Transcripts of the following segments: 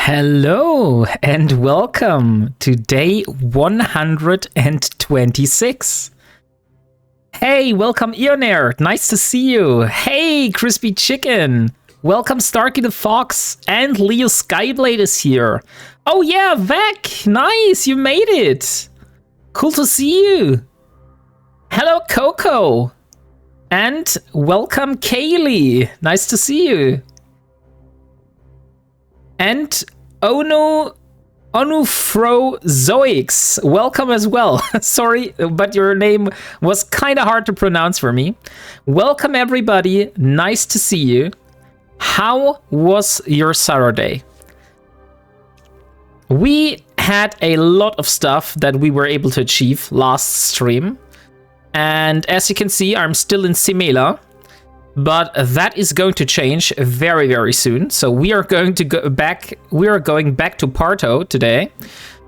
Hello and welcome to day 126. Hey, welcome Ionair, nice to see you. Hey, Crispy Chicken. Welcome Starky the Fox, and Leo Skyblade is here. Oh yeah, Vec, nice, you made it. Cool to see you. Hello, Coco. And welcome Kaylee, nice to see you. And Onufrozoix, welcome as well. Sorry, but your name was kind of hard to pronounce for me. Welcome everybody, nice to see you. How was your Saturday? We had a lot of stuff that we were able to achieve last stream. And as you can see, I'm still in Simela. But that is going to change very, very soon. So we are going to go back. We are going back to Parto today,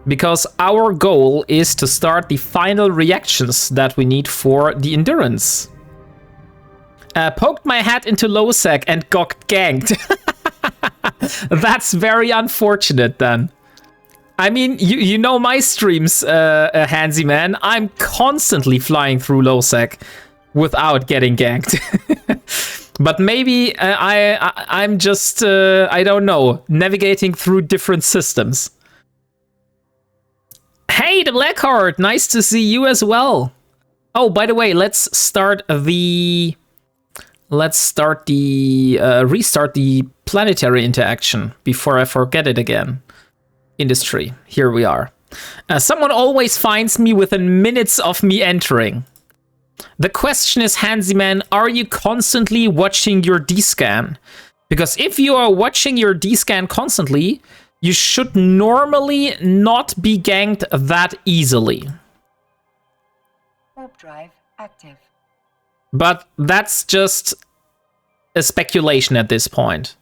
because our goal is to start the final reactions that we need for the endurance. Poked my head into low sec and got ganked. That's very unfortunate then. I mean, you know my streams, Hansy man. I'm constantly flying through low sec without getting ganked. But maybe I'm just, I don't know, navigating through different systems. Hey, the Blackheart, nice to see you as well. Oh, by the way, let's restart the planetary interaction before I forget it again. Industry, here we are. Someone always finds me within minutes of me entering. The question is, Hansyman, are you constantly watching your D-scan? Because if you are watching your D-scan constantly, you should normally not be ganked that easily. Warp drive active. But that's just a speculation at this point.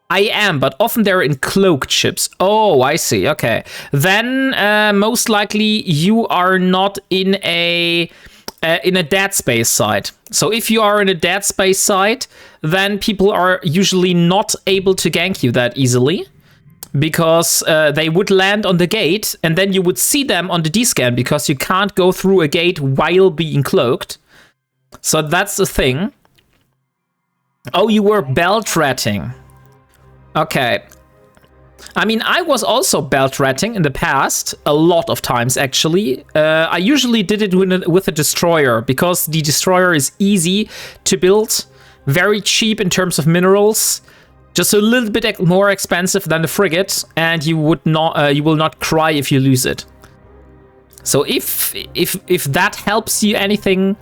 I am, but often they're in cloaked ships. Oh, I see, okay. Then most likely you are not in a dead space site. So if you are in a dead space site, then people are usually not able to gank you that easily, because they would land on the gate and then you would see them on the D-scan, because you can't go through a gate while being cloaked. So that's the thing. Oh, you were belt ratting. Okay. I mean, I was also belt ratting in the past, a lot of times actually. I usually did it with a destroyer, because the destroyer is easy to build, very cheap in terms of minerals, just a little bit more expensive than the frigate, and you will not cry if you lose it. So if that helps you anything,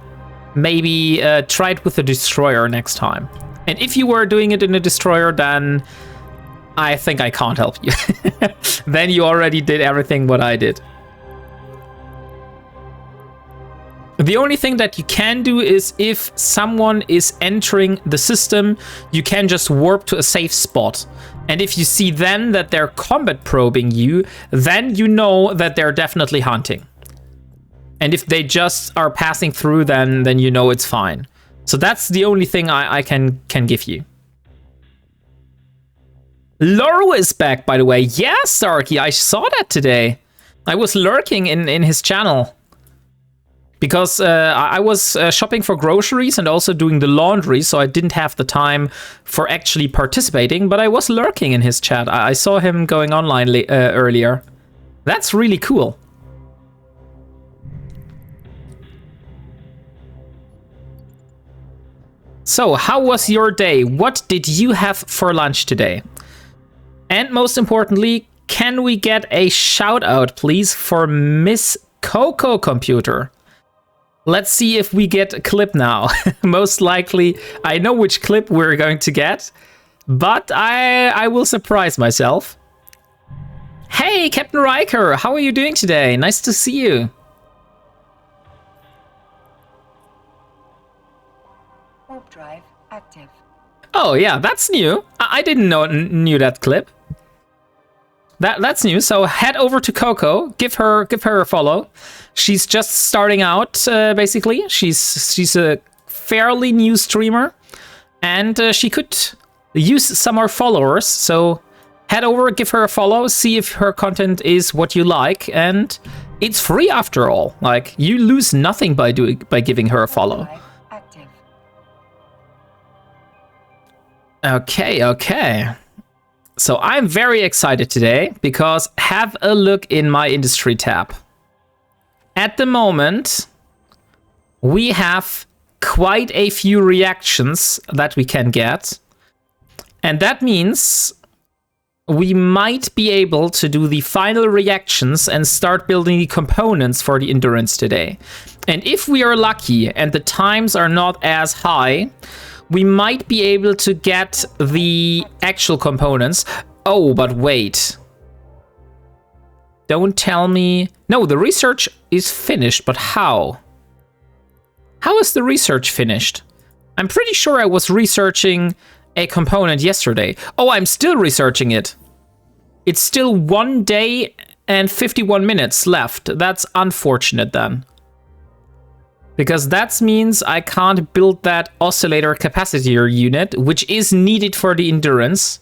maybe try it with a destroyer next time. And if you were doing it in a destroyer, then I think I can't help you. Then you already did everything what I did. The only thing that you can do is, if someone is entering the system, you can just warp to a safe spot. And if you see then that they're combat probing you, then you know that they're definitely hunting. And if they just are passing through, then you know it's fine. So that's the only thing I can give you. Loro is back, by the way. Yeah, Starky, I saw that today. I was lurking in his channel. Because I was shopping for groceries and also doing the laundry, so I didn't have the time for actually participating, but I was lurking in his chat. I saw him going online earlier. That's really cool. So, how was your day? What did you have for lunch today? And most importantly, can we get a shout out, please, for Miss Coco Computer? Let's see if we get a clip now. Most likely, I know which clip we're going to get, but I will surprise myself. Hey, Captain Riker, how are you doing today? Nice to see you. Warp drive active. Oh yeah, that's new. I didn't knew that clip. That's new. So head over to Coco, give her a follow. She's just starting out, basically. She's a fairly new streamer, and she could use some more followers. So head over, give her a follow, see if her content is what you like, and it's free after all. Like, you lose nothing by giving her a follow. Active. Okay. So I'm very excited today because have a look in my industry tab. At the moment, we have quite a few reactions that we can get. And that means we might be able to do the final reactions and start building the components for the endurance today. And if we are lucky and the times are not as high, we might be able to get the actual components. Oh, but wait. Don't tell me. No, the research is finished, but how? How is the research finished? I'm pretty sure I was researching a component yesterday. Oh, I'm still researching it. It's still 1 day and 51 minutes left. That's unfortunate then. Because that means I can't build that oscillator capacitor unit, which is needed for the endurance.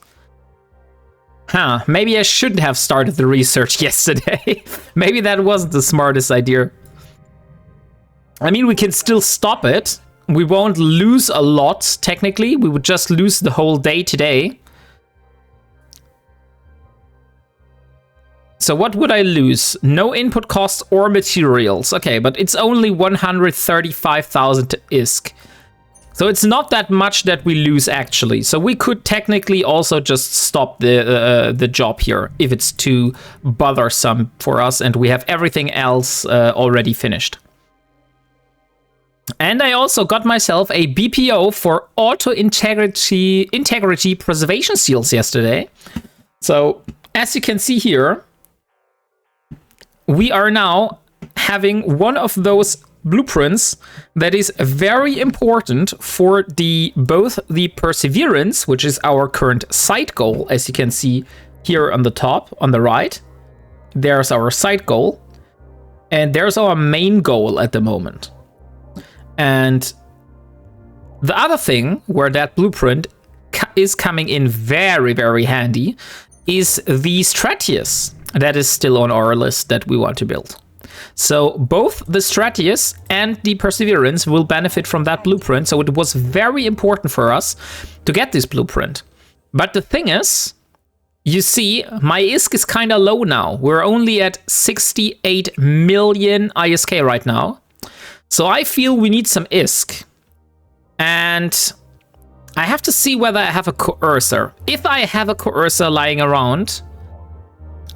Huh, maybe I shouldn't have started the research yesterday. Maybe that wasn't the smartest idea. I mean, we can still stop it. We won't lose a lot, technically. We would just lose the whole day today. So what would I lose? No input costs or materials. Okay, but it's only 135,000 ISK. So it's not that much that we lose actually. So we could technically also just stop the job here if it's too bothersome for us and we have everything else already finished. And I also got myself a BPO for auto integrity preservation seals yesterday. So as you can see here, we are now having one of those blueprints that is very important for both the perseverance, which is our current side goal, as you can see here on the top, on the right. There's our side goal, and there's our main goal at the moment. And the other thing where that blueprint is coming in very, very handy is the Stratius. That is still on our list that we want to build. So both the Stratius and the Perseverance will benefit from that blueprint. So it was very important for us to get this blueprint. But the thing is, you see, my ISK is kind of low now. We're only at 68 million ISK right now. So I feel we need some ISK. And I have to see whether I have a coercer. If I have a coercer lying around,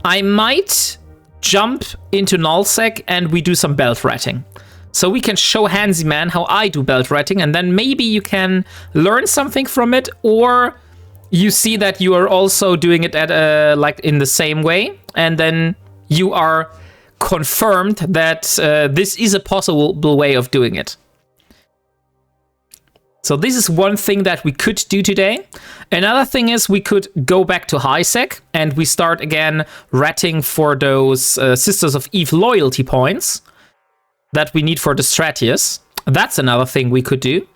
I might jump into nullsec and we do some belt ratting. So we can show Hansyman how I do belt ratting, and then maybe you can learn something from it, or you see that you are also doing it at like in the same way, and then you are confirmed that this is a possible way of doing it. So this is one thing that we could do today. Another thing is we could go back to HighSec and we start again ratting for those Sisters of Eve loyalty points that we need for the Stratius. That's another thing we could do.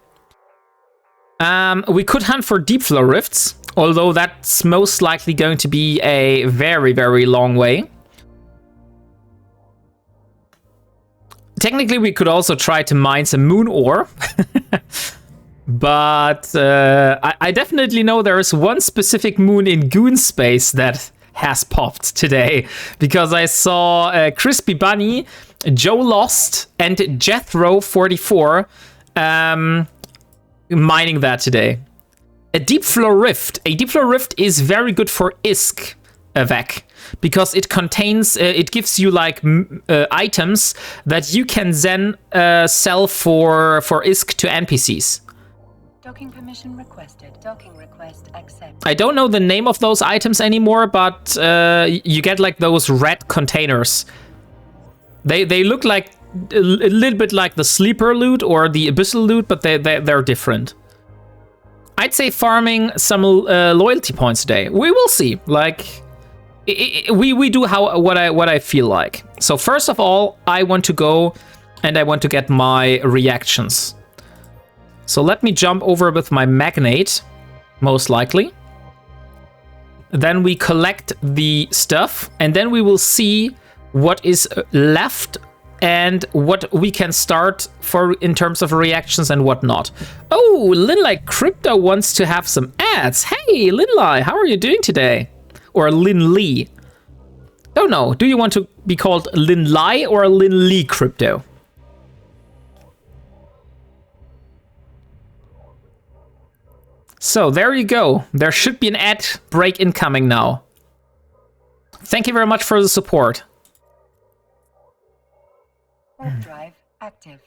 We could hunt for deep flow rifts, although that's most likely going to be a very, very long way. Technically, we could also try to mine some moon ore. But I definitely know there is one specific moon in Goon Space that has popped today, because I saw Crispy Bunny, Joe Lost, and Jethro44 mining that today. A deep flow rift. A deep flow rift is very good for ISK evac, because it contains, it gives you like items that you can then sell for ISK to NPCs. Docking permission requested. Docking request accepted. I don't know the name of those items anymore, but you get like those red containers. They look like a little bit like the sleeper loot or the abyssal loot, but they're different. I'd say farming some loyalty points today. We will see. Like we do what I feel like. So first of all, I want to go and I want to get my reactions. So let me jump over with my magnate, most likely. then we collect the stuff, and then we will see what is left and what we can start for in terms of reactions and whatnot. Oh, Linlai Crypto wants to have some ads. Hey, Linlai, how are you doing today? Or Lin Lee? Don't know. Do you want to be called Linlai or Lin Lee Crypto? So there you go. There should be an ad break incoming now. Thank you very much for the support. Warp drive active.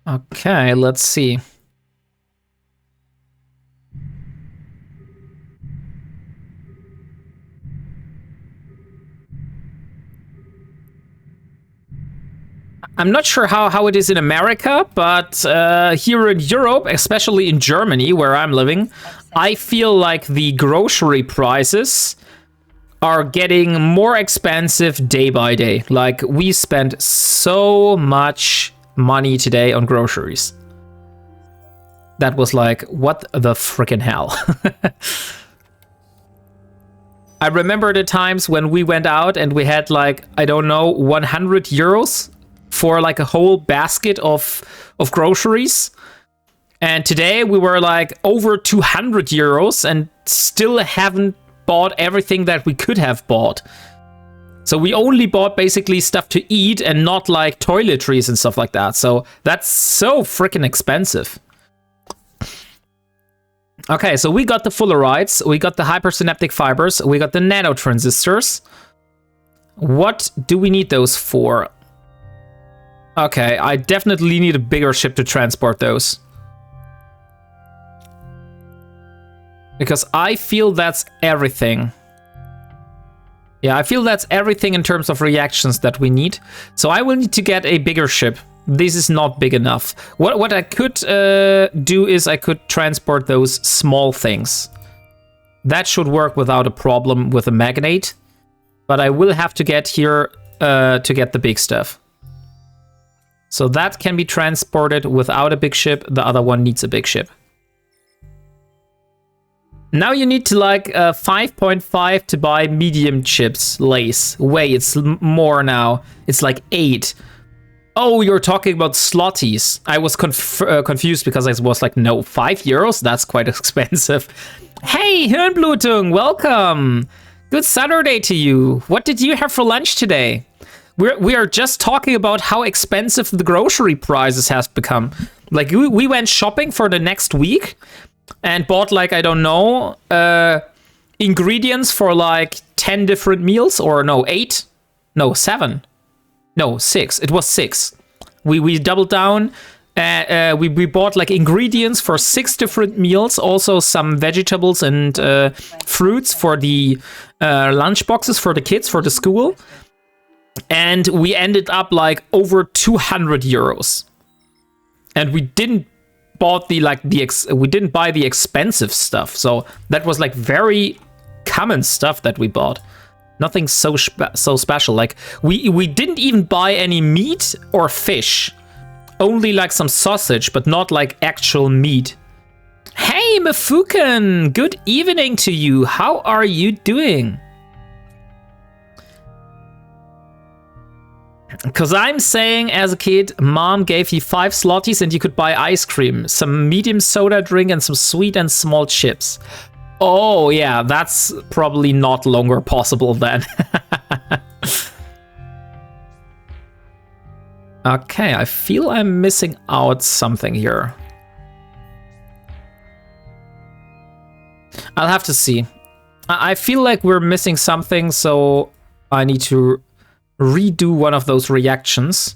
Okay, let's see. I'm not sure how it is in America, but here in Europe, especially in Germany, where I'm living, I feel like the grocery prices are getting more expensive day by day. Like, we spend so much money today on groceries. That was like, what the freaking hell? I remember the times when we went out and we had like, I don't know, 100 euros for like a whole basket of groceries. And today we were like over 200 euros and still haven't bought everything that we could have bought. So we only bought basically stuff to eat and not like toiletries and stuff like that. So that's so freaking expensive. Okay, so we got the Fullerites, we got the hypersynaptic fibers, we got the nanotransistors. What do we need those for? Okay, I definitely need a bigger ship to transport those. Because I feel that's everything. Yeah, I feel that's everything in terms of reactions that we need. So I will need to get a bigger ship. This is not big enough. What I could do is I could transport those small things. That should work without a problem with a magnate. But I will have to get here to get the big stuff. So that can be transported without a big ship. The other one needs a big ship. Now you need to like 5.5 to buy medium chips, lace. Wait, it's more now. It's like 8. Oh, you're talking about slotties. I was confused because I was like, no, 5 euros? That's quite expensive. Hey, Hirnblutung, welcome. Good Saturday to you. What did you have for lunch today? We are just talking about how expensive the grocery prices have become. Like, we went shopping for the next week and bought like, I don't know, ingredients for like 10 different meals, or no, 8? No, 7. No, 6. It was 6. We doubled down. We bought like ingredients for 6 different meals. Also some vegetables and fruits for the lunch boxes for the kids for the school. And we ended up like over 200 euros. And we didn't bought we didn't buy the expensive stuff. So that was like very common stuff that we bought. Nothing so special. Like we didn't even buy any meat or fish. Only like some sausage, but not like actual meat. Hey, Mafuken! Good evening to you. How are you doing? Because I'm saying, as a kid, mom gave you 5 slotties and you could buy ice cream, some medium soda drink, and some sweet and small chips. Oh, yeah, that's probably not longer possible then. Okay, I feel I'm missing out something here. I'll have to see. I feel like we're missing something, so I need to redo one of those reactions.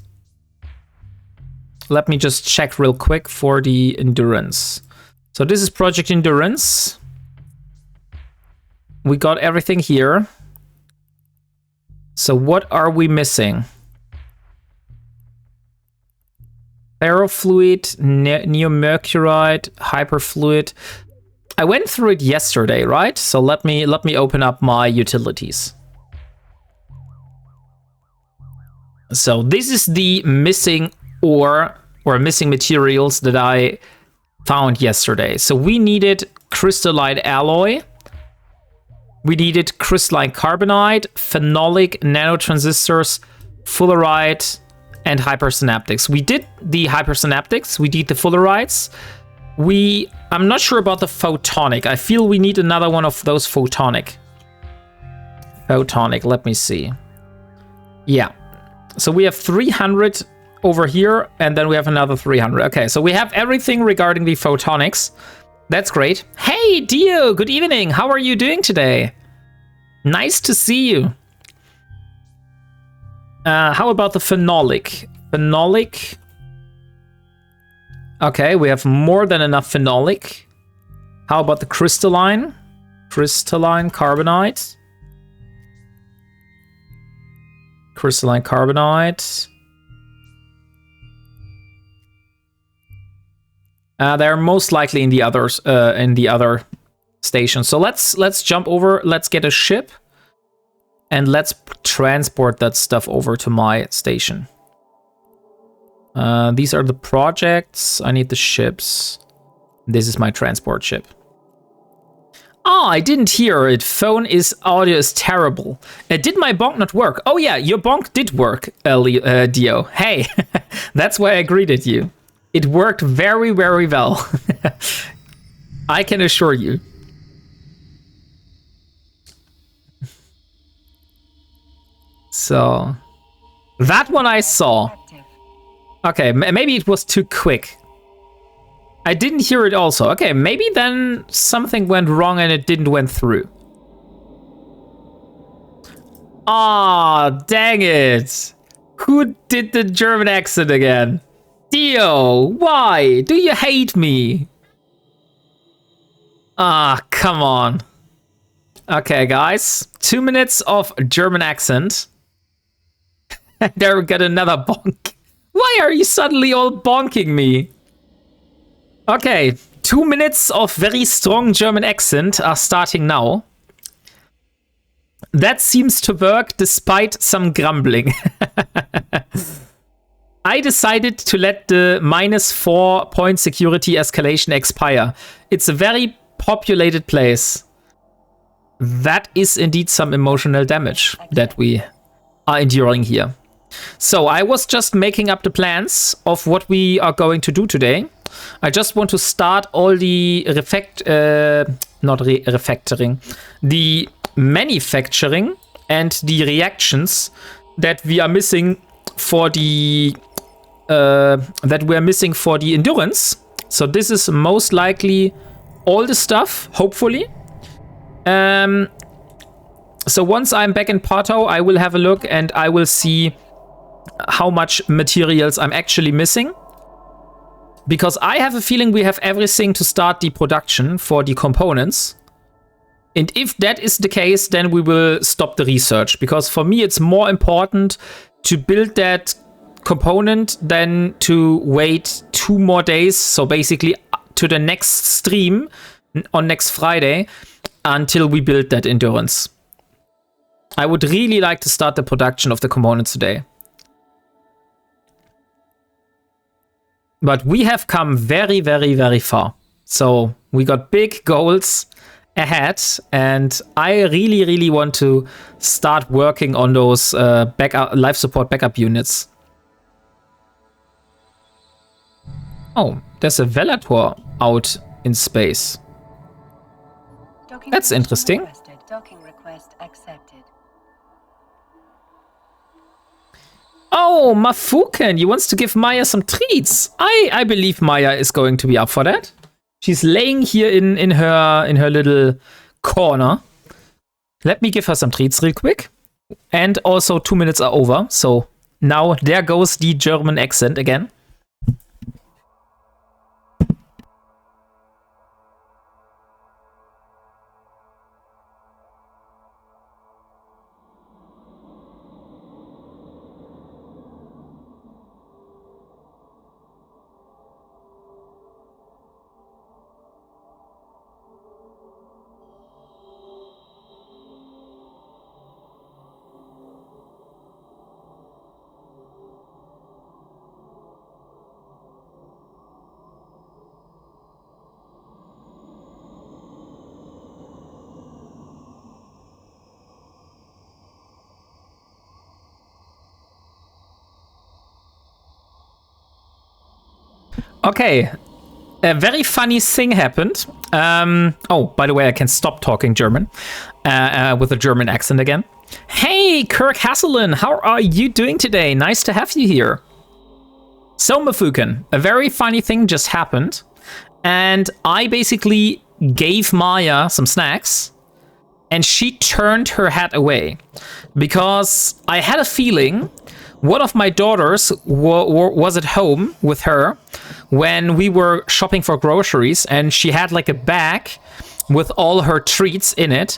Let me just check real quick for the endurance. So this is Project Endurance. We got everything here. So what are we missing? Ferrofluid, neomercurite, hyperfluid. I went through it yesterday, right? So let me open up my utilities. So this is the missing ore or missing materials that I found yesterday. So we needed crystallite alloy. We needed crystalline carbonite, phenolic nanotransistors, fullerite, and hypersynaptics. We did the hypersynaptics. We did the fullerites. I'm not sure about the photonic. I feel we need another one of those photonic. Photonic, let me see. Yeah. So we have 300 over here, and then we have another 300. Okay, so we have everything regarding the photonics. That's great. Hey, Dio, good evening. How are you doing today? Nice to see you. How about the phenolic? Phenolic. Okay, we have more than enough phenolic. How about the crystalline? Crystalline carbonite. Crystalline carbonite. They're most likely in the others, in the other station. So let's jump over. Let's get a ship, and let's transport that stuff over to my station. These are the projects. I need the ships. This is my transport ship. Oh, I didn't hear it. Audio is terrible. Did my bonk not work? Oh yeah, your bonk did work, Dio. Hey, that's why I greeted you. It worked very, very well. I can assure you. So, that one I saw. Okay, maybe it was too quick. I didn't hear it also. Okay, maybe then something went wrong and it didn't went through. Aw, dang it. Who did the German accent again? Dio, why? Do you hate me? Ah, come on. Okay, guys. 2 minutes of German accent. There we got another bonk. Why are you suddenly all bonking me? Okay, 2 minutes of very strong German accent are starting now. That seems to work despite some grumbling. I decided to let the -4 point security escalation expire. It's a very populated place. That is indeed some emotional damage that we are enduring here. So I was just making up the plans of what we are going to do today. I just want to start all the the manufacturing and the reactions that we are missing for the endurance. So this is most likely all the stuff, hopefully. So once I'm back in Porto, I will have a look and I will see how much materials I'm actually missing. Because I have a feeling we have everything to start the production for the components. And if that is the case, then we will stop the research. Because for me, it's more important to build that component than to wait 2 more days. So basically to the next stream on next Friday until we build that endurance. I would really like to start the production of the components today. But we have come very, very, very far. So we got big goals ahead, and I really, really want to start working on those life support backup units. Oh, there's a Velator out in space. That's interesting. Docking request accepted. Oh, Mafuken, you wants to give Maya some treats. I believe Maya is going to be up for that. She's laying here in her little corner. Let me give her some treats real quick. And also 2 minutes are over. So now there goes the German accent again. Okay, a very funny thing happened. Oh, by the way, I can stop talking German with a German accent again. Hey, Kirk Hasselin, how are you doing today? Nice to have you here. So, Mafuken, a very funny thing just happened, and I basically gave Maya some snacks, and she turned her head away because I had a feeling one of my daughters was at home with her when we were shopping for groceries, and she had like a bag with all her treats in it,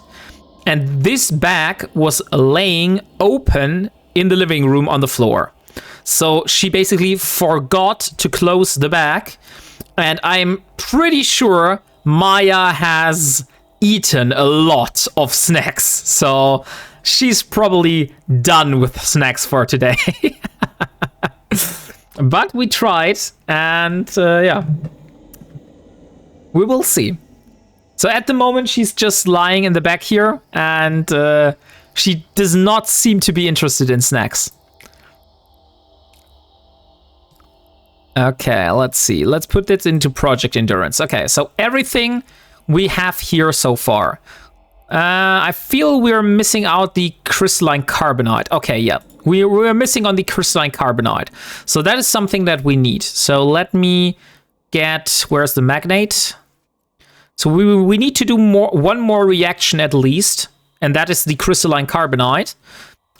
and this bag was laying open in the living room on the floor. So she basically forgot to close the bag, and I'm pretty sure Maya has eaten a lot of snacks, so she's probably done with snacks for today. But we tried, and yeah, we will see. So at the moment, she's just lying in the back here, and she does not seem to be interested in snacks. Okay, let's see. Let's put this into Project Endurance. Okay, so everything we have here so far. I feel we're missing out the crystalline carbonite. Okay, yeah. We're missing on the crystalline carbonite. So that is something that we need. So let me get... Where's the magnate? So we need to do one more reaction at least. And that is the crystalline carbonite.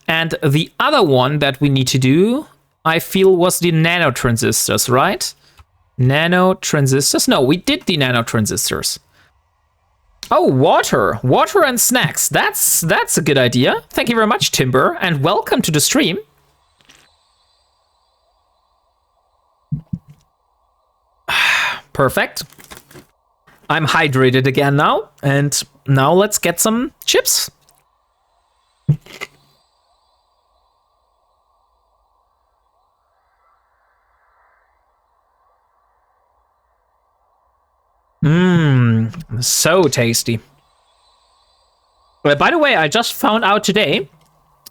And the other one that we need to do, I feel, was the nanotransistors, right? Nanotransistors? No, we did the nanotransistors. Oh, water and snacks. That's a good idea. Thank you very much, Timber, and welcome to the stream. Perfect. I'm hydrated again now, and now let's get some chips. Mmm, so tasty. By the way, I just found out today,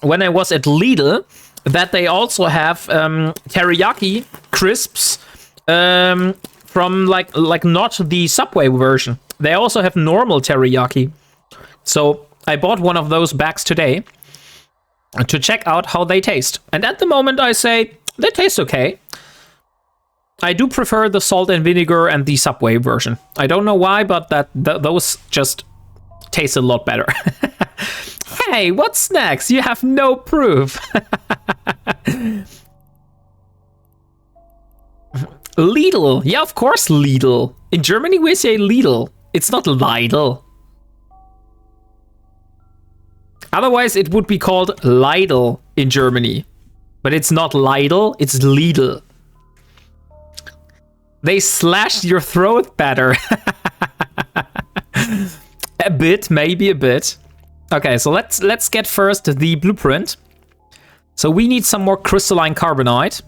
when I was at Lidl, that they also have teriyaki crisps from like not the Subway version. They also have normal teriyaki. So I bought one of those bags today to check out how they taste. And at the moment, I say they taste okay. I do prefer the salt and vinegar and the Subway version. I don't know why, but those just taste a lot better. Hey, what's next? You have no proof. Lidl. Yeah, of course, Lidl. In Germany, we say Lidl. It's not Lidl. Otherwise, it would be called Lidl in Germany. But it's not Lidl, it's Lidl. They slashed your throat better. A bit, maybe a bit. Okay, so let's get first the blueprint. So we need some more crystalline carbonite.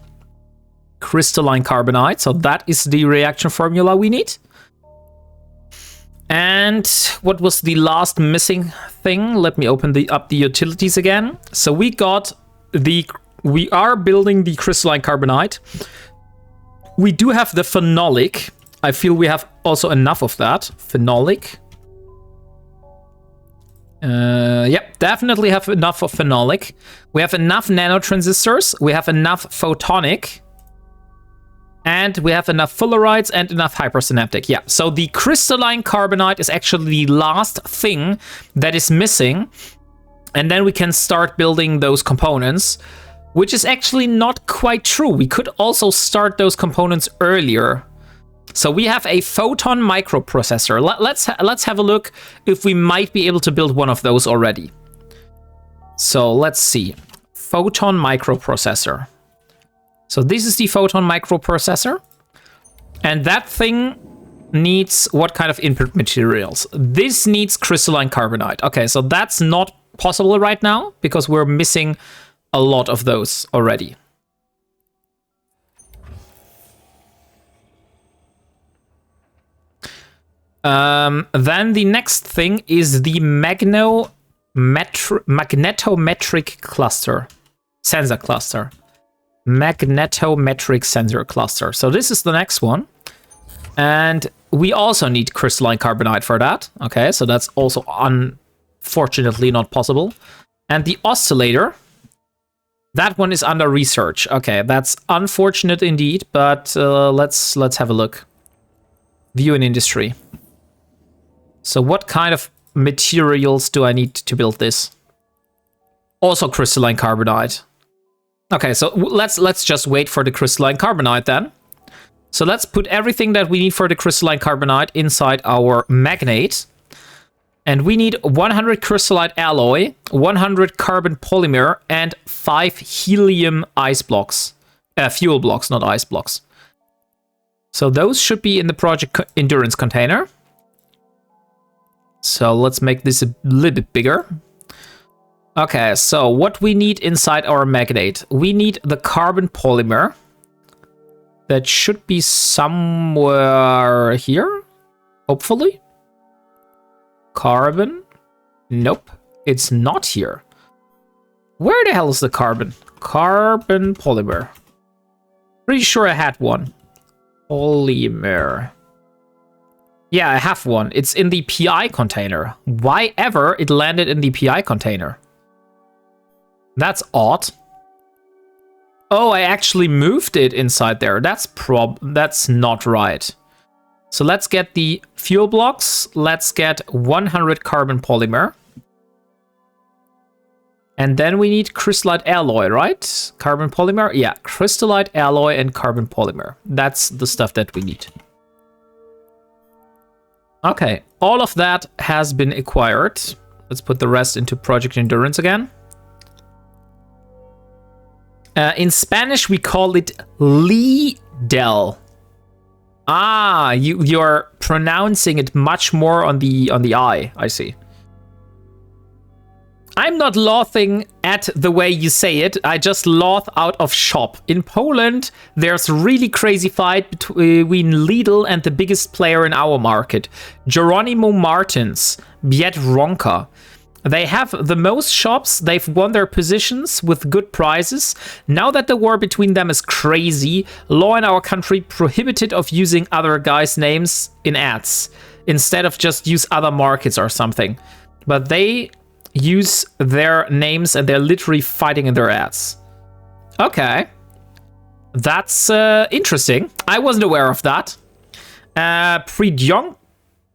Crystalline carbonite, so that is the reaction formula we need. And what was the last missing thing? Let me open up the utilities again. So we are building the crystalline carbonite. We do have the phenolic. I feel we have also enough of that. Phenolic. Yep, definitely have enough of phenolic. We have enough nanotransistors. We have enough photonic. And we have enough fullerenes and enough hypersynaptic. Yeah, so the crystalline carbonite is actually the last thing that is missing. And then we can start building those components. Which is actually not quite true. We could also start those components earlier. So we have a photon microprocessor. Let's have a look if we might be able to build one of those already. So let's see. Photon microprocessor. So this is the photon microprocessor. And that thing needs what kind of input materials? This needs crystalline carbonite. Okay, so that's not possible right now because we're missing a lot of those already. Then the next thing is the magnetometric cluster. Sensor cluster. Magnetometric sensor cluster. So this is the next one. And we also need crystalline carbonite for that. Okay, so that's also unfortunately not possible. And the oscillator, that one is under research. Okay, that's unfortunate indeed, but let's have a look. View in industry. So what kind of materials do I need to build this? Also crystalline carbonite. Okay, so let's just wait for the crystalline carbonite then. So let's put everything that we need for the crystalline carbonite inside our magnet. And we need 100 crystallite alloy, 100 carbon polymer, and 5 helium ice blocks. Fuel blocks, not ice blocks. So those should be in the project endurance container. So let's make this a little bit bigger. Okay, so what we need inside our magnet. We need the carbon polymer. That should be somewhere here, hopefully. Carbon? Nope, it's not here. Where the hell is the carbon? Carbon polymer. Pretty sure I had one. Polymer. Yeah, I have one. It's in the PI container. Why ever it landed in the PI container? That's odd. Oh, I actually moved it inside there. That's not right. So let's get the fuel blocks. Let's get 100 carbon polymer. And then we need crystallite alloy, right? Carbon polymer? Yeah, crystallite alloy and carbon polymer. That's the stuff that we need. Okay, all of that has been acquired. Let's put the rest into Project Endurance again. In Spanish, we call it Lidl. Ah, you're pronouncing it much more on the I see. I'm not laughing at the way you say it. I just laugh out of shop. In Poland, there's a really crazy fight between Lidl and the biggest player in our market, Jeronimo Martins, Biedronka. They have the most shops, they've won their positions with good prices. Now that the war between them is crazy, law in our country prohibited of using other guys' names in ads. Instead of just use other markets or something. But they use their names and they're literally fighting in their ads. Okay. That's interesting. I wasn't aware of that.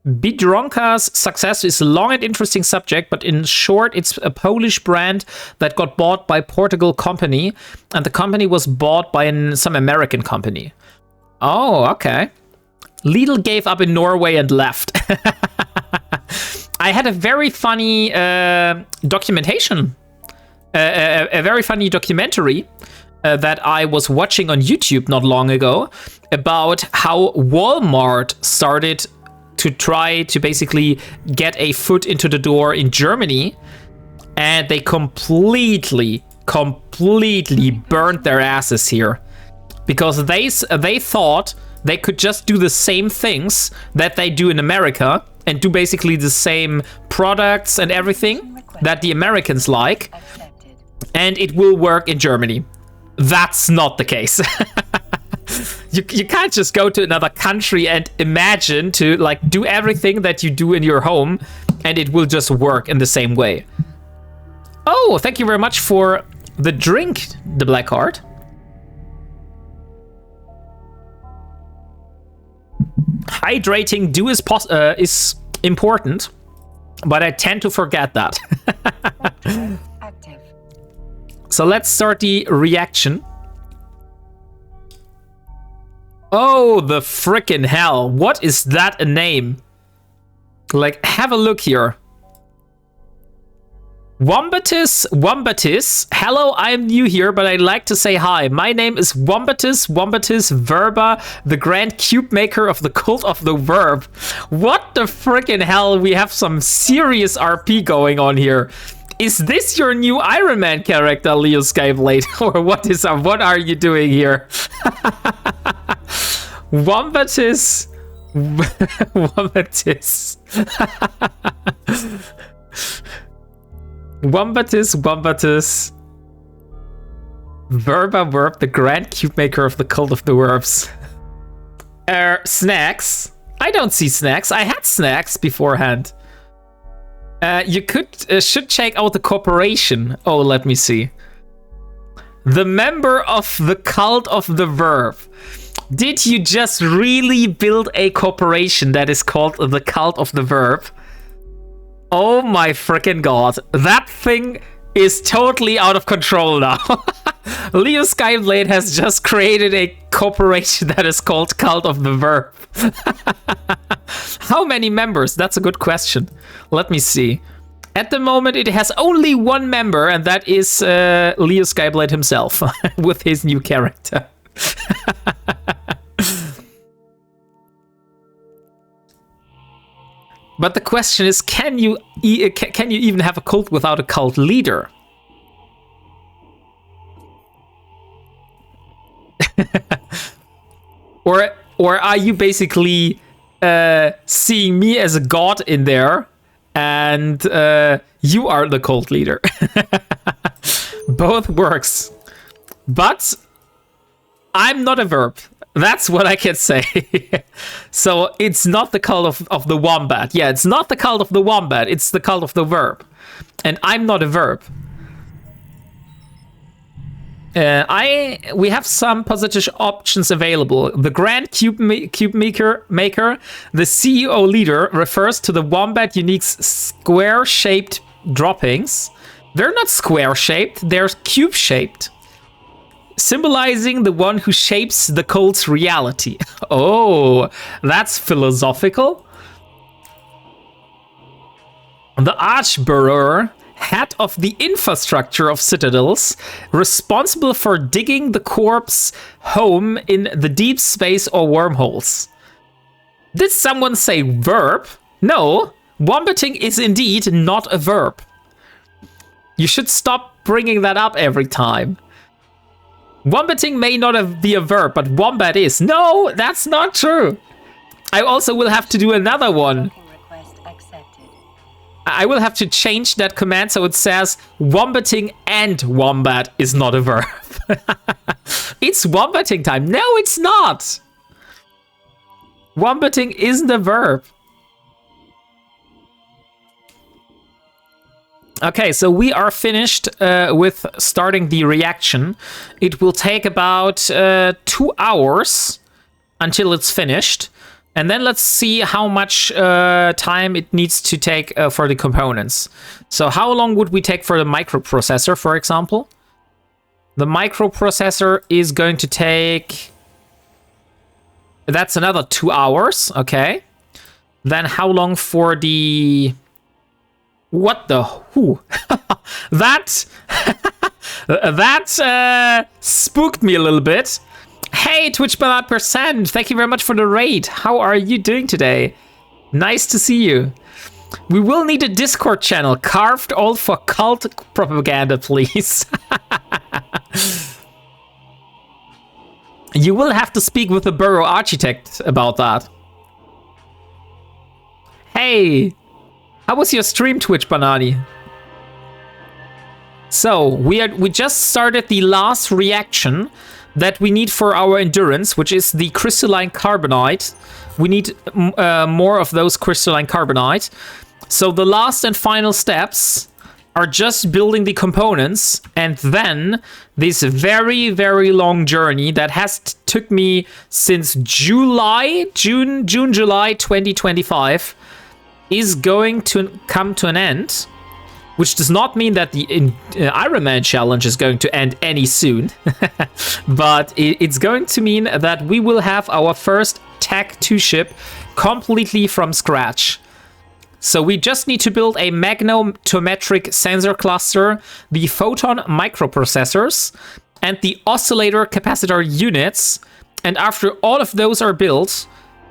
Biedronka's success is a long and interesting subject, but in short, it's a Polish brand that got bought by a Portugal company, and the company was bought by some American company. Oh, okay. Lidl gave up in Norway and left. I had a very funny documentation, a very funny documentary that I was watching on YouTube not long ago about how Walmart started to try to basically get a foot into the door in Germany, and they completely burned their asses here because they thought they could just do the same things that they do in America and do basically the same products and everything that the Americans like, and it will work in Germany. That's not the case. You can't just go to another country and imagine to like do everything that you do in your home and it will just work in the same way. Oh, thank you very much for the drink, the Black Heart. Hydrating is important, but I tend to forget that. Active. So let's start the reaction. Oh, the frickin' hell. What is that a name? Like, have a look here. Wombatis. Hello, I'm new here, but I'd like to say hi. My name is Wombatis Verba, the Grand Cube Maker of the Cult of the Verb. What the frickin' hell? We have some serious RP going on here. Is this your new Ironman character, Leo Skyblade? Or what are you doing here? Wombatis. Wombatis. Verba Verb, the Grand Cube Maker of the Cult of the Verbs. Snacks. I don't see snacks. I had snacks beforehand. You should check out the corporation. Oh, let me see. The member of the cult of the verb. Did you just really build a corporation that is called the cult of the verb? Oh my freaking god. That thing is totally out of control now. Leo Skyblade has just created a corporation that is called Cult of the Verb. How many members? That's a good question. Let me see. At the moment, it has only one member, and that is Leo Skyblade himself with his new character. But the question is, can you even have a cult without a cult leader? or are you basically seeing me as a god in there, and you are the cult leader? Both works, but I'm not a verb. That's what I can say. So it's not the cult of the wombat. Yeah, it's not the cult of the wombat. It's the cult of the verb. And I'm not a verb. We have some positive options available. The Grand Cube Maker, the CEO leader, refers to the wombat unique's square-shaped droppings. They're not square-shaped, they're cube-shaped, symbolizing the one who shapes the cult's reality. Oh, that's philosophical. The Archbearer, head of the infrastructure of citadels, responsible for digging the corpse home in the deep space or wormholes. Did someone say verb? No, wombating is indeed not a verb. You should stop bringing that up every time. Wombating may not be a verb, but wombat is. No, that's not true. I also will have to do another one. I will have to change that command so it says wombating and wombat is not a verb. It's wombating time. No, it's not. Wombating isn't a verb. Okay, so we are finished with starting the reaction. It will take about 2 hours until it's finished. And then let's see how much time it needs to take for the components. So how long would we take for the microprocessor, for example? The microprocessor is going to take... That's another 2 hours, okay. Then how long for the... What the who? That spooked me a little bit. Hey, TwitchBanat%, thank you very much for the raid. How are you doing today? Nice to see you. We will need a Discord channel carved all for cult propaganda, please. You will have to speak with the borough architect about that. Hey. How was your stream, Twitch Banani? So, we just started the last reaction that we need for our endurance, which is the crystalline carbonite. We need more of those crystalline carbonite. So the last and final steps are just building the components, and then this very, very long journey that has took me since July 2025 is going to come to an end, which does not mean that the Ironman challenge is going to end any soon, but it's going to mean that we will have our first Tech 2 ship completely from scratch. So we just need to build a magnetometric sensor cluster, the photon microprocessors, and the oscillator capacitor units, and after all of those are built,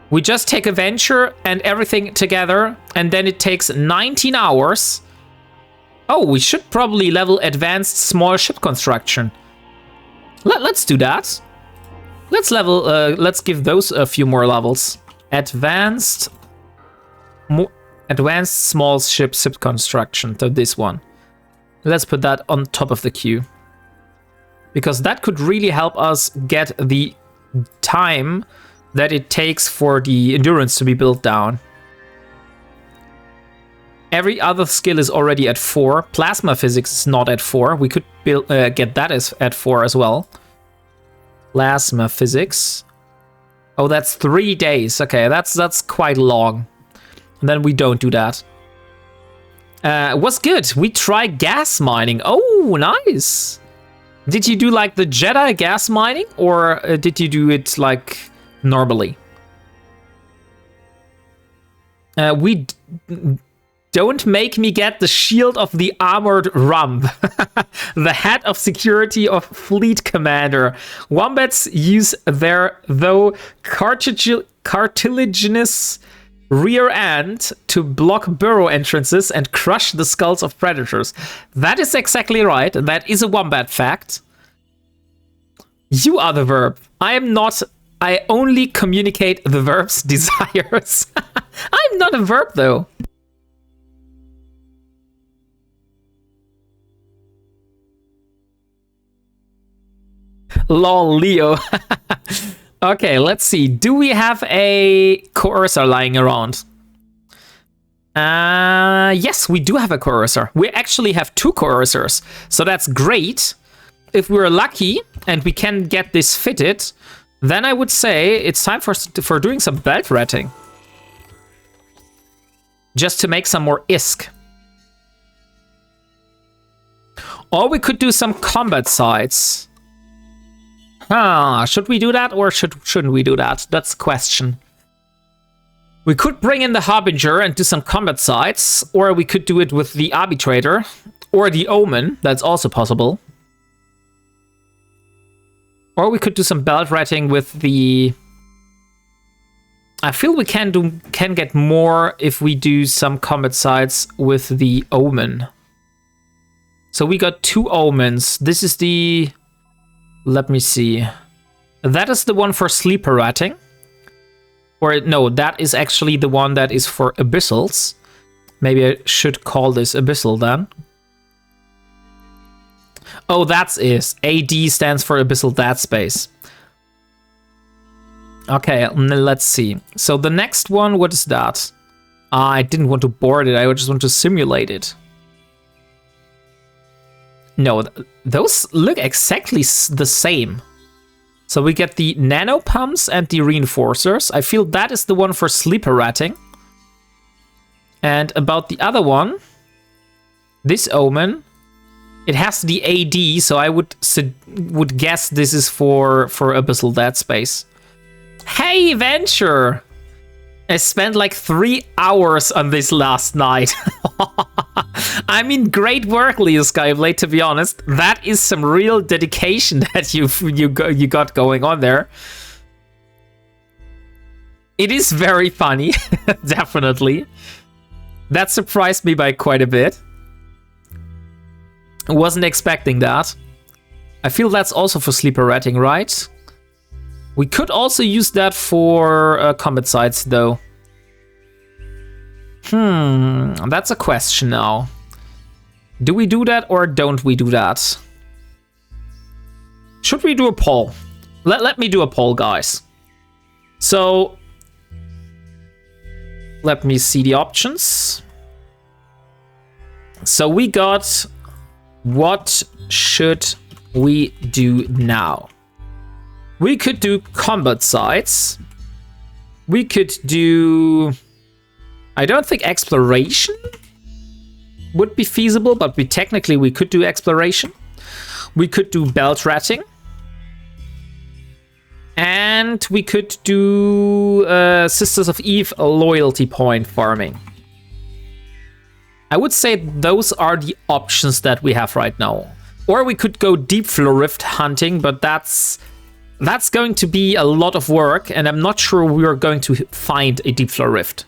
we just take a venture and everything together, and then it takes 19 hours. Oh, we should probably level advanced small ship construction. Let's do that. Let's give those a few more levels. Advanced small ship construction, so this one. Let's put that on top of the queue. Because that could really help us get the time that it takes for the endurance to be built down. Every other skill is already at 4. Plasma physics is not at 4. We could get that at 4 as well. Plasma physics. Oh, that's 3 days. Okay, that's quite long. And then we don't do that. Was good. We tried gas mining. Oh, nice. Did you do like the Jedi gas mining, or did you do it like normally? Don't make me get the shield of the armored rump. The head of security of fleet commander. Wombats use their, though cartilaginous rear end to block burrow entrances and crush the skulls of predators. That is exactly right. That is a wombat fact. You are the verb. I am not. I only communicate the verb's desires. I'm not a verb though. Lol, Leo. Okay, let's see. Do we have a coercer lying around? Yes, we do have a coercer. We actually have 2 coercers, so that's great. If we're lucky and we can get this fitted, then I would say it's time for doing some belt ratting. Just to make some more ISK. Or we could do some combat sites. Should we do that or shouldn't we do that? That's the question. We could bring in the Harbinger and do some combat sites, or we could do it with the Arbitrator or the Omen. That's also possible. Or we could do some belt ratting with the... I feel we can get more if we do some combat sites with the Omen. So we got 2 Omens. This is the... Let me see. That is the one for sleeper ratting. Or no, that is actually the one that is for abyssals. Maybe I should call this abyssal then. Oh, that's it. AD stands for abyssal dead space. Okay, let's see. So the next one, what is that? I didn't want to board it, I just want to simulate it. No, those look exactly the same. So we get the nano pumps and the reinforcers. I feel that is the one for sleeper ratting. And about the other one, this Omen, it has the AD, so I would guess this is for abyssal dead space. Hey, Venture! I spent like 3 hours on this last night. I mean, great work, Leo Skyblade, to be honest. That is some real dedication that you got going on there. It is very funny, definitely. That surprised me by quite a bit. I wasn't expecting that. I feel that's also for sleeper ratting, right? We could also use that for combat sites, though. That's a question now. Do we do that or don't we do that? Should we do a poll? Let me do a poll, guys. So, let me see the options. So we got, what should we do now? We could do combat sites. We could do... I don't think exploration would be feasible, but technically we could do exploration. We could do belt ratting. And we could do Sisters of Eve loyalty point farming. I would say those are the options that we have right now. Or we could go deep floor rift hunting, but that's going to be a lot of work, and I'm not sure we are going to find a deep floor rift.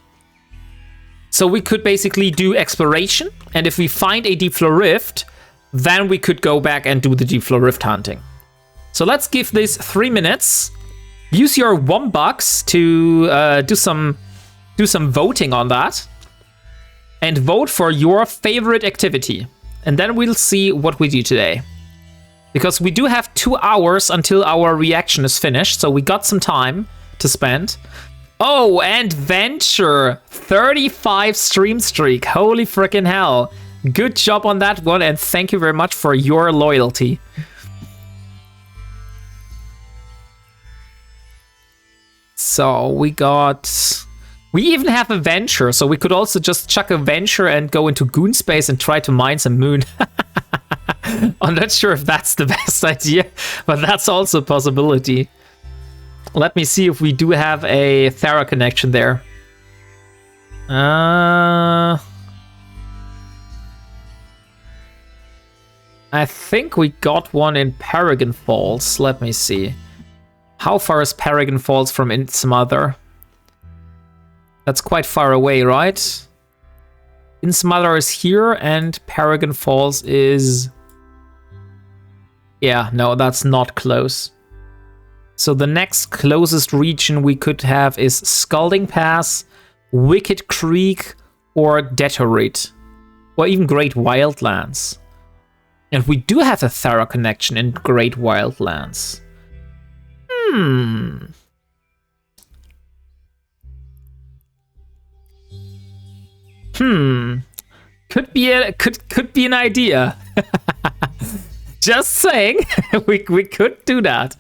So we could basically do exploration, and if we find a deep floor rift, then we could go back and do the deep floor rift hunting. So let's give this 3 minutes. Use your Wombucks to do some voting on that, and vote for your favorite activity. And then we'll see what we do today. Because we do have 2 hours until our reaction is finished, so we got some time to spend. Oh, and Venture, 35 stream streak. Holy freaking hell. Good job on that one, and thank you very much for your loyalty. So we even have a Venture, so we could also just chuck a Venture and go into Goon Space and try to mine some moon. I'm not sure if that's the best idea, but that's also a possibility. Let me see if we do have a Thera connection there. I think we got one in Paragon Falls. Let me see. How far is Paragon Falls from Insmother? That's quite far away, right? Insmother is here and Paragon Falls is... Yeah, no, that's not close. So the next closest region we could have is Scalding Pass, Wicked Creek, or Detorit, or even Great Wildlands. And we do have a Thera connection in Great Wildlands. Could be an idea. Just saying, we could do that.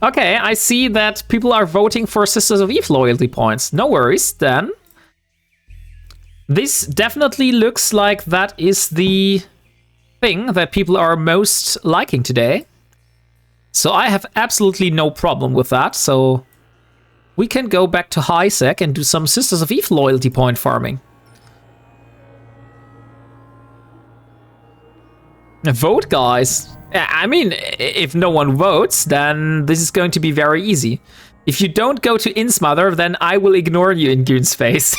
Okay, I see that people are voting for Sisters of Eve loyalty points. No worries, then. This definitely looks like that is the thing that people are most liking today. So I have absolutely no problem with that. So we can go back to HiSec and do some Sisters of Eve loyalty point farming. Vote, guys. I mean, if no one votes, then this is going to be very easy. If you don't go to Insmother, then I will ignore you in Goonspace.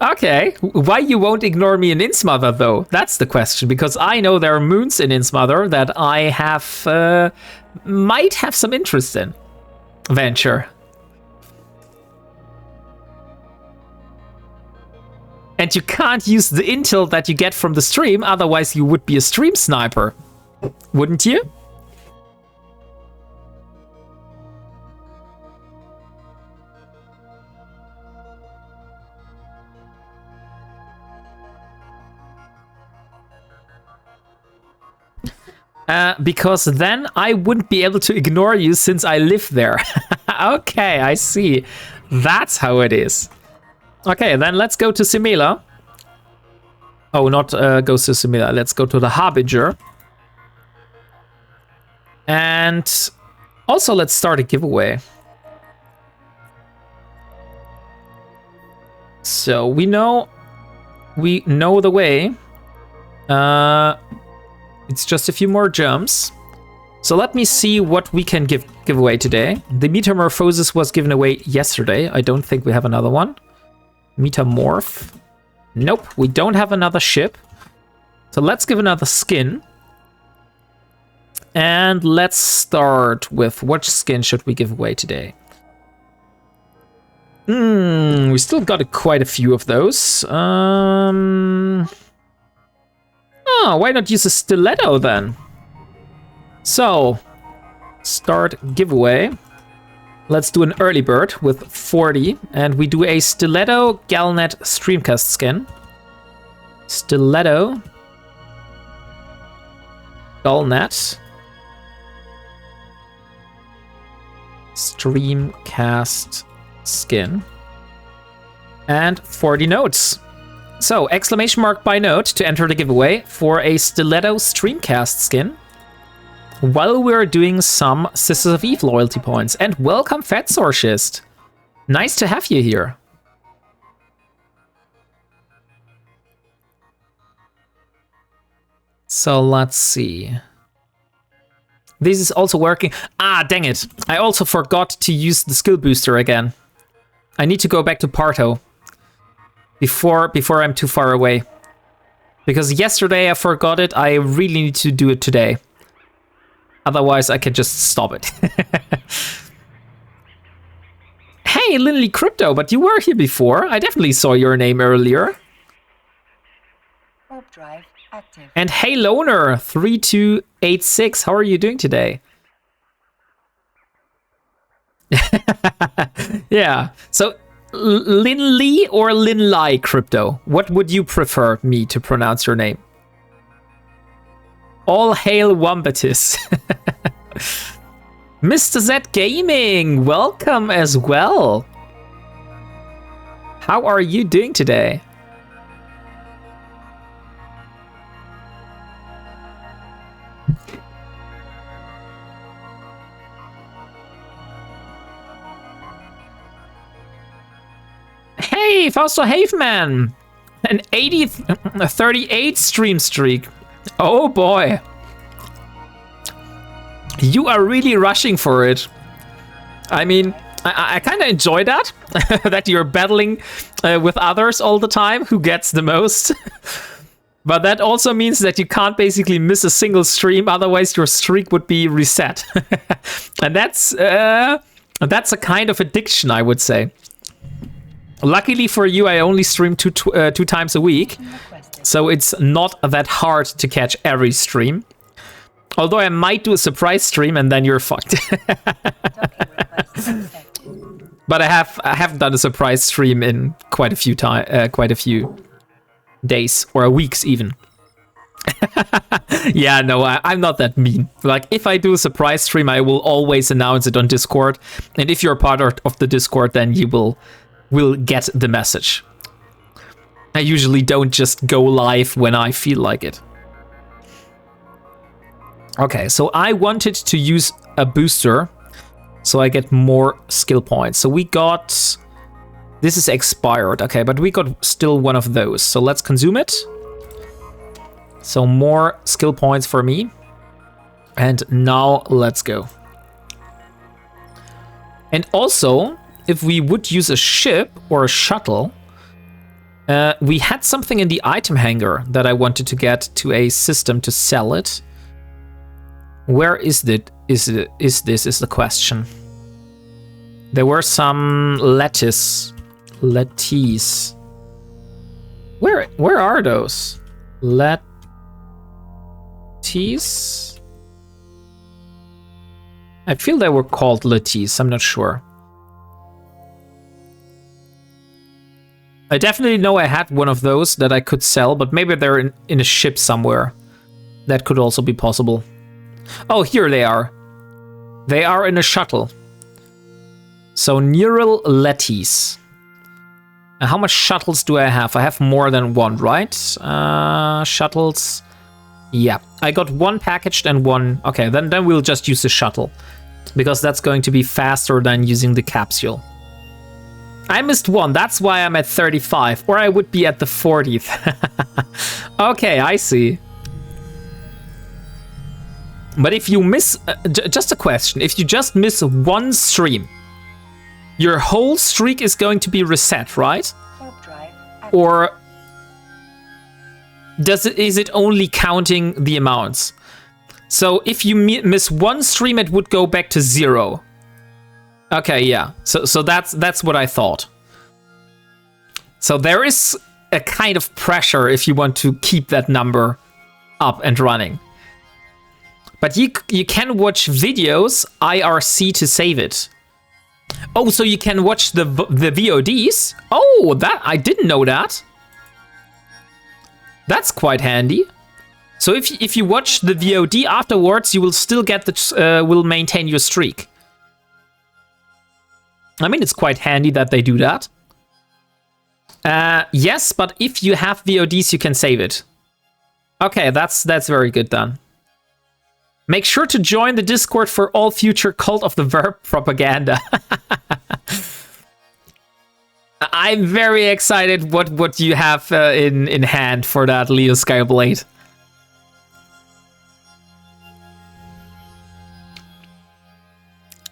Okay, why you won't ignore me in Insmother, though? That's the question, because I know there are moons in Insmother that I have might have some interest in. Venture. And you can't use the intel that you get from the stream, otherwise you would be a stream sniper. Wouldn't you? Because then I wouldn't be able to ignore you since I live there. Okay, I see. That's how it is. Okay, then let's go to Simila. Oh, not go to Simila. Let's go to the Harbinger. And also let's start a giveaway. So we know the way. It's just a few more jumps. So let me see what we can give away today. The Metamorphosis was given away yesterday. I don't think we have another one. Metamorph. Nope, we don't have another ship. So let's give another skin. And let's start with which skin should we give away today? We still got quite a few of those. Oh, why not use a stiletto then? So, start giveaway. Let's do an early bird with 40, and we do a Stiletto Galnet Streamcast skin. Stiletto Galnet Streamcast skin. And 40 notes. So, exclamation mark by note to enter the giveaway for a Stiletto Streamcast skin. While we're doing some Sisters of Eve loyalty points. And welcome, Fatsorshist. Nice to have you here. So let's see. This is also working. Ah, dang it. I also forgot to use the skill booster again. I need to go back to Parto before I'm too far away. Because yesterday I forgot it. I really need to do it today. Otherwise, I can just stop it. Hey, Linley Crypto, but you were here before. I definitely saw your name earlier. Warp drive active. And hey, Loner 3286, how are you doing today? Yeah. So Lin Lee or Lin Lai Crypto? What would you prefer me to pronounce your name? All hail Wombatis. Mr. Z Gaming, welcome as well. How are you doing today? Hey, Fausto Haveman! An 38 stream streak. Oh boy. You are really rushing for it. I mean, I kind of enjoy that. That you're battling with others all the time, who gets the most. But that also means that you can't basically miss a single stream, otherwise your streak would be reset. And that's a kind of addiction, I would say. Luckily for you, I only stream two times a week, so it's not that hard to catch every stream. Although I might do a surprise stream and then you're fucked. But I haven't done a surprise stream in quite a few days or weeks even. Yeah, no, I'm not that mean. Like, if I do a surprise stream, I will always announce it on Discord, and if you're part of the Discord, then you will get the message. I usually don't just go live when I feel like it. Okay, so I wanted to use a booster so I get more skill points. So we got... This is expired, okay, but we got still one of those. So let's consume it. So more skill points for me. And now let's go. And also, if we would use a ship or a shuttle, we had something in the item hangar that I wanted to get to a system to sell it. Where is it? Is the question. There were some lettuce. Where are those? Lettuce? I feel they were called lettuce, I'm not sure. I definitely know I had one of those that I could sell, but maybe they're in a ship somewhere. That could also be possible. Oh, here they are. They are in a shuttle. So, neural lettuce. How much shuttles do I have? I have more than one, right? Shuttles. Yeah, I got one packaged and one. Okay, then we'll just use the shuttle, because that's going to be faster than using the capsule. I missed one, that's why I'm at 35, or I would be at the 40th. Okay, I see. But if you miss, just a question, if you just miss one stream, your whole streak is going to be reset, right? Or is it only counting the amounts? So if you miss one stream, it would go back to 0. Okay, yeah. So that's what I thought. So there is a kind of pressure if you want to keep that number up and running. But you can watch videos IRC to save it. Oh, so you can watch the VODs? Oh, that I didn't know that. That's quite handy. So if you watch the VOD afterwards, you will still get will maintain your streak. I mean, it's quite handy that they do that. Yes, but if you have VODs, you can save it. Okay, that's very good then. Make sure to join the Discord for all future Cult of the Verb propaganda. I'm very excited what you have in hand for that, Leo Skyblade.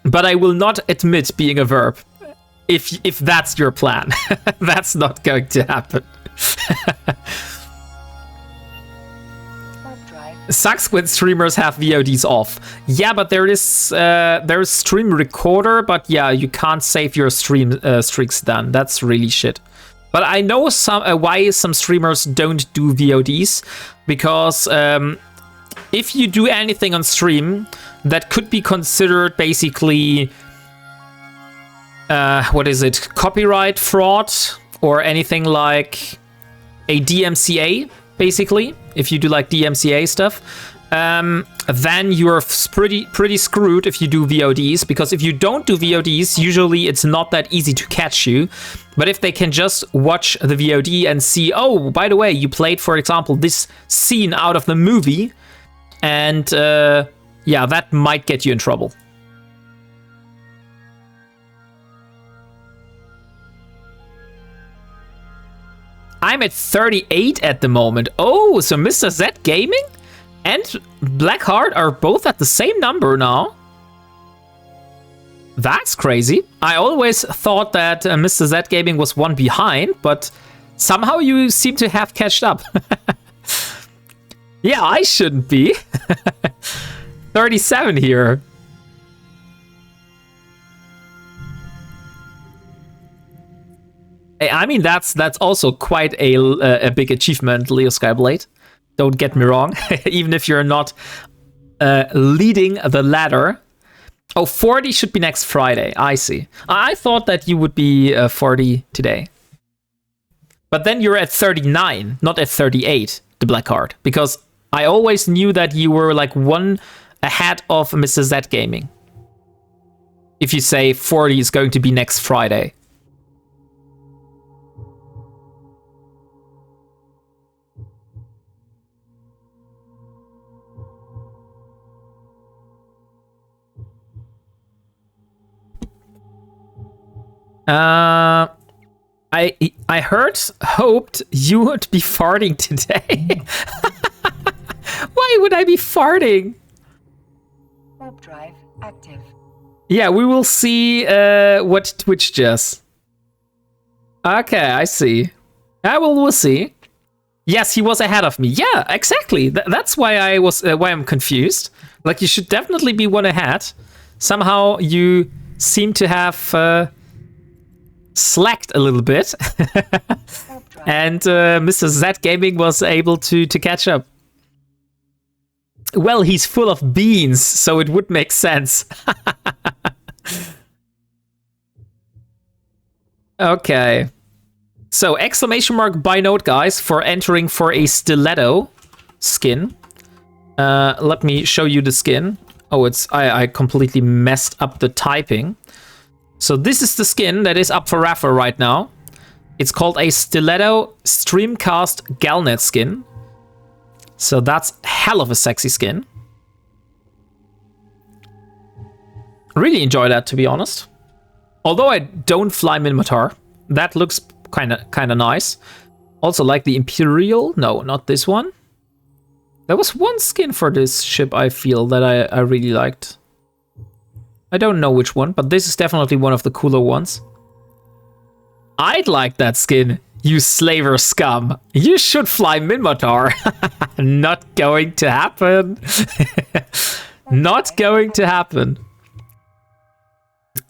But I will not admit being a verb. If that's your plan. That's not going to happen. Sucks when streamers have VODs off. Yeah, but there's stream recorder, but yeah, you can't save your stream streaks then. That's really shit. But I know why some streamers don't do VODs, because if you do anything on stream, that could be considered basically what is it, copyright fraud or anything like a DMCA, basically, if you do like DMCA stuff, then you're pretty screwed if you do VODs, because if you don't do VODs, usually it's not that easy to catch you. But if they can just watch the VOD and see, oh, by the way, you played, for example, this scene out of the movie, and yeah, that might get you in trouble. I'm at 38 at the moment. Oh, so Mr. Z Gaming and Blackheart are both at the same number now. That's crazy. I always thought that Mr. Z Gaming was one behind, but somehow you seem to have catched up. Yeah, I shouldn't be. 37 here. I mean, that's also quite a big achievement, Leo Skyblade. Don't get me wrong, even if you're not leading the ladder. Oh, 40 should be next Friday. I see. I thought that you would be 40 today. But then you're at 39, not at 38, the black card. Because I always knew that you were like one ahead of Mr. Z Gaming. If you say 40 is going to be next Friday. Hoped you would be farting today. Why would I be farting? Warp drive active. Yeah, we will see what Twitch does. Okay, I see. We'll see. Yes, he was ahead of me. Yeah, exactly. That's why why I'm confused. Like, you should definitely be one ahead. Somehow you seem to have slacked a little bit. And Mr. Z Gaming was able to catch up. Well, he's full of beans, so it would make sense. Okay. So, exclamation mark by note, guys, for entering for a stiletto skin. Let me show you the skin. Oh, I completely messed up the typing. So this is the skin that is up for raffle right now. It's called a Stiletto Streamcast Galnet skin. So that's hell of a sexy skin. Really enjoy that, to be honest. Although I don't fly Minmatar, that looks kind of nice. Also like the Imperial. No, not this one. There was one skin for this ship I feel that I really liked. I don't know which one, but this is definitely one of the cooler ones. I'd like that skin, you slaver scum. You should fly Minmatar. Not going to happen. Not going to happen.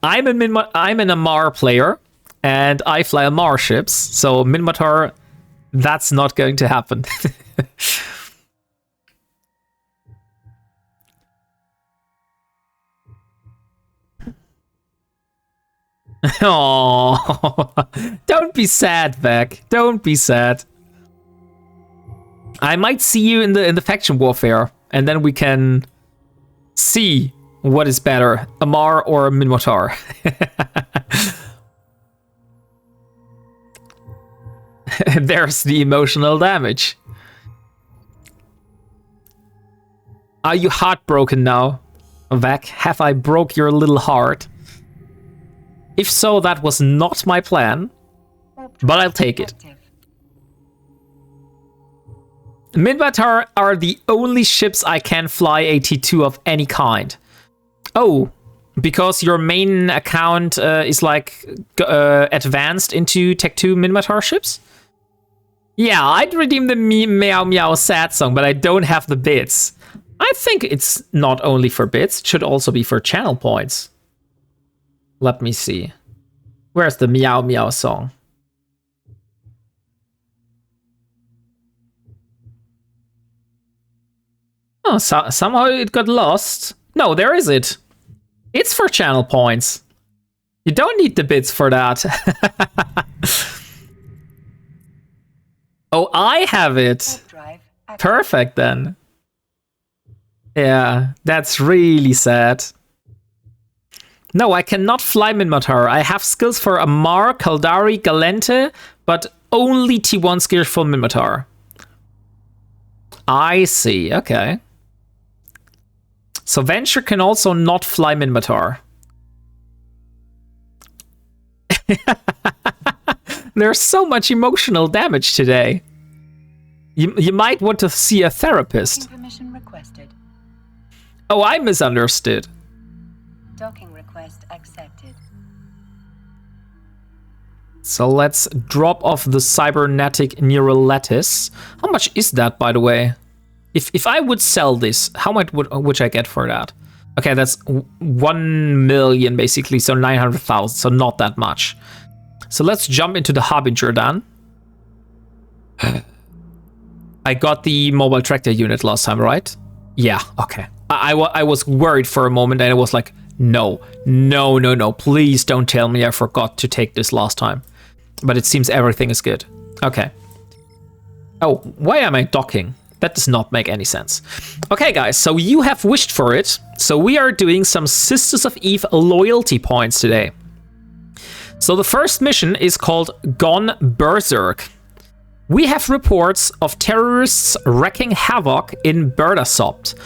I'm an Amar player, and I fly Amar ships, so Minmatar, that's not going to happen. Oh, don't be sad, Beck. Don't be sad. I might see you in the faction warfare, and then we can see what is better, Amar or Minmatar. There's the emotional damage. Are you heartbroken now, Vec? Have I broke your little heart? If so, that was not my plan, but I'll take it. Minmatar are the only ships I can fly a T2 of any kind. Oh, because your main account is like advanced into Tech 2 Minmatar ships? Yeah, I'd redeem the Meow Meow sad song, but I don't have the bits. I think it's not only for bits, it should also be for channel points. Let me see. Where's the Meow Meow song? Oh, somehow it got lost. No, there is it. It's for channel points. You don't need the bits for that. Oh, I have it. Perfect then. Yeah, that's really sad. No, I cannot fly Minmatar. I have skills for Amar, Kaldari, Galente, but only T1 skills for Minmatar. I see, okay. So Venture can also not fly Minmatar. There's so much emotional damage today. You might want to see a therapist. Permission requested. Oh, I misunderstood. Docking request accepted. So let's drop off the cybernetic neural lattice. How much is that, by the way? If I would sell this, how much would I get for that? Okay, that's 1 million basically, so 900,000, so not that much. So let's jump into the Harbinger then. I got the mobile tractor unit last time, right? Yeah, okay. I was worried for a moment and I was like, no, please don't tell me I forgot to take this last time. But it seems everything is good. Okay. Oh, why am I docking? That does not make any sense. Okay, guys, so you have wished for it. So we are doing some Sisters of Eve loyalty points today. So the first mission is called Gone Berserk. We have reports of terrorists wreaking havoc in Berdasopt.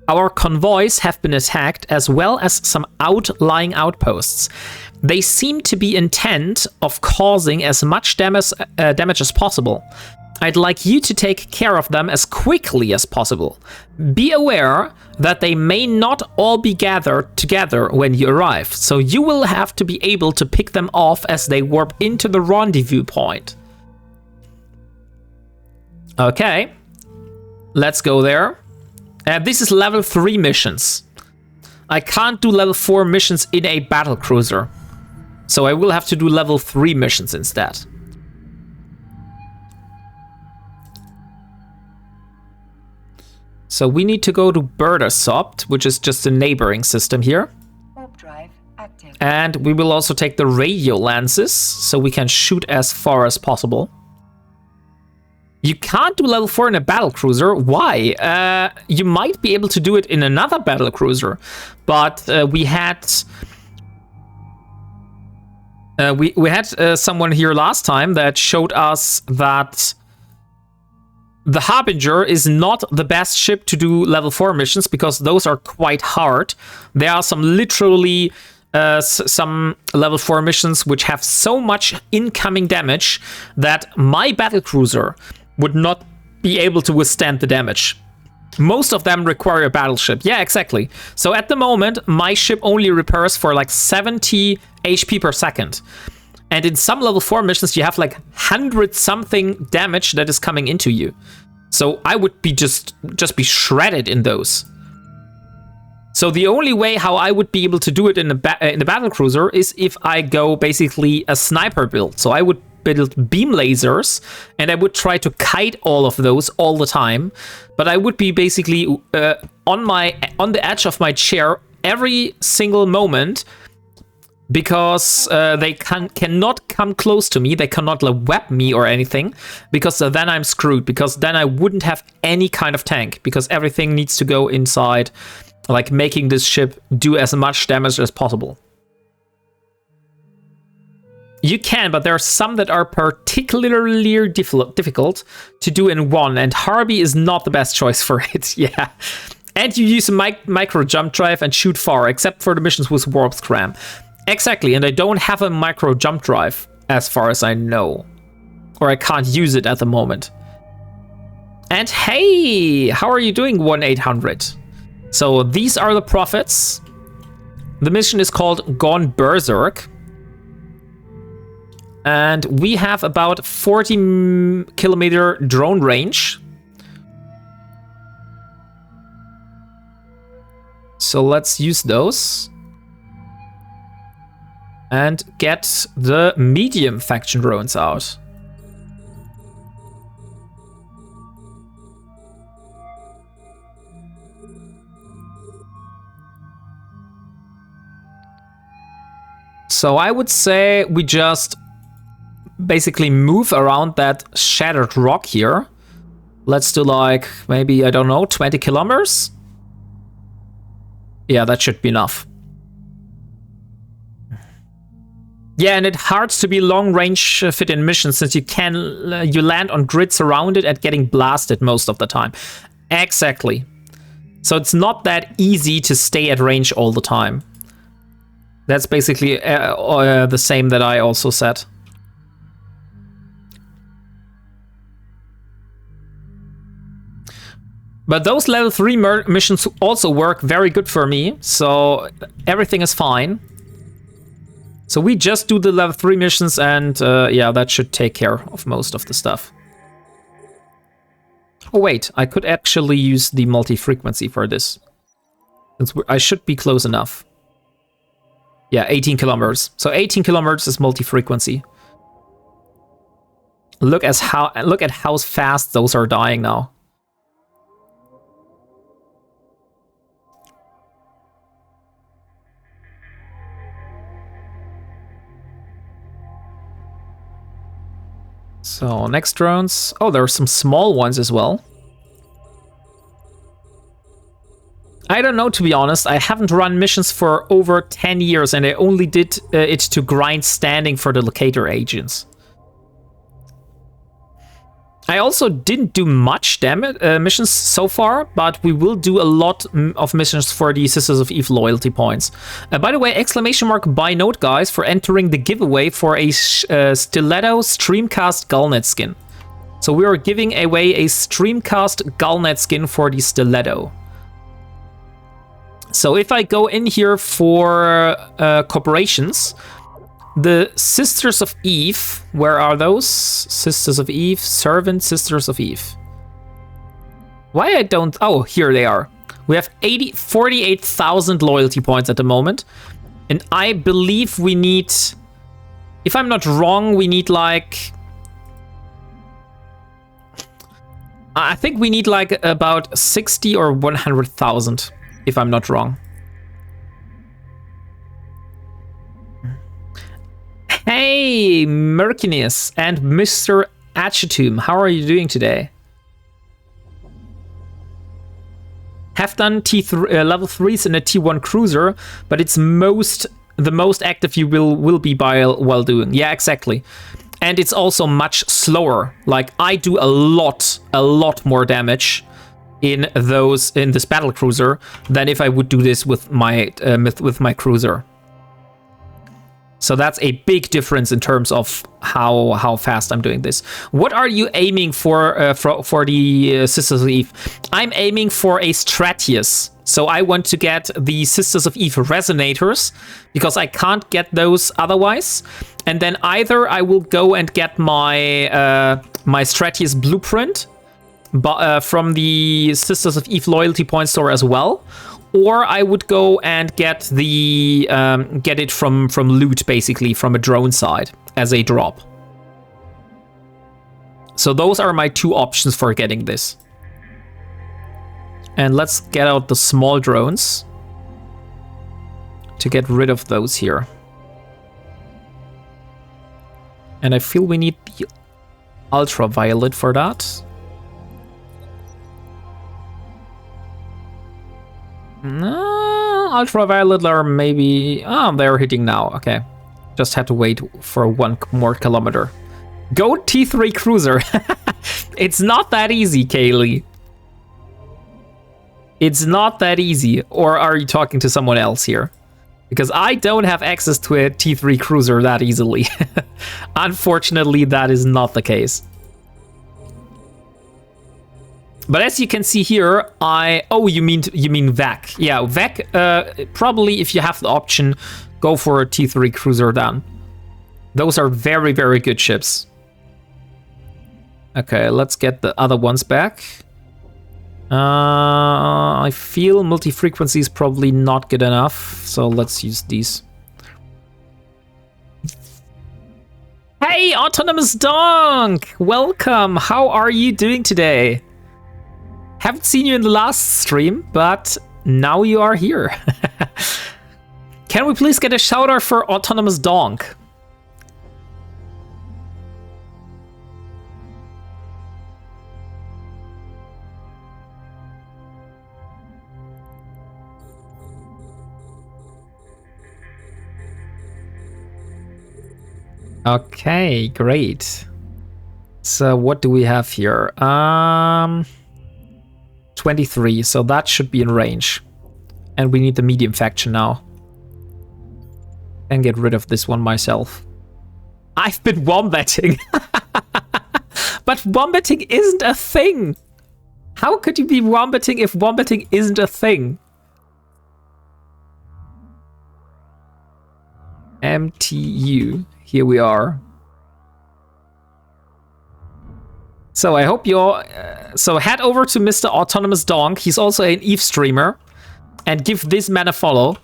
Our convoys have been attacked, as well as some outlying outposts. They seem to be intent of causing as much damage as possible. I'd like you to take care of them as quickly as possible. Be aware that they may not all be gathered together when you arrive, so you will have to be able to pick them off as they warp into the rendezvous point. Okay, let's go there. This is level 3 missions. I can't do level 4 missions in a battlecruiser, so I will have to do level 3 missions instead. So we need to go to Berdasopt, which is just a neighboring system here. Warp drive active. And we will also take the radio lenses, so we can shoot as far as possible. You can't do level 4 in a battlecruiser. Why? You might be able to do it in another battlecruiser, but we had someone here last time that showed us that the Harbinger is not the best ship to do level 4 missions because those are quite hard. There are some literally some level 4 missions which have so much incoming damage that my battlecruiser would not be able to withstand the damage. Most of them require a battleship. Yeah, exactly. So at the moment, my ship only repairs for like 70 HP per second. And in some level 4 missions, you have like 100 something damage that is coming into you. So I would be just be shredded in those. So the only way how I would be able to do it in the battlecruiser is if I go basically a sniper build. So I would build beam lasers and I would try to kite all of those all the time. But I would be basically on the edge of my chair every single moment, because they cannot come close to me. They cannot web me or anything, because then I'm screwed, because then I wouldn't have any kind of tank, because everything needs to go inside, like making this ship do as much damage as possible. You can, but there are some that are particularly difficult to do in one, and Harby is not the best choice for it. Yeah. And you use a micro jump drive and shoot far, except for the missions with warp scram. Exactly, and I don't have a micro jump drive, as far as I know. Or I can't use it at the moment. And hey, how are you doing, 1-800? So these are the profits. The mission is called Gone Berserk. And we have about 40 kilometer drone range. So let's use those. And get the medium faction drones out. So I would say we just basically move around that shattered rock here. Let's do like, maybe, I don't know, 20 kilometers? Yeah, that should be enough. Yeah, and it's hard to be long-range fit-in missions since you land on grid surrounded and getting blasted most of the time. Exactly. So it's not that easy to stay at range all the time. That's basically the same that I also said. But those level 3 missions also work very good for me, so everything is fine. So we just do the level 3 missions and yeah, that should take care of most of the stuff. Oh wait, I could actually use the multi-frequency for this. I should be close enough. Yeah, 18 kilometers. So 18 kilometers is multi-frequency. Look at how fast those are dying now. So next drones. Oh, there are some small ones as well. I don't know, to be honest. I haven't run missions for over 10 years and I only did it to grind standing for the locator agents. I also didn't do much missions so far, but we will do a lot of missions for the Sisters of Eve loyalty points. By the way, exclamation mark buy note, guys, for entering the giveaway for a Stiletto Streamcast Gullnet skin. So we are giving away a Streamcast Gullnet skin for the Stiletto. So if I go in here for corporations, the Sisters of Eve, where are those? Sisters of Eve, Servant, Sisters of Eve. Why I don't... Oh, here they are. We have 48,000 loyalty points at the moment. And I believe we need... If I'm not wrong, we need like... I think we need like about 60 or 100,000, if I'm not wrong. Hey, Merkinus and Mr. Achetum, how are you doing today? Have done level 3s in a T1 cruiser, but it's the most active you will be while doing. Yeah, exactly. And it's also much slower. Like, I do a lot more damage in this battle cruiser than if I would do this with my cruiser. So that's a big difference in terms of how fast I'm doing this. What are you aiming for the Sisters of Eve? I'm aiming for a Stratius. So I want to get the Sisters of Eve Resonators, because I can't get those otherwise. And then either I will go and get my my Stratius blueprint from the Sisters of Eve loyalty point store as well, or I would go and get it from loot, basically from a drone side as a drop. So those are my two options for getting this. And let's get out the small drones to get rid of those here. And I feel we need the ultraviolet for that. No, ultraviolet are maybe... Oh, they're hitting now. Okay. Just had to wait for 1 more kilometer. Go T3 cruiser. It's not that easy, Kaylee. It's not that easy. Or are you talking to someone else here? Because I don't have access to a T3 cruiser that easily. Unfortunately, that is not the case. But as you can see here, oh, you mean VAC? Yeah, VAC. Probably, if you have the option, go for a T3 cruiser then. Those are very, very good ships. Okay, let's get the other ones back. I feel multi-frequency is probably not good enough, so let's use these. Hey, Autonomous Donk! Welcome! How are you doing today? Haven't seen you in the last stream, but now you are here. Can we please get a shout out for Autonomous Donk? Okay, great. So what do we have here? 23, so that should be in range. And we need the medium faction now. And get rid of this one myself. I've been wombating. But wombating isn't a thing. How could you be wombating if wombating isn't a thing? MTU. Here we are. So I hope you all... so head over to Mr. Autonomous Donk. He's also an Eve streamer. And give this man a follow.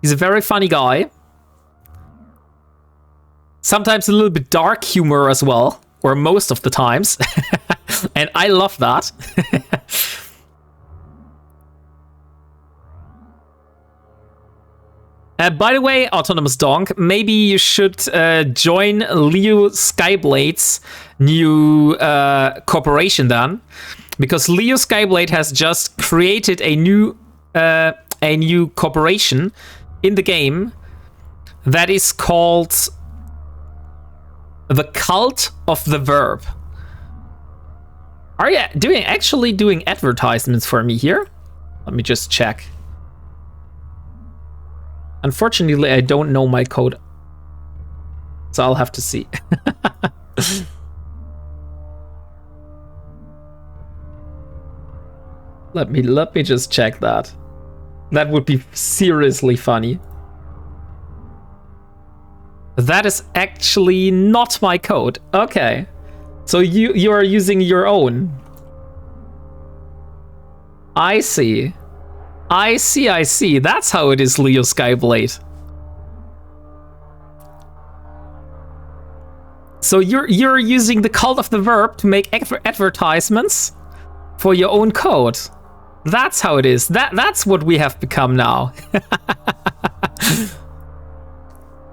He's a very funny guy. Sometimes a little bit dark humor as well. Or most of the times. And I love that. By the way, Autonomous Donk, maybe you should join Leo Skyblade's new corporation then, because Leo Skyblade has just created a new corporation in the game that is called the Cult of the Verb. Are you actually doing advertisements for me here? Let me just check. Unfortunately, I don't know my code, so I'll have to see. Let me just check that. That would be seriously funny. That is actually not my code. Okay, so you are using your own. I see. I see. That's how it is, Leo Skyblade. So you're using the Cult of the Verb to make advertisements for your own code. That's how it is. That's what we have become now.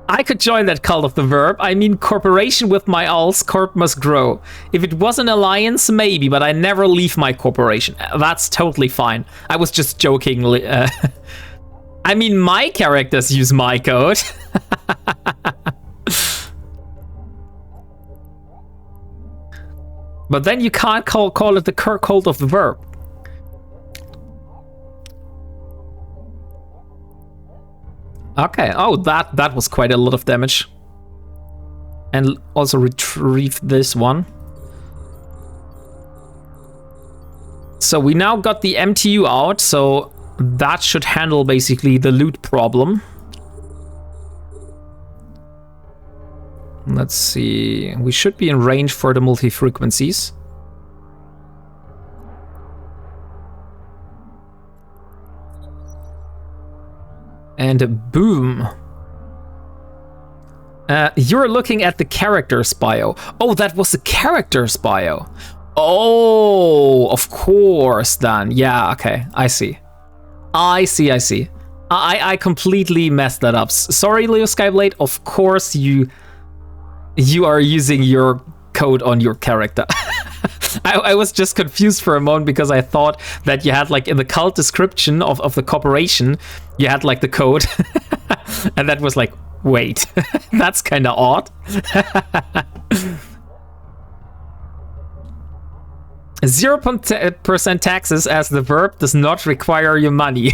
I could join that Cult of the Verb. I mean, corporation with my alts, corp must grow. If it was an alliance, maybe, but I never leave my corporation. That's totally fine. I was just joking. I mean, my characters use my code. But then you can't call it the Cult of the Verb. Okay, oh, that was quite a lot of damage. And also retrieve this one. So we now got the MTU out, so that should handle basically the loot problem. Let's see, we should be in range for the multi-frequencies. And boom. You're looking at the character's bio. Oh, that was the character's bio. Oh, of course then. Yeah, okay, I see. I completely messed that up. Sorry, Leo Skyblade. Of course you are using your code on your character. I was just confused for a moment because I thought that you had, like, in the cult description of the corporation, you had, like, the code. And that was like, wait, that's kind of odd. 0% taxes as the verb does not require your money.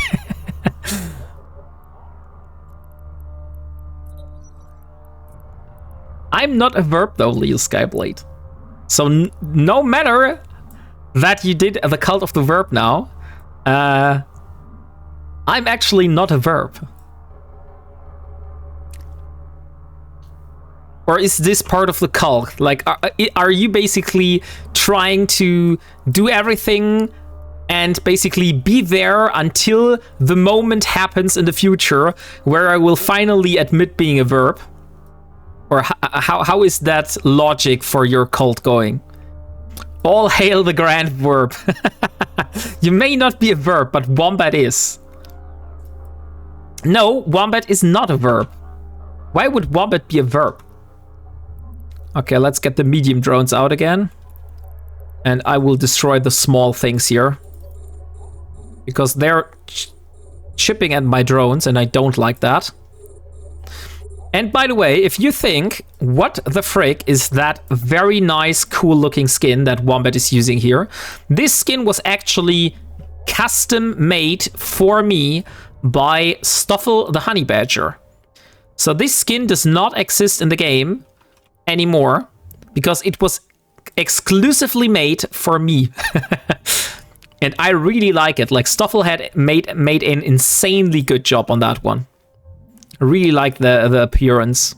I'm not a verb though, Leo Skyblade. So no matter that you did the Cult of the Verb now, I'm actually not a verb. Or is this part of the cult? Like, are you basically trying to do everything and basically be there until the moment happens in the future where I will finally admit being a verb? Or how is that logic for your cult going? All hail the grand verb. You may not be a verb, but Wombat is. No, wombat is not a verb. Why would wombat be a verb? Okay, let's get the medium drones out again. And I will destroy the small things here. Because they're chipping at my drones and I don't like that. And by the way, if you think, what the frick is that very nice, cool looking skin that Wombat is using here? This skin was actually custom made for me by Stoffel the Honey Badger. So this skin does not exist in the game anymore because it was exclusively made for me. And I really like it. Like Stoffel had made an insanely good job on that one. I really like the appearance.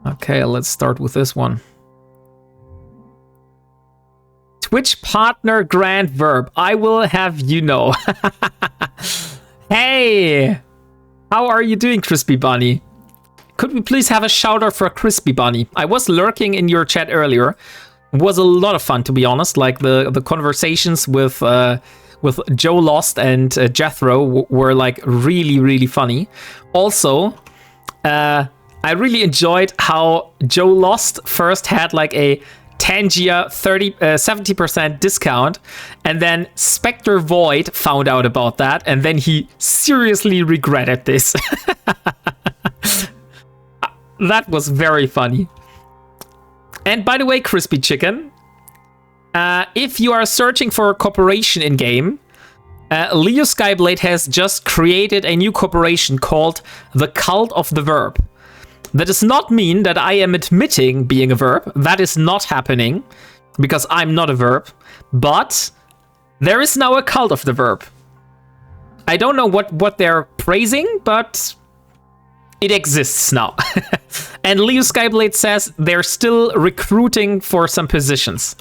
Okay, let's start with this one. Twitch partner grand verb. I will have you know. Hey! How are you doing, Crispy Bunny? Could we please have a shout out for Crispy Bunny? I was lurking in your chat earlier. It was a lot of fun, to be honest. Like the conversations with Joe Lost and Jethro were like really, really funny. Also, I really enjoyed how Joe Lost first had like a Tangia 70% discount, and then Spectre Void found out about that, and then he seriously regretted this. That was very funny. And by the way, Crispy Chicken, if you are searching for a corporation in game, Leo Skyblade has just created a new corporation called the Cult of the Verb. That does not mean that I am admitting being a verb. That is not happening because I'm not a verb. But there is now a cult of the verb. I don't know what they're praising, but it exists now. And Leo Skyblade says they're still recruiting for some positions.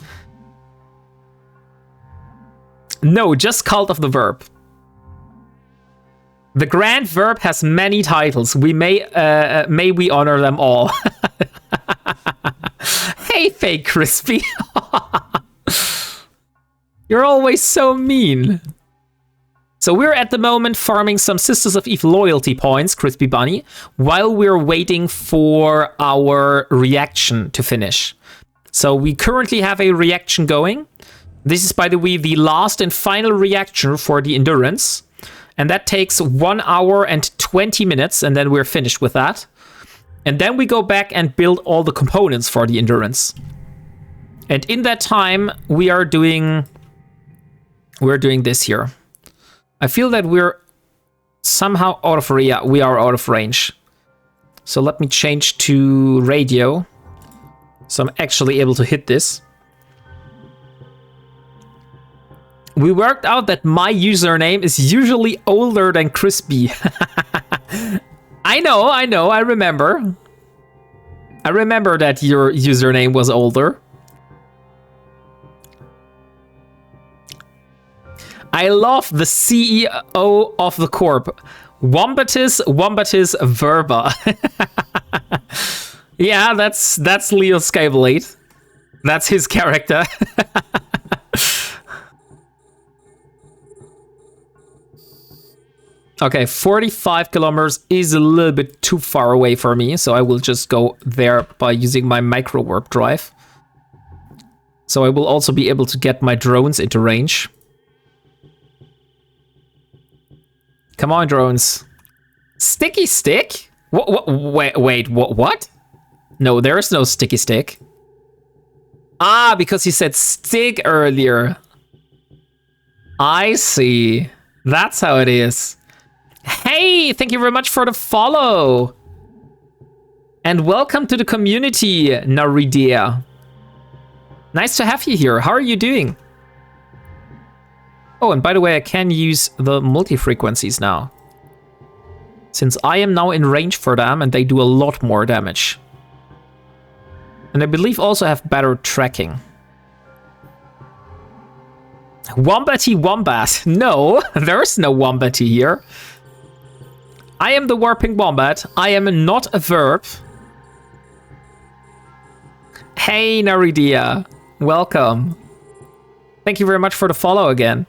No, just cult of the verb. The grand verb has many titles. We may we honor them all. Hey, fake Crispy. You're always so mean. So we're at the moment farming some Sisters of Eve loyalty points, Crispy Bunny, while we're waiting for our reaction to finish. So we currently have a reaction going. This is, by the way, the last and final reaction for the endurance. And that takes 1 hour and 20 minutes, and then we're finished with that. And then we go back and build all the components for the endurance. And in that time, we're doing this here. I feel that we're somehow out of range. Yeah, we are out of range. So let me change to radio. So I'm actually able to hit this. We worked out that my username is usually older than Crispy. I know, I remember. I remember that your username was older. I love the CEO of the corp. Wombatus Verba. Yeah, that's Leo Skyblade. That's his character. Okay, 45 kilometers is a little bit too far away for me, so I will just go there by using my micro warp drive. So I will also be able to get my drones into range. Come on, drones. Sticky stick? Wait, what? No, there is no sticky stick. Ah, because you said stick earlier. I see. That's how it is. Hey, thank you very much for the follow. And welcome to the community, Naridia. Nice to have you here. How are you doing? Oh, and by the way, I can use the multi-frequencies now. Since I am now in range for them and they do a lot more damage. And I believe also have better tracking. Wombatty Wombat. No, there's no Wombatty here. I am the WarpingWombat. I am not a verb. Hey, Naridia. Welcome. Thank you very much for the follow again.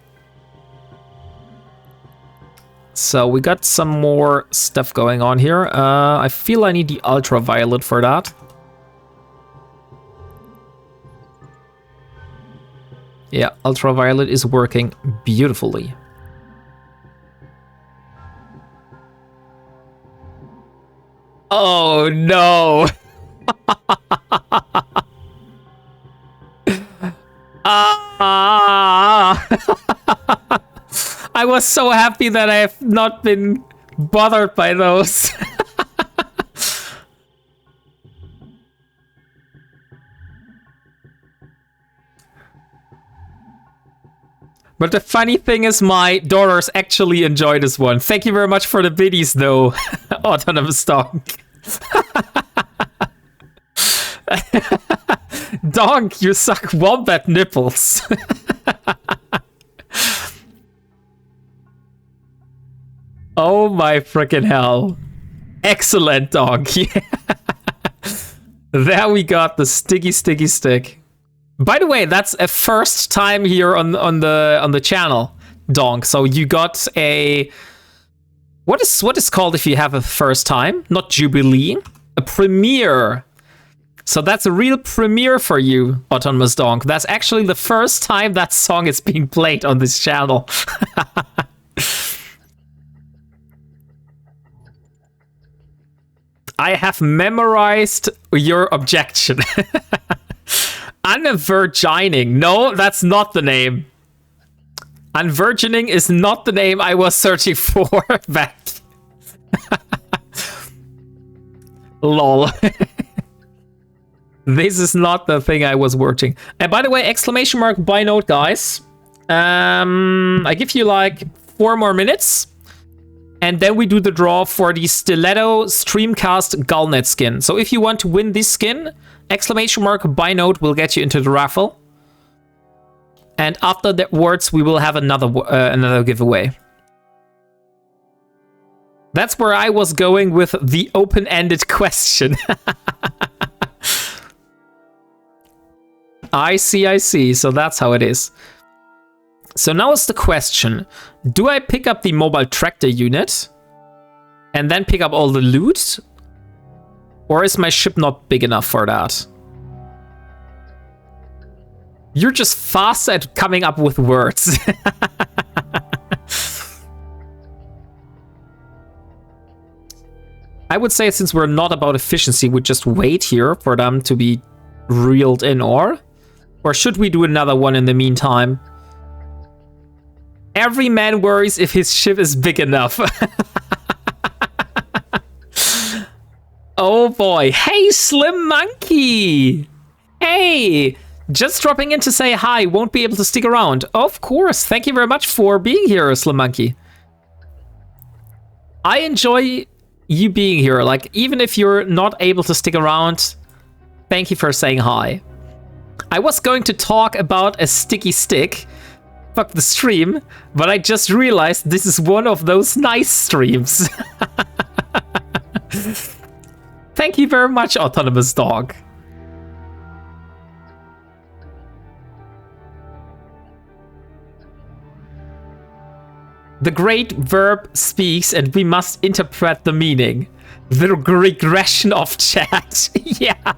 So we got some more stuff going on here. I feel I need the ultraviolet for that. Yeah, ultraviolet is working beautifully. Oh no! I was so happy that I have not been bothered by those. But the funny thing is my daughters actually enjoy this one. Thank you very much for the biddies though, Autonomous Dog. Dog, you suck wombat nipples. Oh my freaking hell. Excellent, dog. Yeah. There we got the sticky stick. By the way, that's a first time here on the channel, Donk. So you got a what is called if you have a first time? Not jubilee, a premiere. So that's a real premiere for you, Autonomous Donk. That's actually the first time that song is being played on this channel. I have memorized your objection. Unvirgining. No, that's not the name. Unvirgining is not the name I was searching for back. Lol. This is not the thing I was watching. And by the way, exclamation mark by note, guys. I give you like 4 more minutes. And then we do the draw for the Stiletto Streamcast Gullnet skin. So if you want to win this skin, exclamation mark by note will get you into the raffle. And after the words, we will have another giveaway. That's where I was going with the open-ended question. I see. So that's how it is. So now is the question, do I pick up the mobile tractor unit and then pick up all the loot? Or is my ship not big enough for that? You're just fast at coming up with words. I would say since we're not about efficiency, we just wait here for them to be reeled in, or should we do another one in the meantime? Every man worries if his ship is big enough. Oh boy. Hey, Slim Monkey. Hey, just dropping in to say hi. Won't be able to stick around. Of course. Thank you very much for being here, Slim Monkey. I enjoy you being here. Like, even if you're not able to stick around, thank you for saying hi. I was going to talk about a sticky stick. Fuck the stream, but I just realized this is one of those nice streams. Thank you very much, Autonomous Dog. The great verb speaks and we must interpret the meaning. The regression of chat. Yeah.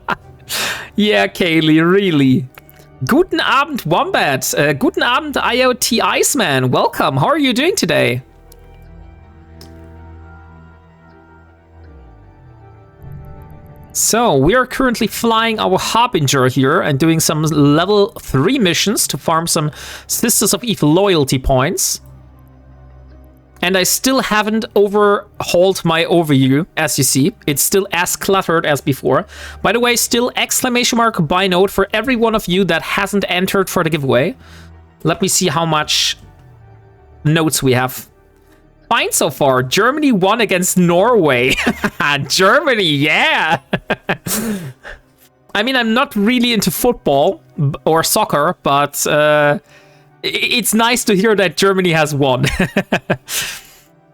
Yeah, Kaylee, really. Guten Abend, Wombat. Guten Abend, IoT Iceman. Welcome. How are you doing today? So, we are currently flying our Harbinger here and doing some level 3 missions to farm some Sisters of Eve loyalty points. And I still haven't overhauled my overview, as you see. It's still as cluttered as before. By the way, still exclamation mark by note for every one of you that hasn't entered for the giveaway. Let me see how much notes we have. Fine so far. Germany won against Norway. Germany, yeah. I mean, I'm not really into football or soccer, but it's nice to hear that Germany has won.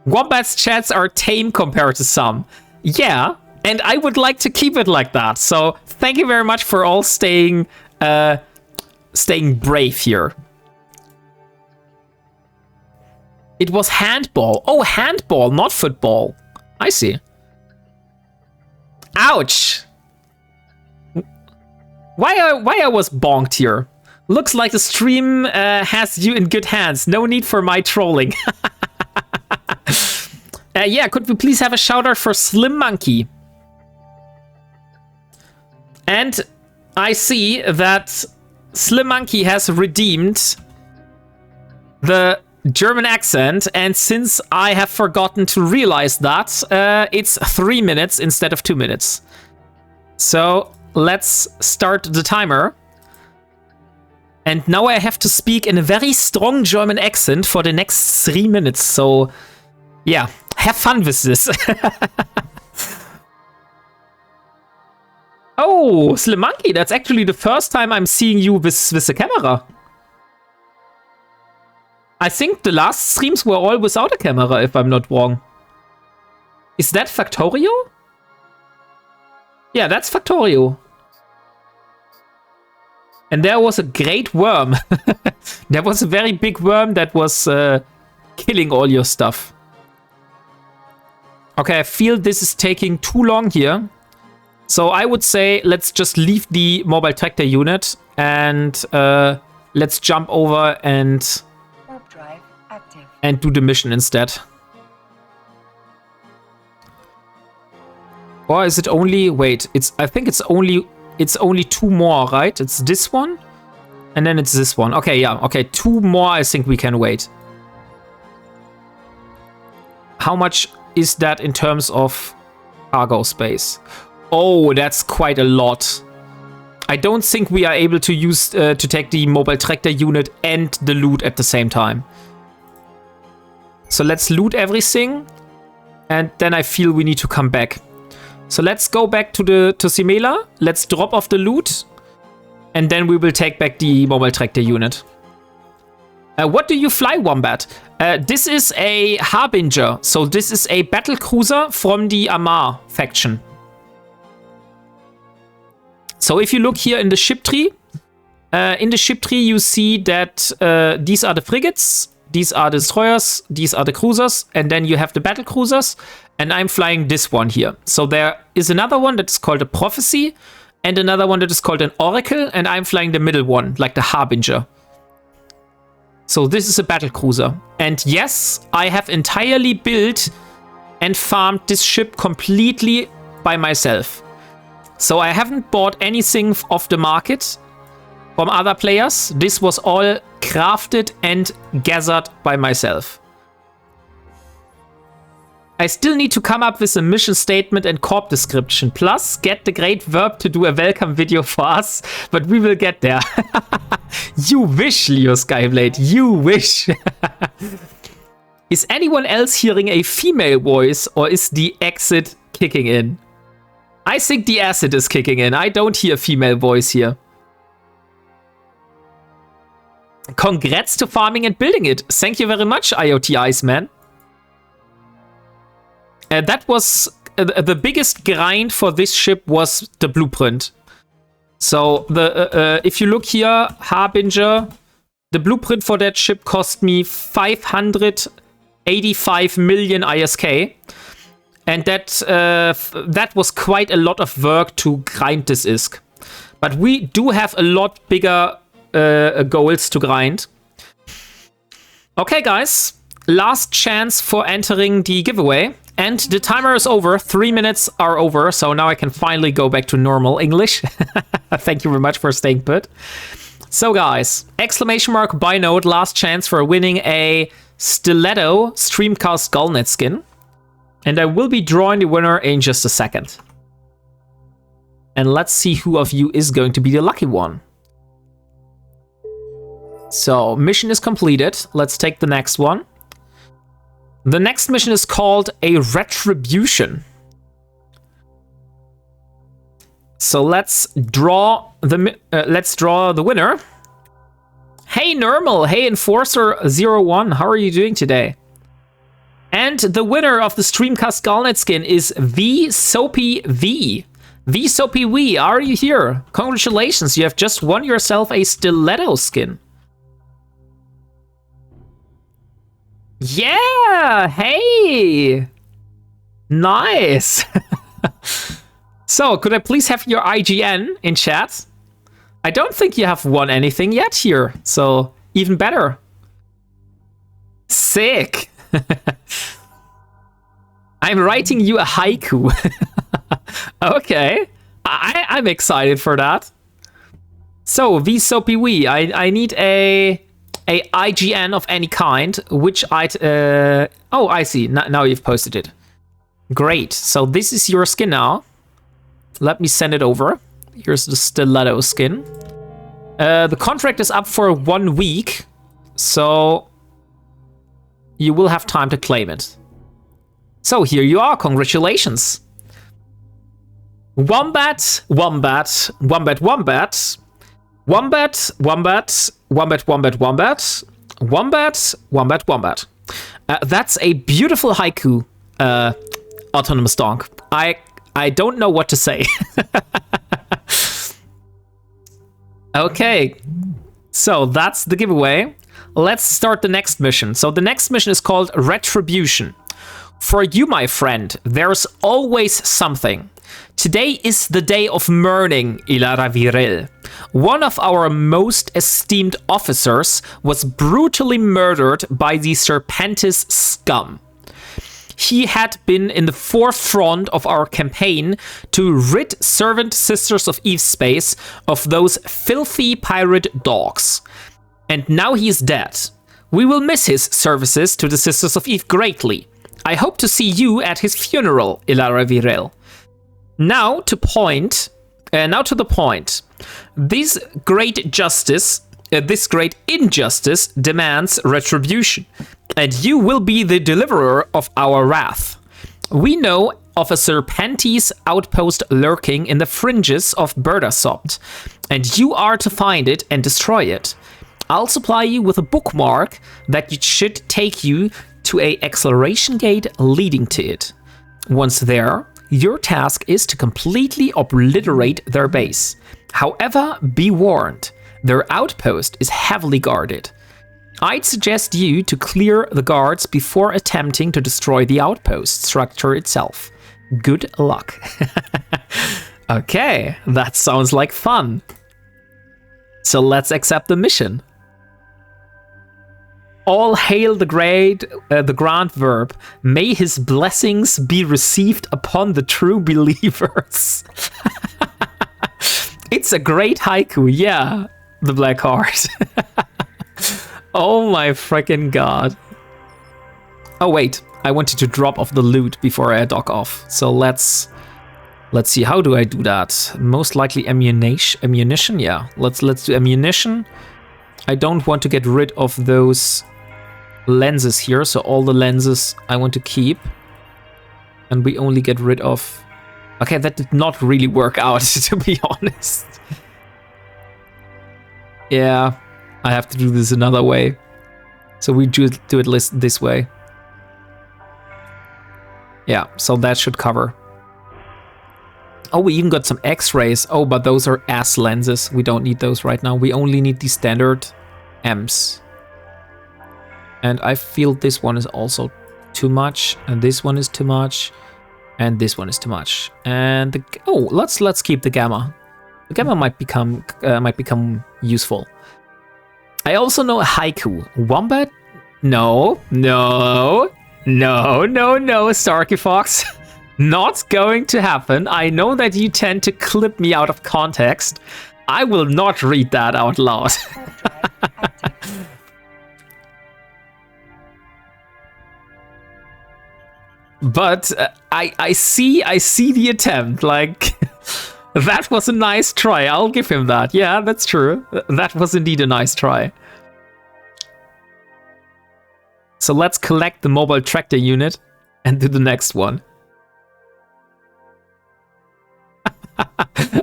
Wombat's chats are tame compared to some. Yeah, and I would like to keep it like that. So thank you very much for all staying brave here. It was handball. Oh, handball, not football. I see. Ouch! Why I was bonked here? Looks like the stream has you in good hands. No need for my trolling. Yeah, could we please have a shout out for Slim Monkey? And I see that Slim Monkey has redeemed the German accent, and since I have forgotten to realize that, it's 3 minutes instead of 2 minutes. So let's start the timer. And now I have to speak in a very strong German accent for the next 3 minutes. So yeah, have fun with this. Oh, Slim Monkey, that's actually the first time I'm seeing you with the camera. I think the last streams were all without a camera, if I'm not wrong. Is that Factorio? Yeah, that's Factorio. And there was a great worm. There was a very big worm that was killing all your stuff. Okay, I feel this is taking too long here. So I would say let's just leave the mobile tractor unit and let's jump over and do the mission instead. Or is it only, wait, I think it's only 2 more, right? It's this one and then it's this one. Okay, yeah, okay, 2 more I think we can wait. How much is that in terms of cargo space? Oh, that's quite a lot. I don't think we are able to use to take the mobile tractor unit and the loot at the same time. So let's loot everything, and then I feel we need to come back. So let's go back to Simela. Let's drop off the loot, and then we will take back the mobile tractor unit. What do you fly, Wombat? This is a Harbinger. So this is a battle cruiser from the Amar faction. So if you look here in the ship tree, you see that these are the frigates, these are the destroyers, these are the cruisers, and then you have the battle cruisers, and I'm flying this one here. So there is another one that is called a Prophecy, and another one that is called an Oracle, and I'm flying the middle one, like the Harbinger. So this is a battle cruiser. And yes, I have entirely built and farmed this ship completely by myself. So I haven't bought anything off the market from other players. This was all crafted and gathered by myself. I still need to come up with a mission statement and corp description. Plus, get the great verb to do a welcome video for us. But we will get there. You wish, Leo Skyblade. You wish. Is anyone else hearing a female voice, or is the exit kicking in? I think the acid is kicking in. I don't hear a female voice here. Congrats to farming and building it. Thank you very much, IoT Iceman. That was the biggest grind for this ship was the blueprint. So the if you look here, Harbinger, the blueprint for that ship cost me 585 million ISK. And that was quite a lot of work to grind this ISK. But we do have a lot bigger goals to grind. Okay, guys. Last chance for entering the giveaway. And the timer is over. 3 minutes are over. So now I can finally go back to normal English. Thank you very much for staying put. So, guys. Exclamation mark buy note. Last chance for winning a Stiletto Streamcast Skullnet skin. And I will be drawing the winner in just a second. And let's see who of you is going to be the lucky one. So, mission is completed. Let's take the next one. The next mission is called a Retribution. So let's draw the winner. Hey Normal, hey Enforcer01, how are you doing today? And the winner of the Streamcast Skullnet skin is SoE. SoE, are you here? Congratulations, you have just won yourself a Stiletto skin. Yeah, hey! Nice! So, could I please have your IGN in chat? I don't think you have won anything yet here, so even better. Sick! I'm writing you a haiku. Okay, I'm excited for that. So, VSOPWE, I need a IGN of any kind, which I'd... oh, I see, now you've posted it. Great, so this is your skin now. Let me send it over. Here's the stiletto skin. The contract is up for 1 week, so you will have time to claim it. So here you are, congratulations. Wombat, wombat, wombat, wombat. Wombat, wombat, wombat, wombat, wombat. Wombat, wombat, wombat. That's a beautiful haiku, Autonomous Donk. I don't know what to say. Okay, so that's the giveaway. Let's start the next mission. So the next mission is called Retribution. For you, my friend, there's always something. Today is the day of mourning, Ilara Virel. One of our most esteemed officers was brutally murdered by the Serpentis scum. He had been in the forefront of our campaign to rid Servant Sisters of Eve Space of those filthy pirate dogs. And now he is dead. We will miss his services to the Sisters of Eve greatly. I hope to see you at his funeral, Ilara Virel. Now to the point. This great injustice demands retribution, and you will be the deliverer of our wrath. We know of a Serpentis outpost lurking in the fringes of Berdasopt, and you are to find it and destroy it. I'll supply you with a bookmark that should take you to an acceleration gate leading to it. Once there, your task is to completely obliterate their base. However, be warned, their outpost is heavily guarded. I'd suggest you to clear the guards before attempting to destroy the outpost structure itself. Good luck. Okay, that sounds like fun. So let's accept the mission. All hail the grand verb. May his blessings be received upon the true believers. It's a great haiku, yeah, the Black Heart. Oh my freaking god. Oh wait, I wanted to drop off the loot before I dock off. So let's see, how do I do that? Most likely ammunition, yeah. Let's do ammunition. I don't want to get rid of those lenses here, so all the lenses I want to keep. And we only get rid of... Okay, that did not really work out, to be honest. Yeah, I have to do this another way. So we do it this way. Yeah, so that should cover. Oh, we even got some X-rays. Oh, but those are S lenses. We don't need those right now. We only need the standard M's. And I feel this one is also too much, and this one is too much, and this one is too much. And the let's keep the gamma. The gamma might become useful. I also know a haiku. Wombat? No, Starky Fox. Not going to happen. I know that you tend to clip me out of context. I will not read that out loud. But I see the attempt. Like, that was a nice try. I'll give him that. Yeah, that's true. That was indeed a nice try. So let's collect the mobile tractor unit and do the next one.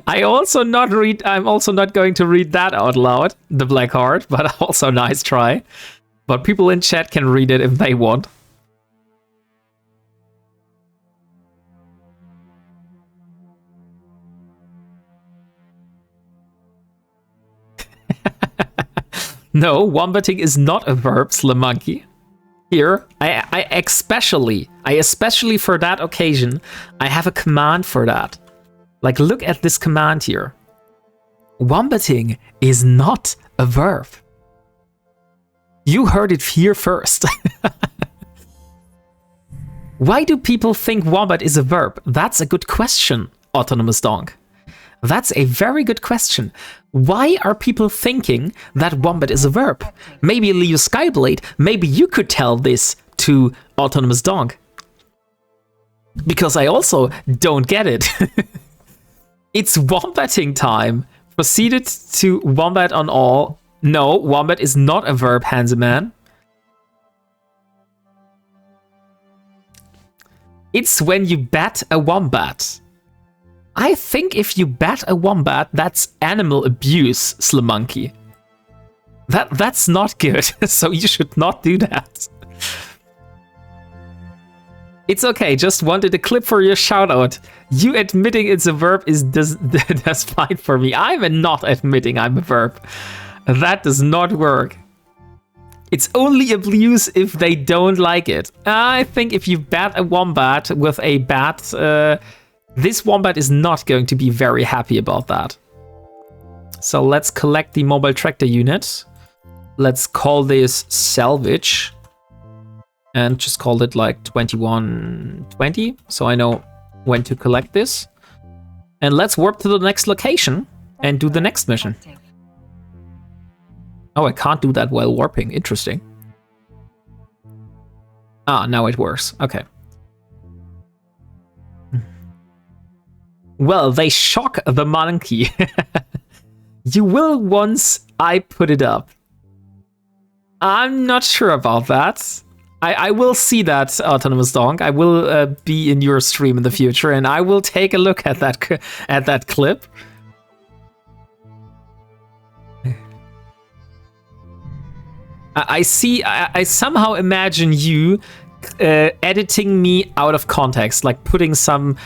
I'm also not going to read that out loud, the Black Heart, but also nice try. But people in chat can read it if they want. No, wombating is not a verb, Slamonkey. Here, I especially for that occasion, I have a command for that. Like, look at this command here. Wombating is not a verb. You heard it here first. Why do people think wombat is a verb? That's a good question, Autonomous Donk. That's a very good question. Why are people thinking that wombat is a verb? Maybe Leo Skyblade, maybe you could tell this to Autonomous Donk. Because I also don't get it. It's wombating time. Proceeded to wombat on all. No, wombat is not a verb, handsome man. It's when you bat a wombat. I think if you bat a wombat, that's animal abuse, Slamonkey. That's not good, so you should not do that. It's okay, just wanted a clip for your shoutout. You admitting it's a verb that's fine for me. I'm not admitting I'm a verb. That does not work. It's only abuse if they don't like it. I think if you bat a wombat with a bat, this wombat is not going to be very happy about that. So let's collect the mobile tractor unit. Let's call this salvage. And just call it like 2120. So I know when to collect this. And let's warp to the next location and do the next mission. Oh, I can't do that while warping. Interesting. Ah, now it works. Okay. Well, they shock the monkey. You will once I put it up. I'm not sure about that. I will see that, Autonomous Donk. I will be in your stream in the future, and I will take a look at that clip. I somehow imagine you editing me out of context, like putting some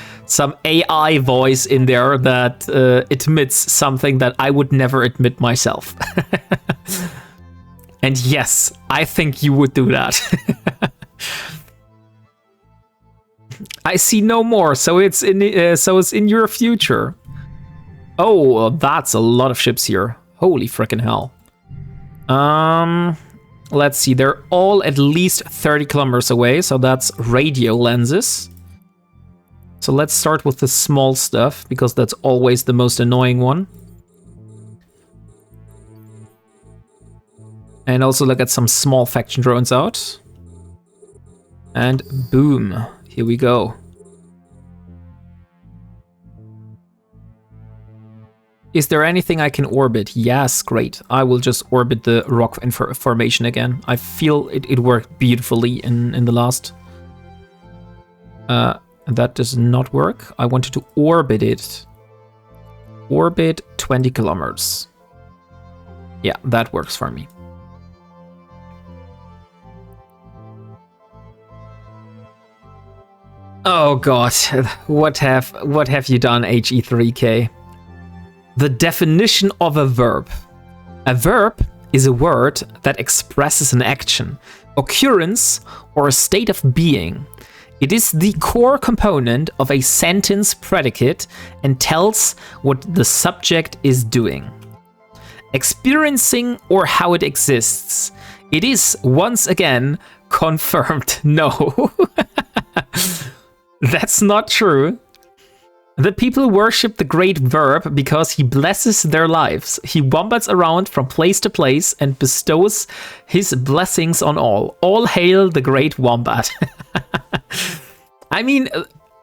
AI voice in there that admits something that I would never admit myself. And yes, I think you would do that. I see no more, so it's in your future. Oh, that's a lot of ships here. Holy frickin' hell. Let's see, they're all at least 30 kilometers away, so that's radio lenses. So let's start with the small stuff, because that's always the most annoying one. And also look at some small faction drones out. And boom, here we go. Is there anything I can orbit? Yes, great. I will just orbit the rock formation again. I feel it worked beautifully in the last. That does not work. I wanted to orbit it. Orbit 20 kilometers. Yeah, that works for me. Oh god, what have you done, HE3K? The definition of a verb. A verb is a word that expresses an action, occurrence, or a state of being. It is the core component of a sentence predicate and tells what the subject is doing, experiencing, or how it exists. It is, once again, confirmed. No. That's not true. The people worship the great verb because he blesses their lives. He wombats around from place to place and bestows his blessings on all. All hail the great wombat. I mean,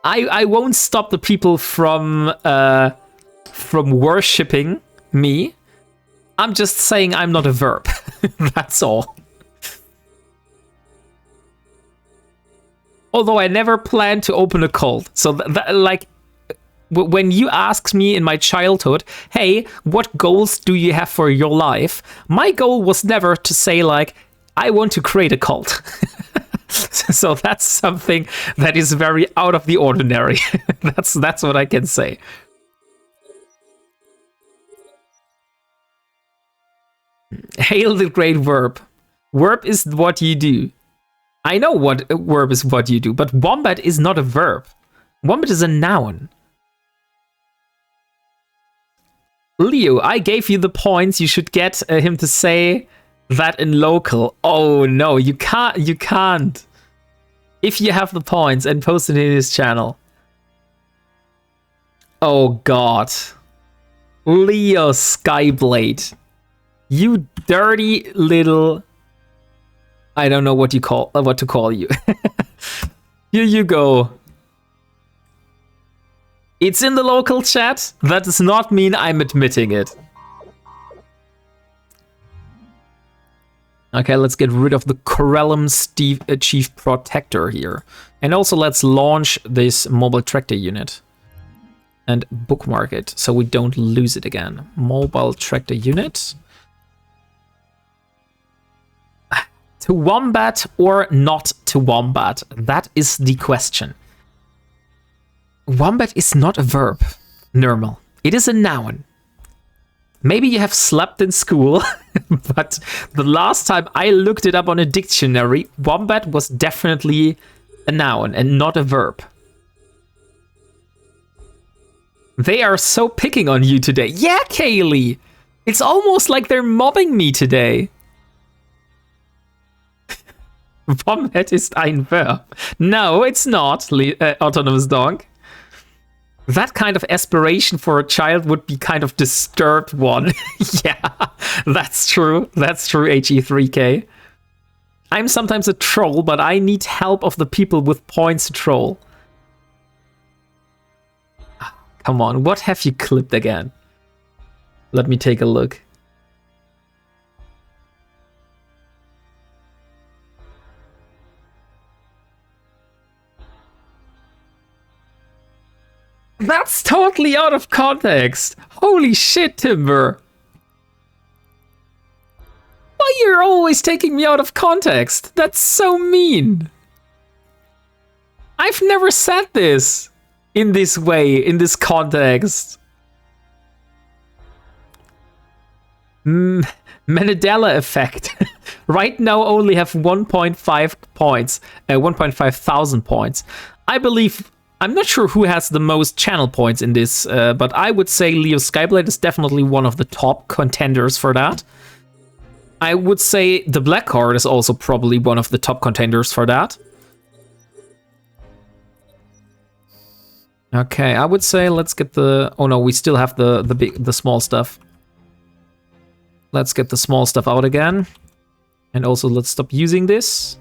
I won't stop the people from worshipping me. I'm just saying I'm not a verb. That's all. Although I never planned to open a cult. So, like, when you asked me in my childhood, hey, what goals do you have for your life? My goal was never to say, like, I want to create a cult. So that's something that is very out of the ordinary. That's what I can say. Hail the great verb. Verb is what you do. I know what a verb is what you do, but wombat is not a verb. Wombat is a noun. Leo, I gave you the points. You should get him to say that in local. Oh no, you can't. You can't. If you have the points and post it in his channel. Oh god. Leo Skyblade. You dirty little... I don't know what to call you. Here you go. It's in the local chat. That does not mean I'm admitting it. Okay, let's get rid of the Corellum Chief Protector here. And also let's launch this mobile tractor unit. And bookmark it so we don't lose it again. Mobile tractor unit. To wombat or not to wombat? That is the question. Wombat is not a verb, Normal. It is a noun. Maybe you have slept in school, but the last time I looked it up on a dictionary, wombat was definitely a noun and not a verb. They are so picking on you today. Yeah, Kaylee! It's almost like they're mobbing me today. Wombat ist ein Verb. No, it's not, Autonomous Dog. That kind of aspiration for a child would be kind of disturbed one. Yeah, that's true. That's true, HE3K. I'm sometimes a troll, but I need help of the people with points to troll. Come on, what have you clipped again? Let me take a look. That's totally out of context. Holy shit, Timber. Why you're always taking me out of context? That's so mean. I've never said this in this way, in this context. Mandela effect. Right now only have 1.5 points, 1.5 thousand points. I believe... I'm not sure who has the most channel points in this, but I would say Leo Skyblade is definitely one of the top contenders for that. I would say the Black Card is also probably one of the top contenders for that. Okay, I would say let's get the... Oh no, we still have the small stuff. Let's get the small stuff out again. And also let's stop using this.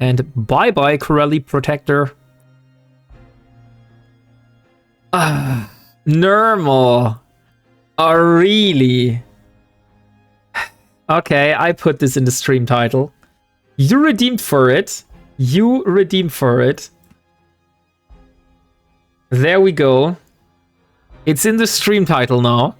And bye-bye, Corelli Protector. Normal. Oh, really? Okay, I put this in the stream title. You redeemed for it. You redeemed for it. There we go. It's in the stream title now.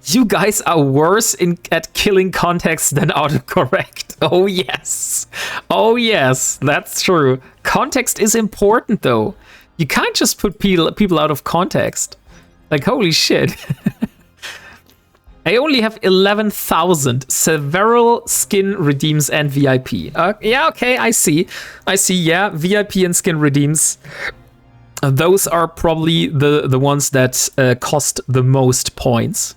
You guys are worse at killing context than autocorrect. Oh yes. Oh yes, that's true. Context is important though. You can't just put people out of context. Like, holy shit. I only have 11,000 several skin redeems and VIP. Yeah, okay, I see. Yeah, VIP and skin redeems. Those are probably the ones that cost the most points.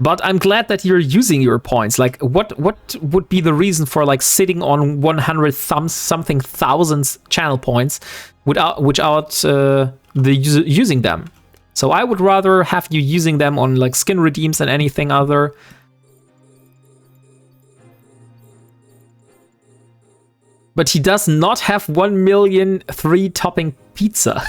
But I'm glad that you're using your points. Like, what would be the reason for like sitting on 100 something thousands channel points without using them? So I would rather have you using them on like skin redeems than anything other. But he does not have 1 million 3-topping pizza.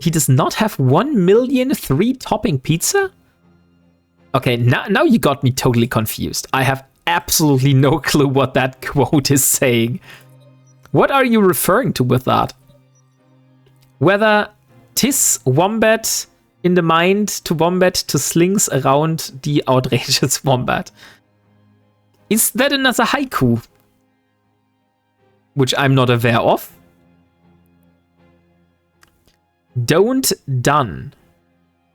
He does not have 1 million 3-topping pizza? Okay, now you got me totally confused. I have absolutely no clue what that quote is saying. What are you referring to with that? Whether 'tis wombat in the mind to wombat to slings around the outrageous wombat. Is that another haiku? Which I'm not aware of. Don't done.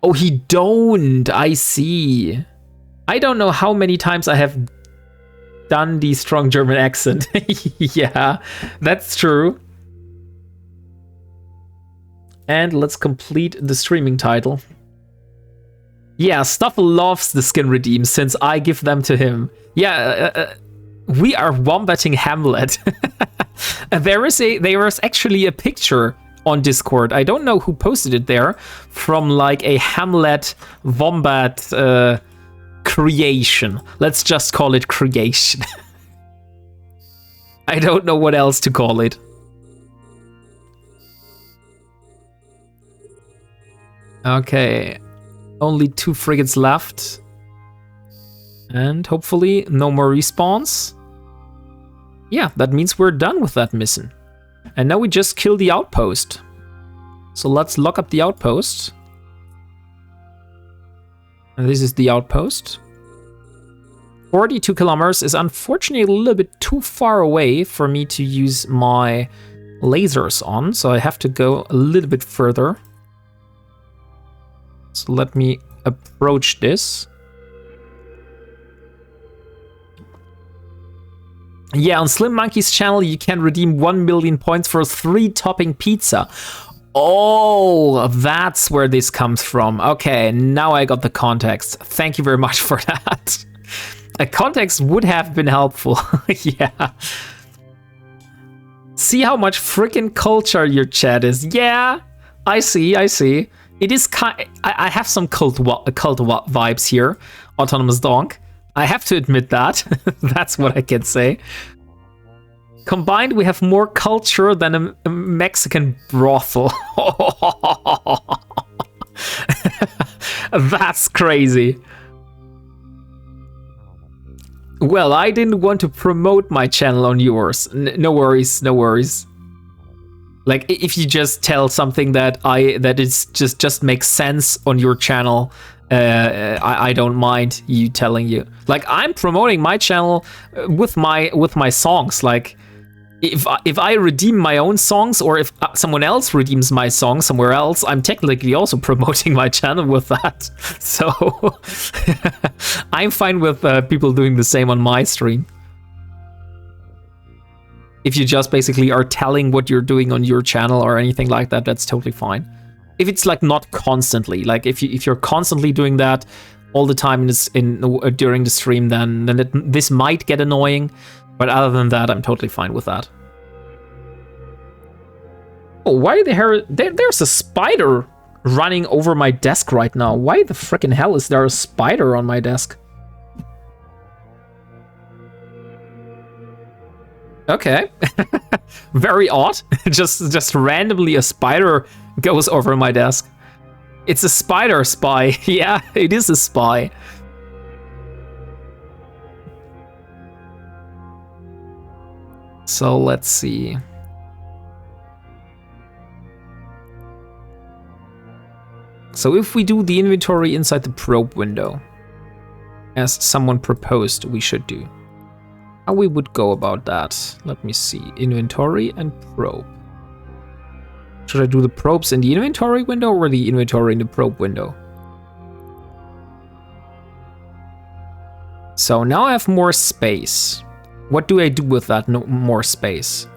Oh, he don't. I see. I don't know how many times I have done the strong German accent. Yeah, that's true. And let's complete the streaming title. Yeah, Stoffel loves the skin redeems since I give them to him. Yeah, we are wombating Hamlet. There is actually a picture on Discord. I don't know who posted it there, from like a Hamlet wombat creation. Let's just call it creation. I don't know what else to call it. Okay, only 2 frigates left. And hopefully no more respawns. Yeah, that means we're done with that mission. And now we just kill the outpost. So let's lock up the outpost. And this is the outpost. 42 kilometers is unfortunately a little bit too far away for me to use my lasers on, so I have to go a little bit further. So let me approach this. Yeah, on Slim Monkey's channel you can redeem 1 million points for 3 topping pizza. Oh, that's where this comes from. Okay, now I got the context. Thank you very much for that. A context would have been helpful. Yeah. See how much freaking culture your chat is. Yeah, I see. It is I have some cult vibes here, Autonomous Donk. I have to admit that. That's what I can say. Combined, we have more culture than a Mexican brothel. That's crazy. Well, I didn't want to promote my channel on yours. No worries, no worries. Like, if you just tell something that is just makes sense on your channel, I don't mind you telling you. Like, I'm promoting my channel with my songs. Like, if I redeem my own songs, or if someone else redeems my song somewhere else, I'm technically also promoting my channel with that. So I'm fine with people doing the same on my stream. If you just basically are telling what you're doing on your channel or anything like that, that's totally fine. If it's like not constantly, like if you're constantly doing that all the time during the stream, then this might get annoying. But other than that, I'm totally fine with that. Oh, why there's a spider running over my desk right now. Why the frickin' hell is there a spider on my desk? Okay. Very odd. just randomly a spider goes over my desk. It's a spider spy. Yeah, it is a spy. So let's see. So if we do the inventory inside the probe window, as someone proposed we should do, how we would go about that? Let me see. Inventory and probe. Should I do the probes in the inventory window or the inventory in the probe window? So now I have more space. What do I do with that more space?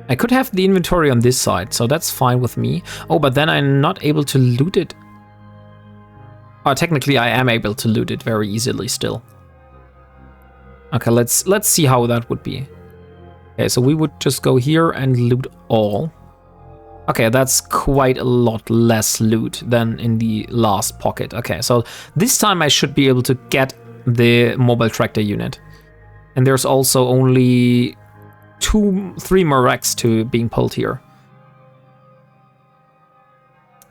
I could have the inventory on this side, so that's fine with me. Oh, but then I'm not able to loot it. Oh, technically I am able to loot it very easily still. Okay, let's see how that would be. Okay, so we would just go here and loot all. Okay, that's quite a lot less loot than in the last pocket. Okay, so this time I should be able to get the mobile tractor unit. And there's also only 3 more wrecks to being pulled here.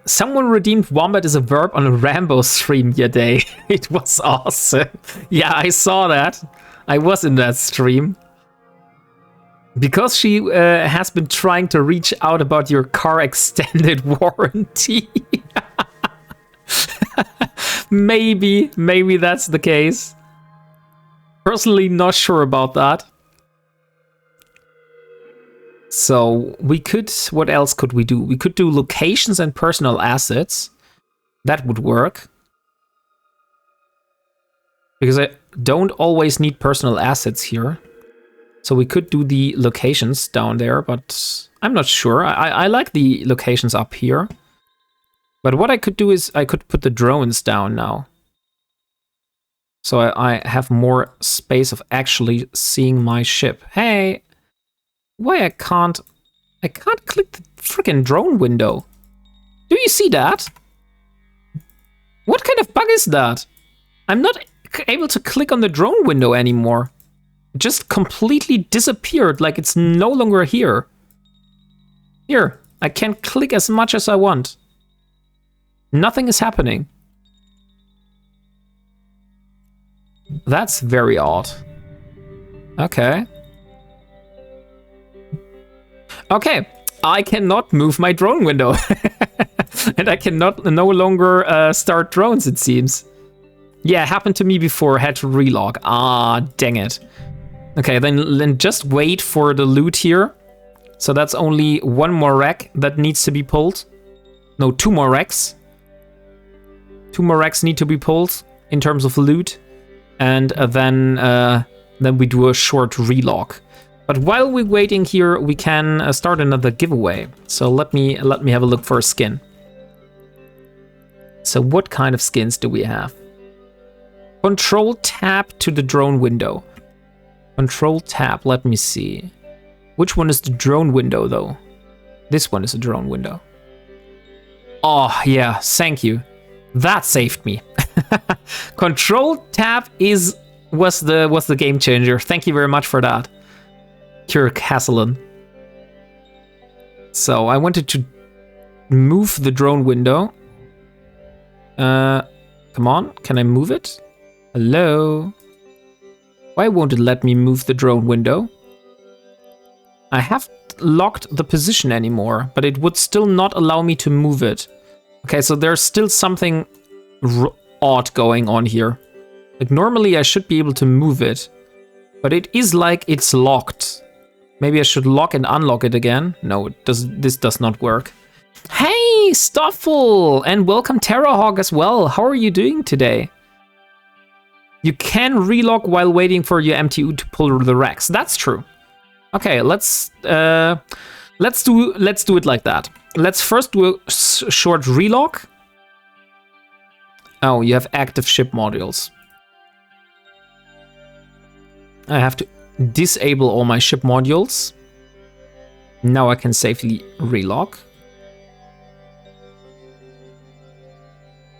Someone redeemed wombat as a verb on a Rambo stream yesterday. It was awesome. Yeah, I saw that. I was in that stream. Because she has been trying to reach out about your car extended warranty. Maybe that's the case. Personally, not sure about that. So we could, what else could we do? We could do locations and personal assets. That would work. Because I don't always need personal assets here. So we could do the locations down there, but I'm not sure. I like the locations up here. But what I could do is I could put the drones down now. So I have more space of actually seeing my ship. Hey, why I can't click the freaking drone window. Do you see that? What kind of bug is that? I'm not able to click on the drone window anymore. It just completely disappeared, like it's no longer here. Here, I can click as much as I want. Nothing is happening. That's very odd. Okay. Okay, I cannot move my drone window. And I cannot no longer start drones, it seems. Yeah, happened to me before, had to relog. Ah, dang it. Okay, then just wait for the loot here. So that's only one more rack that needs to be pulled. No, 2 more racks. 2 more racks need to be pulled in terms of loot. And then we do a short relog. But while we're waiting here, we can start another giveaway. So let me have a look for a skin. So what kind of skins do we have? Control tab to the drone window. Control tab, let me see. Which one is the drone window though? This one is a drone window. Oh yeah, thank you. That saved me. Control tab was the game changer. Thank you very much for that, Kirk Hasselin. So I wanted to move the drone window. Come on, can I move it? Hello? Why won't it let me move the drone window? I haven't locked the position anymore, but it would still not allow me to move it. Okay, so there's still something odd going on here. Like normally I should be able to move it, but it is like it's locked. Maybe I should lock and unlock it again. No, this does not work. Hey, Stoffel, and welcome Terrahawk as well. How are you doing today? You can relog while waiting for your MTU to pull the racks. That's true. Okay, let's do it like that. Let's first do a short relog. Oh, you have active ship modules. I have to disable all my ship modules. Now I can safely relog.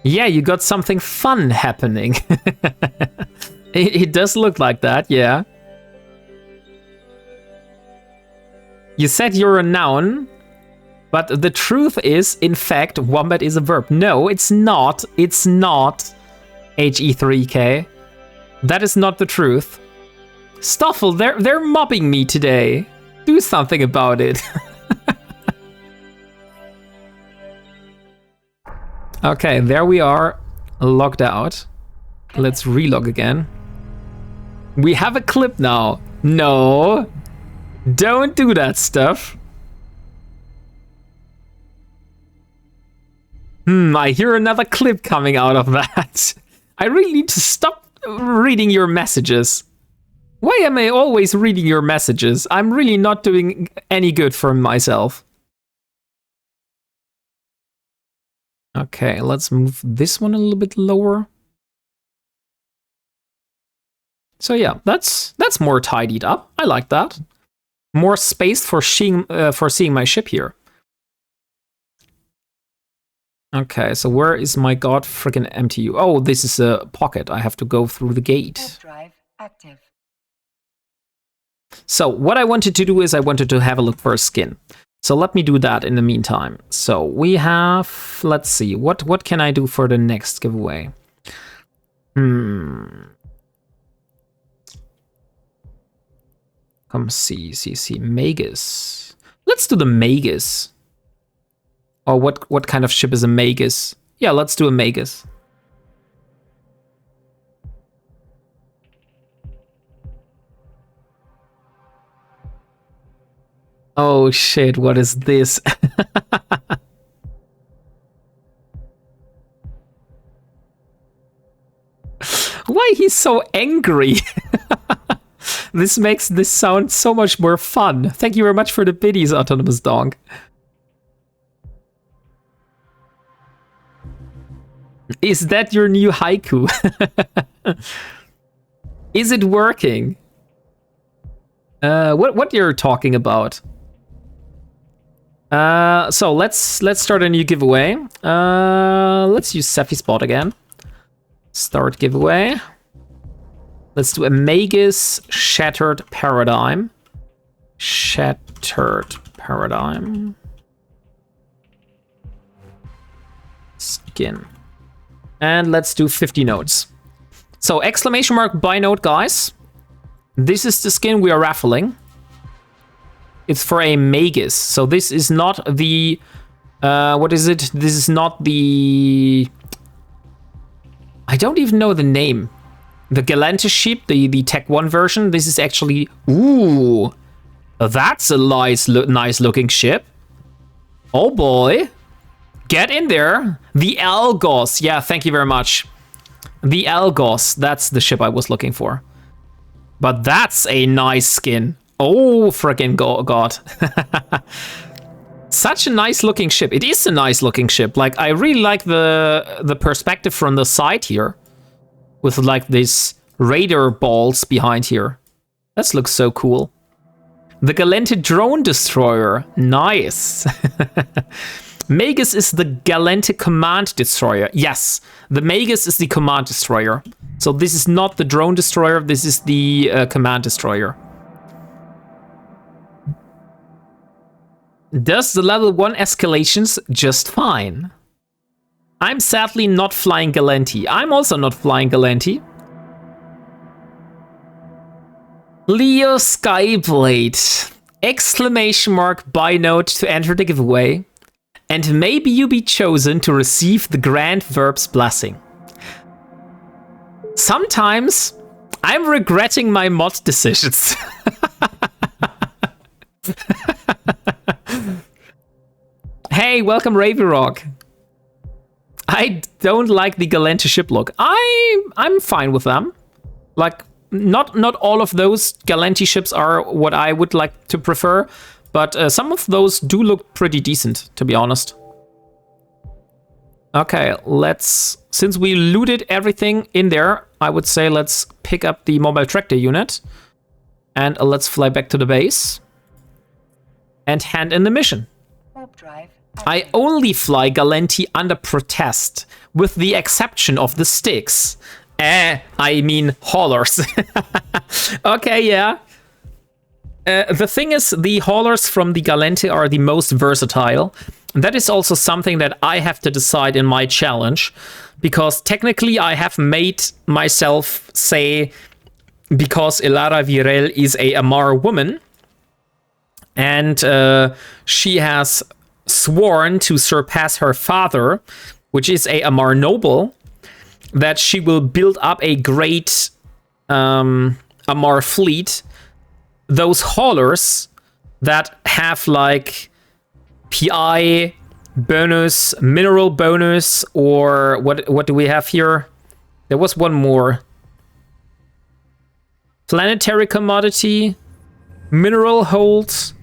Yeah, you got something fun happening. It does look like that, yeah. You said you're a noun, but the truth is, in fact, wombat is a verb. No, it's not. It's not HE3K. That is not the truth. Stoffel, they're mobbing me today. Do something about it. Okay, there we are, logged out. Let's relog again. We have a clip now. No, don't do that stuff. I hear another clip coming out of that. I really need to stop reading your messages. Why am I always reading your messages? I'm really not doing any good for myself. Okay, let's move this one a little bit lower. So yeah, that's more tidied up. I like that. More space for seeing my ship here. Okay, so where is my god freaking MTU? Oh, this is a pocket. I have to go through the gate. Drive active. So what I wanted to do is I wanted to have a look for a skin. So let me do that in the meantime. So we have, let's see, what can I do for the next giveaway? Come see, Magus. Let's do the Magus. Or what kind of ship is a Magus? Yeah, let's do a Magus. Oh shit, what is this? Why he's so angry? This makes this sound so much more fun. Thank you very much for the biddies, Autonomous Dog. Is that your new haiku? Is it working? What you're talking about? So let's start a new giveaway. Let's use Sephi Spot again. Start giveaway. Let's do a Magus Shattered Paradigm. Shattered Paradigm. Skin. And let's do 50 notes. So exclamation mark buy note, guys. This is the skin we are raffling. It's for a Magus. So this is not the... what is it? This is not the... I don't even know the name. The Galantis ship, the Tech 1 version. This is actually... Ooh! That's a nice looking ship. Oh boy. Get in there. The Algos. Yeah, thank you very much. The Algos. That's the ship I was looking for. But that's a nice skin. Oh, friggin' god. Such a nice looking ship. It is a nice looking ship. Like, I really like the perspective from the side here. With like these radar balls behind here. That looks so cool. The Galente Drone Destroyer. Nice. Magus is the Galente Command Destroyer. Yes, the Magus is the Command Destroyer. So this is not the Drone Destroyer, this is the Command Destroyer. Does the level 1 escalations just fine. I'm sadly not flying Galente. I'm also not flying Galente. Leo Skyblade. Exclamation mark buy note to enter the giveaway. And maybe you be chosen to receive the Grand Verb's blessing. Sometimes I'm regretting my mod decisions. Hey, welcome Ravyrock. I don't like the Galente ship look. I'm fine with them. Like, not all of those Galente ships are what I would like to prefer. But some of those do look pretty decent, to be honest. Okay, since we looted everything in there, I would say let's pick up the mobile tractor unit. And let's fly back to the base. And hand in the mission. Warp drive. I only fly Galente under protest, with the exception of the sticks. I mean haulers. Okay, yeah. The thing is, the haulers from the Galente are the most versatile. That is also something that I have to decide in my challenge. Because technically I have made myself say, because Elara Virel is a Amar woman, and she has sworn to surpass her father, which is a Amar noble, that she will build up a great Amar fleet. Those haulers that have like PI bonus, mineral bonus, or what do we have here? There was one more. Planetary commodity, mineral holds,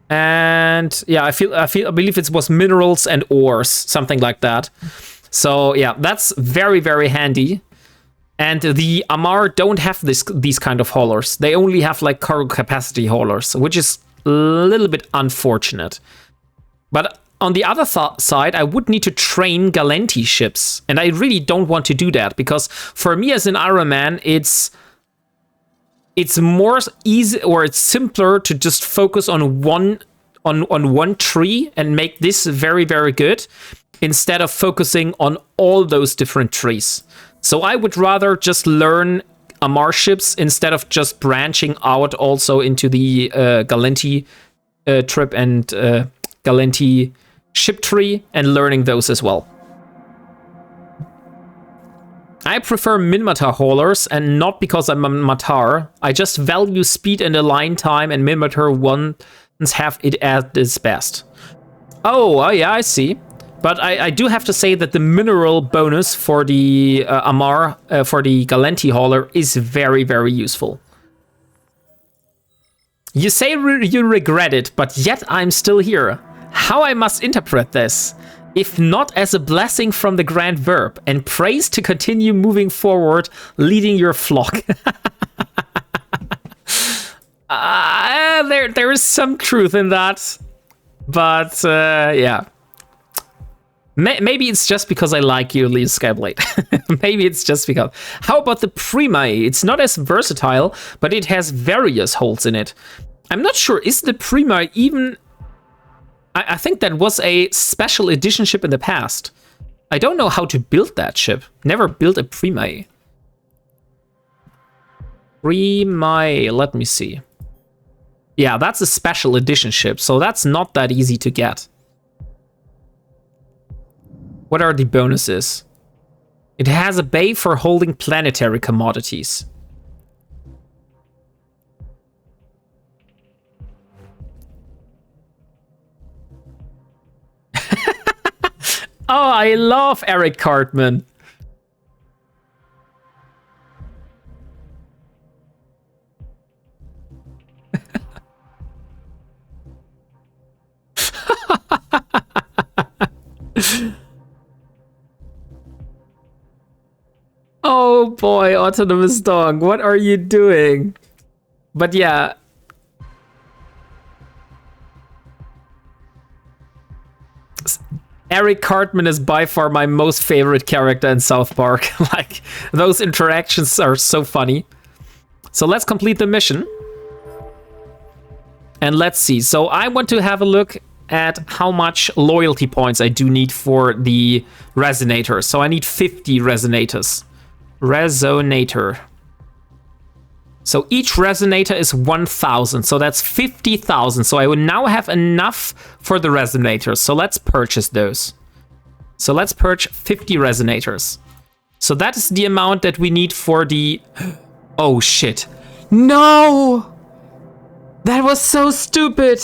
and yeah, I believe it was minerals and ores, something like that. So yeah, that's very, very handy. And the Amar don't have these kind of haulers. They only have like cargo capacity haulers, which is a little bit unfortunate. But on the other side, I would need to train Galente ships. And I really don't want to do that, because for me as an Ironman, it's more easy, or it's simpler to just focus on one tree and make this very, very good, instead of focusing on all those different trees. So I would rather just learn Amar ships instead of just branching out also into the Galente trip and Galente ship tree and learning those as well. I prefer Minmatar haulers, and not because I'm a Matar. I just value speed and align time, and Minmatar ones have it at its best. Oh yeah, I see. But I do have to say that the mineral bonus for the Amar, for the Galenti hauler, is very, very useful. You say you regret it, but yet I'm still here. How I must interpret this? If not as a blessing from the grand verb, and praise to continue moving forward, leading your flock. There is some truth in that, but yeah. Maybe it's just because I like you, Leo Skyblade. Maybe it's just because. How about the Primae? It's not as versatile, but it has various holds in it. I'm not sure, is the Primae even... I think that was a special edition ship in the past. I don't know how to build that ship. Never built a Primae. Primae, let me see. Yeah, that's a special edition ship, so that's not that easy to get. What are the bonuses? It has a bay for holding planetary commodities. Oh, I love Eric Cartman. Oh boy, Autonomous Dog, what are you doing? But yeah. Eric Cartman is by far my most favorite character in South Park. Like, those interactions are so funny. So let's complete the mission. And let's see. So I want to have a look at how much loyalty points I do need for the Resonators. So I need 50 Resonators. Resonator. So each Resonator is 1,000. So that's 50,000. So I will now have enough for the Resonators. So let's purchase those. So let's purchase 50 Resonators. So that is the amount that we need for the... Oh shit. No! That was so stupid.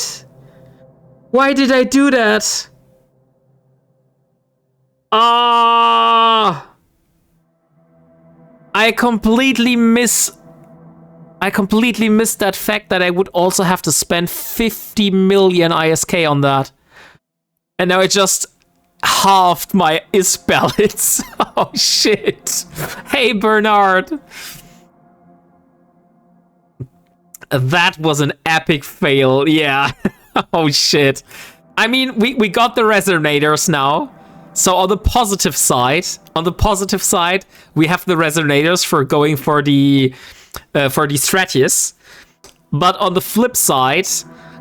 Why did I do that? Ah! I completely missed that fact that I would also have to spend 50 million ISK on that. And now it just halved my IS balance. Oh shit. Hey Bernard. That was an epic fail, yeah. Oh shit. I mean, we got the Resonators now. So on the positive side, we have the Resonators for going for the Stratius. But on the flip side,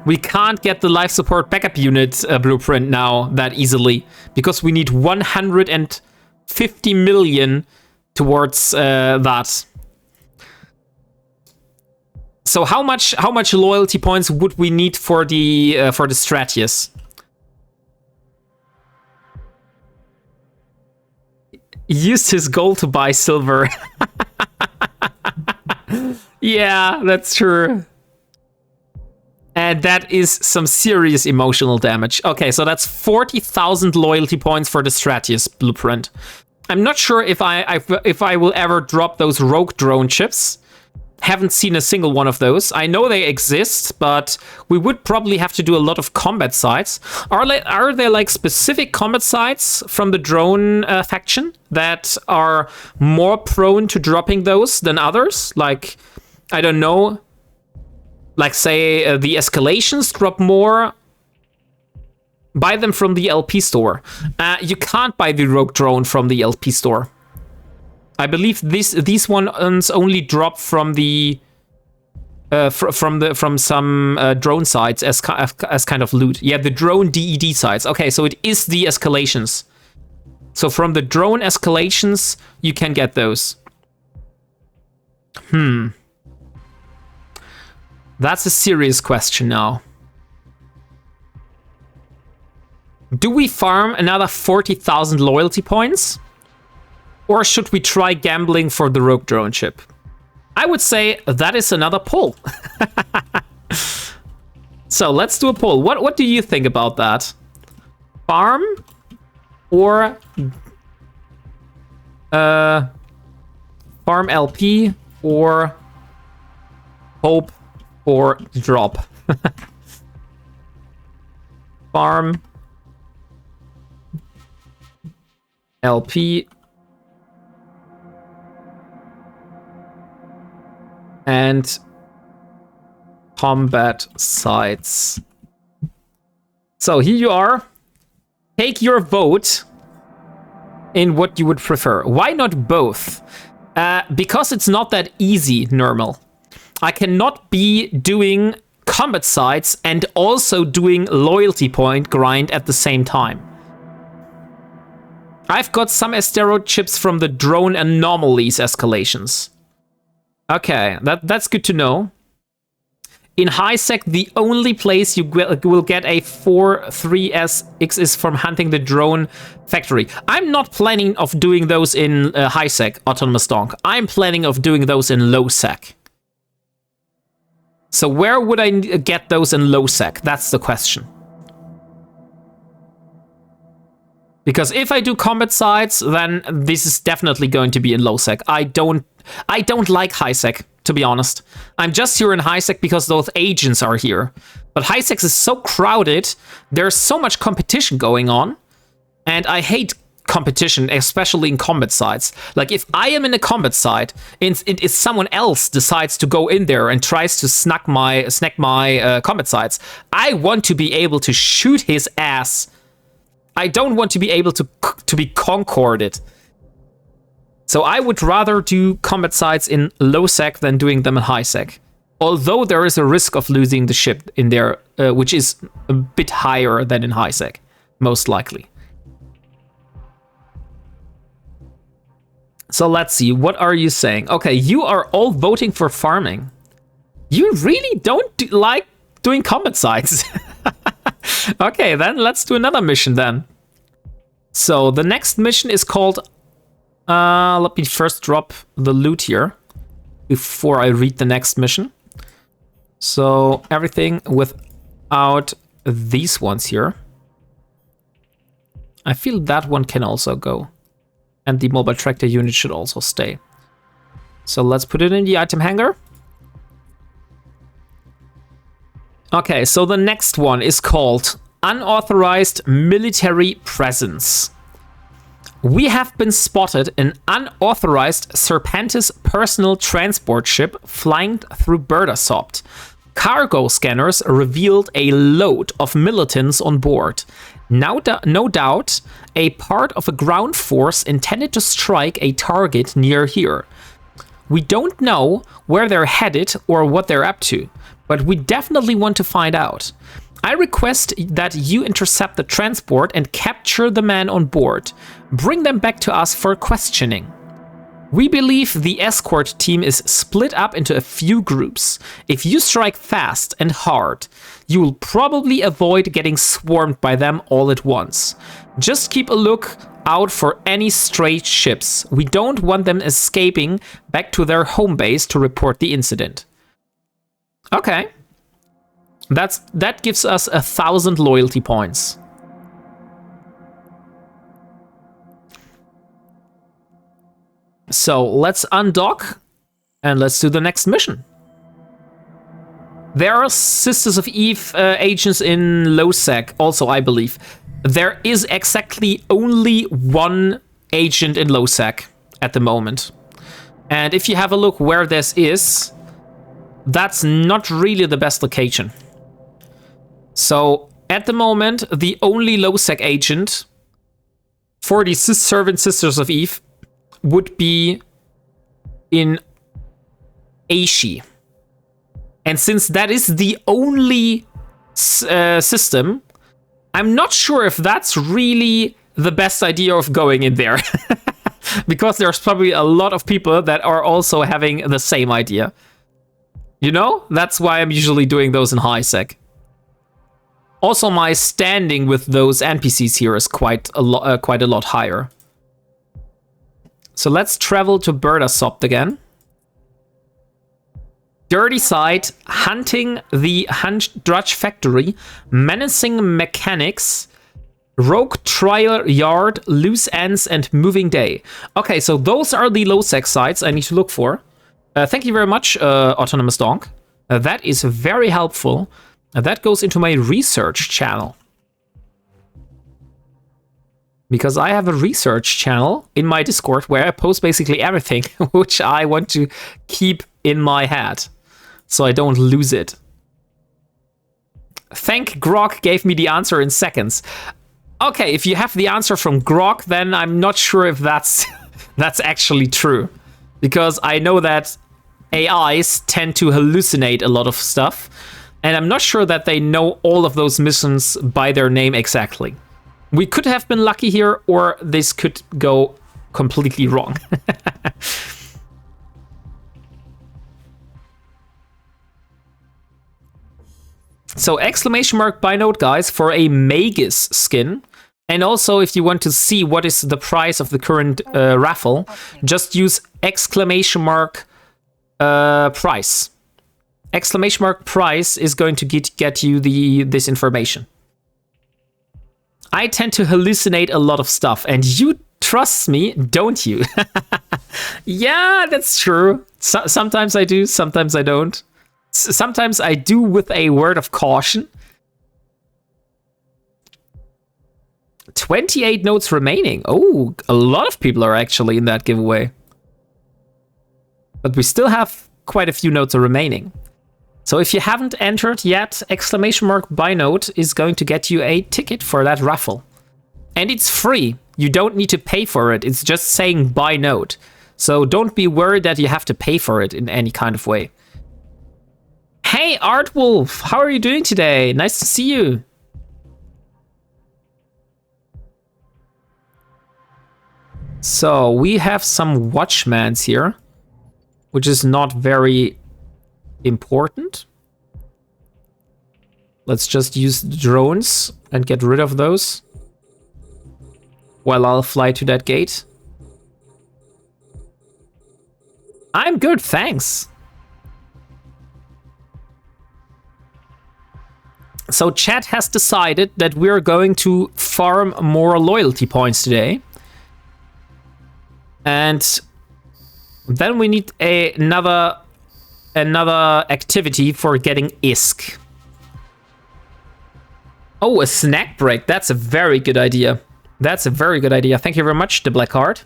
we can't get the life support backup unit blueprint now that easily, because we need 150 million towards that. So how much loyalty points would we need for the Stratius? Used his gold to buy silver. Yeah, that's true. And that is some serious emotional damage. Okay, so that's 40,000 loyalty points for the Stratius blueprint. I'm not sure if I will ever drop those rogue drone chips. Haven't seen a single one of those. I know they exist, but we would probably have to do a lot of combat sites. Are there like specific combat sites from the drone faction that are more prone to dropping those than others? Like, I don't know. Like, say, the escalations drop more. Buy them from the LP store. You can't buy the rogue drone from the LP store. I believe these ones only drop from the from some drone sites as kind of loot. Yeah, the drone DED sites. Okay, so it is the escalations. So from the drone escalations, you can get those. That's a serious question now. Do we farm another 40,000 loyalty points? Or should we try gambling for the rogue drone chip? I would say that is another poll. So let's do a poll. What do you think about that? Farm or farm LP, or hope for drop. Farm LP and combat sites. So here you are. Take your vote in what you would prefer. Why not both? Because it's not that easy, normal. I cannot be doing combat sites and also doing loyalty point grind at the same time. I've got some asteroid chips from the drone anomalies escalations. Okay, that's good to know. In high sec, the only place you will get a 4.3SX is from hunting the drone factory. I'm not planning of doing those in high sec, autonomous donk. I'm planning of doing those in low sec. So where would I get those in low sec? That's the question. Because if I do combat sites, then this is definitely going to be in low sec. I don't like high sec, to be honest. I'm just here in high sec because those agents are here. But high sec is so crowded, there's so much competition going on, and I hate competition, especially in combat sites. Like, if I am in a combat site, if someone else decides to go in there and tries to snack my combat sites, I want to be able to shoot his ass. I don't want to be able to be concorded. So I would rather do combat sites in low sec than doing them in high sec. Although there is a risk of losing the ship in there, which is a bit higher than in high sec, most likely. So let's see, what are you saying? Okay, you are all voting for farming. You really don't like doing combat sites. Okay, then let's do another mission then. So the next mission is called... let me first drop the loot here before I read the next mission. So everything without these ones here. I feel that one can also go. And the mobile tractor unit should also stay. So let's put it in the item hanger. Okay, so the next one is called Unauthorized Military Presence. We have been spotted an unauthorized Serpentis personal transport ship flying through Berdasopt. Cargo scanners revealed a load of militants on board. No doubt, a part of a ground force intended to strike a target near here. We don't know where they're headed or what they're up to, but we definitely want to find out. I request that you intercept the transport and capture the men on board. Bring them back to us for questioning. We believe the escort team is split up into a few groups. If you strike fast and hard, you will probably avoid getting swarmed by them all at once. Just keep a look out for any stray ships. We don't want them escaping back to their home base to report the incident. Okay. That gives us 1,000 loyalty points. So let's undock and let's do the next mission. There are Sisters of Eve agents in low sec, also I believe. There is exactly only one agent in low sec at the moment. And if you have a look where this is, that's not really the best location. So at the moment, the only low sec agent for the servant Sisters of Eve would be in Aishi. And since that is the only system, I'm not sure if that's really the best idea of going in there. Because there's probably a lot of people that are also having the same idea. You know? That's why I'm usually doing those in high sec. Also, my standing with those NPCs here is quite a lot higher. So let's travel to Berdasopt again. Dirty site, hunting the Drudge factory, menacing mechanics, Rogue Trial Yard, Loose Ends, and Moving Day. Okay, so those are the low sec sites I need to look for. Thank you very much, Autonomous Donk. That is very helpful. That goes into my research channel. Because I have a research channel in my Discord where I post basically everything which I want to keep in my head so I don't lose it. Thank Grok gave me the answer in seconds. Okay, if you have the answer from Grok, then I'm not sure if that's actually true. Because I know that AIs tend to hallucinate a lot of stuff, and I'm not sure that they know all of those missions by their name exactly. We could have been lucky here, or this could go completely wrong. So exclamation mark buy note, guys, for a Magus skin. And also, if you want to see what is the price of the current raffle, just use exclamation mark price. Exclamation mark price is going to get you this information. I tend to hallucinate a lot of stuff, and you trust me, don't you? Yeah, that's true. Sometimes I do, sometimes I don't. Sometimes I do with a word of caution. 28 notes remaining. Oh, a lot of people are actually in that giveaway. But we still have quite a few notes remaining. So if you haven't entered yet, exclamation mark buy note is going to get you a ticket for that raffle. And it's free. You don't need to pay for it. It's just saying buy note. So don't be worried that you have to pay for it in any kind of way. Hey, Artwolf, how are you doing today? Nice to see you. So we have some watchmans here, which is not very important. Let's just use drones and get rid of those while I'll fly to that gate. I'm good, thanks. So chat has decided that we're going to farm more loyalty points today. And then we need another activity for getting ISK. Oh, a snack break. That's a very good idea. That's a very good idea. Thank you very much, the Black Heart.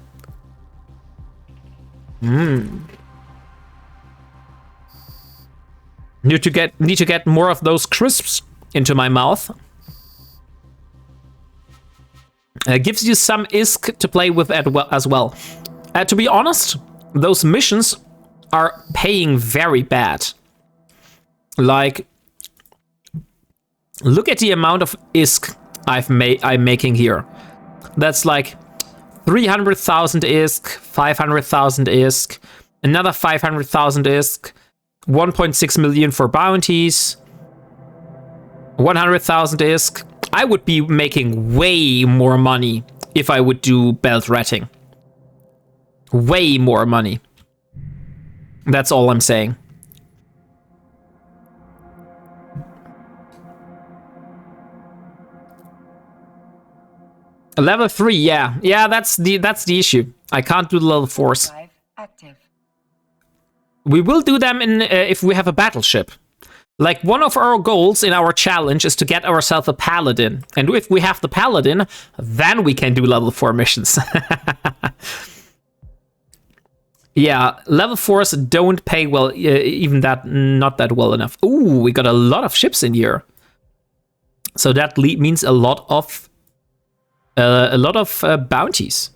Need to get more of those crisps into my mouth. Gives you some ISK to play with as well. To be honest, those missions are paying very bad. Like, look at the amount of ISK I'm making here. That's like 300,000 ISK, 500,000 ISK, another 500,000 ISK, 1.6 million for bounties, 100,000 ISK. I would be making way more money if I would do belt ratting. Way more money. That's all I'm saying. Level 3, yeah. Yeah, that's the issue. I can't do the level 4s. Active. We will do them in if we have a battleship. Like, one of our goals in our challenge is to get ourselves a paladin. And if we have the paladin, then we can do level 4 missions. Yeah, level 4s don't pay well, even not that well enough. Ooh, we got a lot of ships in here. So that means a lot of bounties.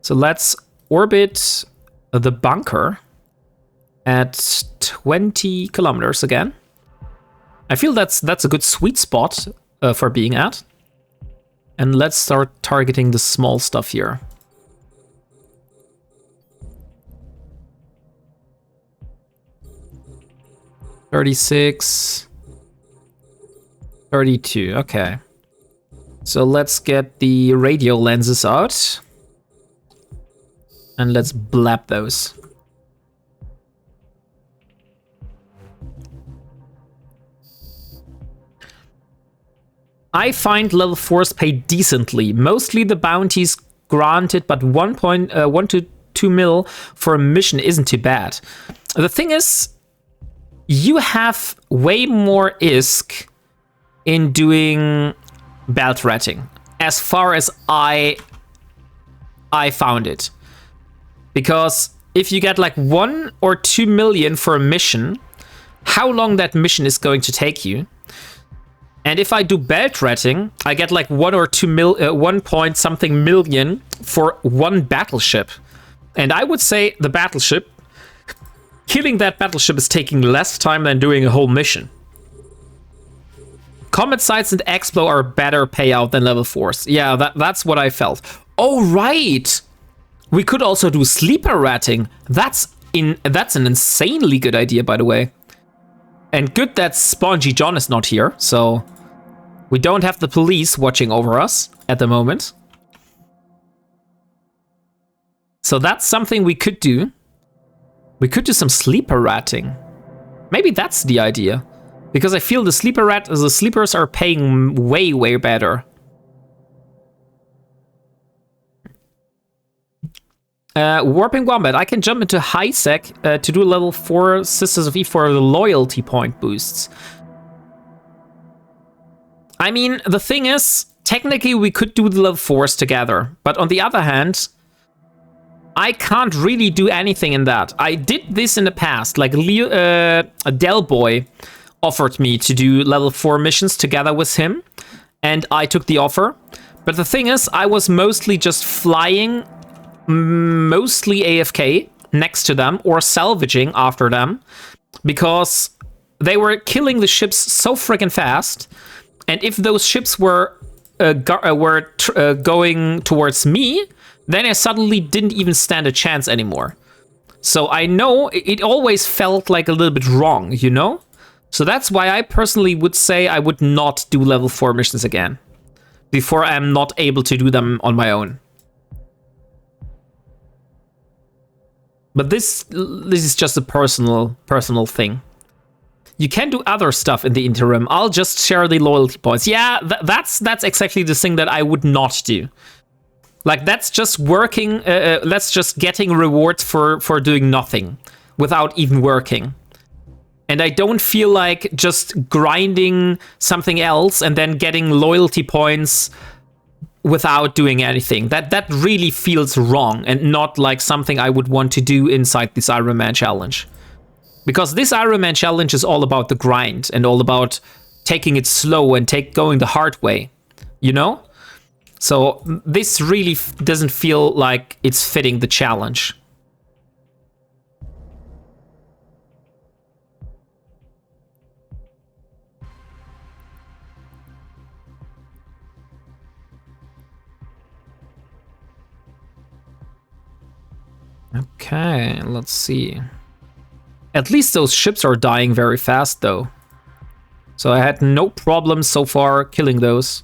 So let's orbit the bunker at 20 kilometers again. I feel that's a good sweet spot for being at. And let's start targeting the small stuff here. $36, $32, okay. So let's get the radio lenses out. And let's blap those. I find level 4s pay decently. Mostly the bounties granted, but 1 to 2 mil for a mission isn't too bad. The thing is, you have way more ISK in doing belt ratting, as far as I found it. Because if you get like 1 or 2 million for a mission, how long that mission is going to take you. And if I do belt ratting, I get like 1 or 1 point something million for one battleship. And I would say the battleship, killing that battleship is taking less time than doing a whole mission. Combat sites and Explo are better payout than level 4s. Yeah, that's what I felt. Oh, right! We could also do sleeper ratting. That's an insanely good idea, by the way. And good that Spongy John is not here, so we don't have the police watching over us at the moment. So that's something we could do. We could do some sleeper ratting. Maybe that's the idea. Because I feel the sleepers are paying way, way better. WarpingWombat, I can jump into high sec to do level 4 Sisters of Eve for the loyalty point boosts. I mean, the thing is, technically we could do the level 4s together, but on the other hand, I can't really do anything in that. I did this in the past, like Del Boy offered me to do level 4 missions together with him, and I took the offer. But the thing is, I was mostly just flying, mostly AFK next to them or salvaging after them, because they were killing the ships so freaking fast. And if those ships were going towards me, then I suddenly didn't even stand a chance anymore. So I know it always felt like a little bit wrong, you know? So that's why I personally would say I would not do level 4 missions again before I'm not able to do them on my own. But this is just a personal thing. You can do other stuff in the interim. I'll just share the loyalty points. Yeah, that's exactly the thing that I would not do. Like, that's just working. That's just getting rewards for doing nothing without even working. And I don't feel like just grinding something else and then getting loyalty points without doing anything. That really feels wrong and not like something I would want to do inside this Ironman challenge. Because this Ironman challenge is all about the grind and all about taking it slow and going the hard way, you know? So this really doesn't feel like it's fitting the challenge. Okay, let's see. At least those ships are dying very fast, though. So I had no problem so far killing those.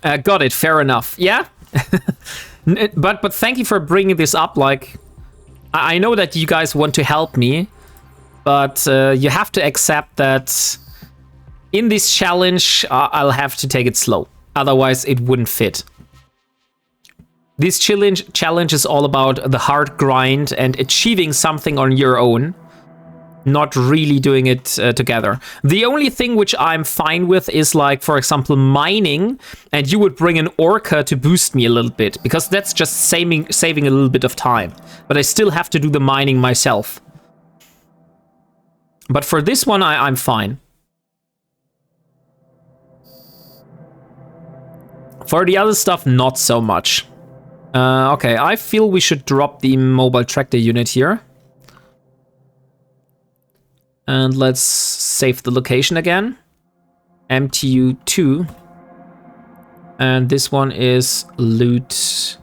Got it, fair enough. Yeah? but thank you for bringing this up. Like, I know that you guys want to help me, but you have to accept that in this challenge, I'll have to take it slow. Otherwise, it wouldn't fit. This challenge is all about the hard grind and achieving something on your own, not really doing it together. The only thing which I'm fine with is, like, for example, mining, and you would bring an orca to boost me a little bit, because that's just saving a little bit of time. But I still have to do the mining myself. But for this one, I'm fine. For the other stuff, not so much. Okay, I feel we should drop the mobile tractor unit here. And let's save the location again. MTU2. And this one is loot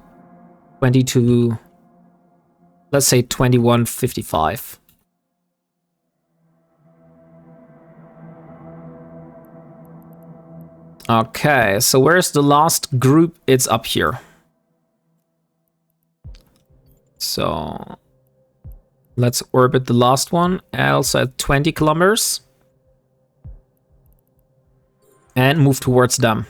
22, let's say 2155. Okay, so where's the last group? It's up here. So let's orbit the last one, also at 20 kilometers. And move towards them.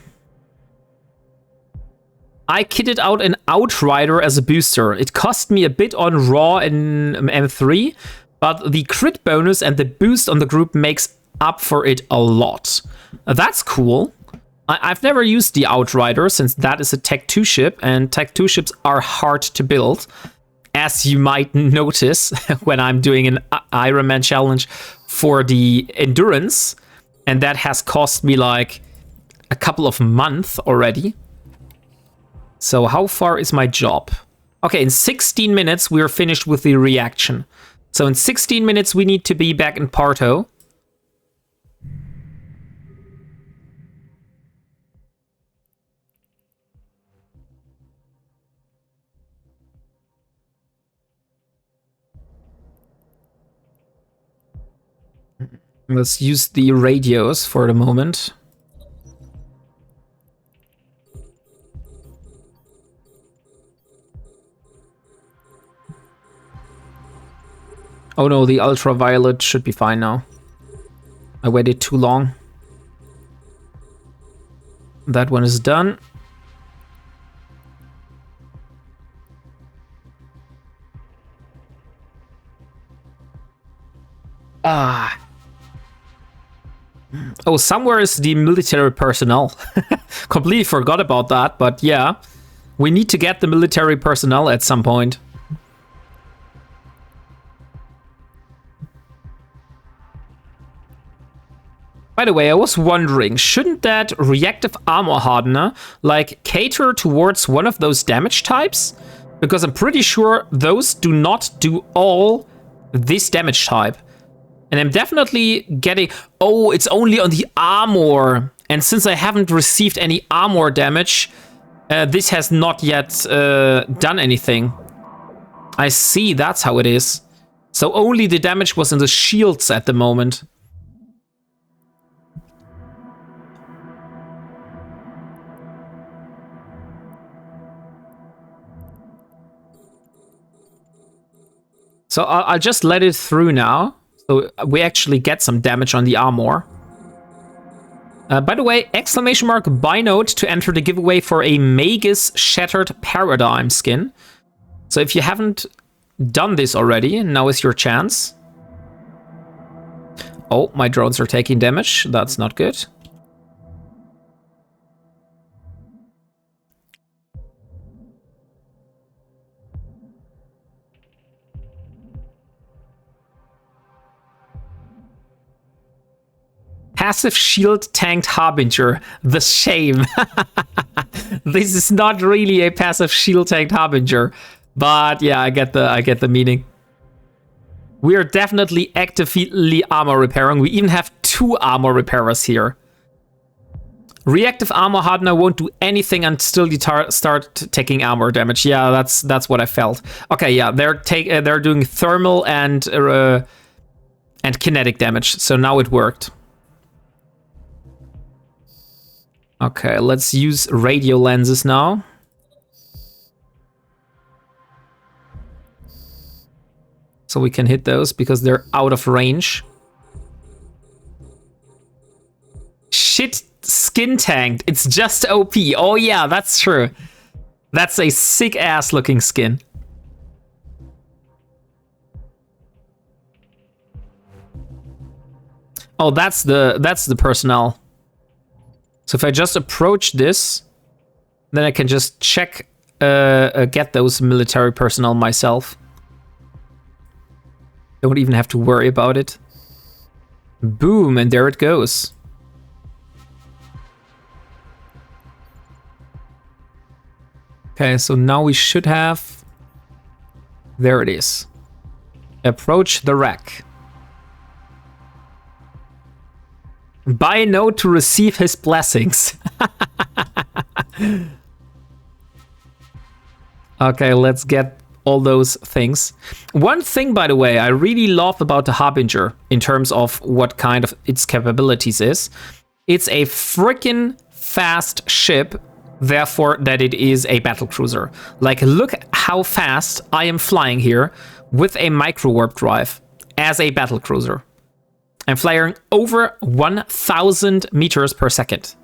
I kitted out an Outrider as a booster. It cost me a bit on Raw in M3, but the crit bonus and the boost on the group makes up for it a lot. That's cool. I've never used the Outrider since that is a Tech 2 ship, and Tech 2 ships are hard to build, as you might notice when I'm doing an Ironman challenge for the endurance, and that has cost me like a couple of months already. So how far is my job? Okay, in 16 minutes, we are finished with the reaction. So in 16 minutes, we need to be back in Parto. Let's use the radios for the moment. Oh no, the ultraviolet should be fine now. I waited too long. That one is done. Ah. Oh, somewhere is the military personnel. Completely forgot about that, but yeah. We need to get the military personnel at some point. By the way, I was wondering, shouldn't that reactive armor hardener like cater towards one of those damage types? Because I'm pretty sure those do not do all this damage type. And I'm definitely getting... Oh, it's only on the armor. And since I haven't received any armor damage, this has not yet done anything. I see, that's how it is. So only the damage was in the shields at the moment. So I'll just let it through now. So we actually get some damage on the armor. By the way, exclamation mark buy note to enter the giveaway for a Magus Shattered Paradigm skin. So if you haven't done this already, now is your chance. Oh, my drones are taking damage. That's not good. Passive shield tanked Harbinger. The shame. This is not really a passive shield tanked Harbinger. But yeah, I get the meaning. We are definitely actively armor repairing. We even have 2 armor repairers here. Reactive armor hardener won't do anything until you start taking armor damage. Yeah, that's what I felt. Okay, yeah, they're doing thermal and kinetic damage. So now it worked. Okay, let's use radio lenses now. So we can hit those because they're out of range. Shit, skin tanked. It's just OP. Oh yeah, that's true. That's a sick ass looking skin. Oh, that's the personnel. So if I just approach this, then I can just check, get those military personnel myself. Don't even have to worry about it. Boom, and there it goes. Okay, so now we should have... There it is. Approach the wreck. Buy a note to receive his blessings. Okay, let's get all those things. One thing, by the way, I really love about the Harbinger in terms of what kind of its capabilities is. It's a freaking fast ship, therefore that it is a battlecruiser. Like, look how fast I am flying here with a micro warp drive as a battlecruiser. I'm flying over 1,000 meters per second.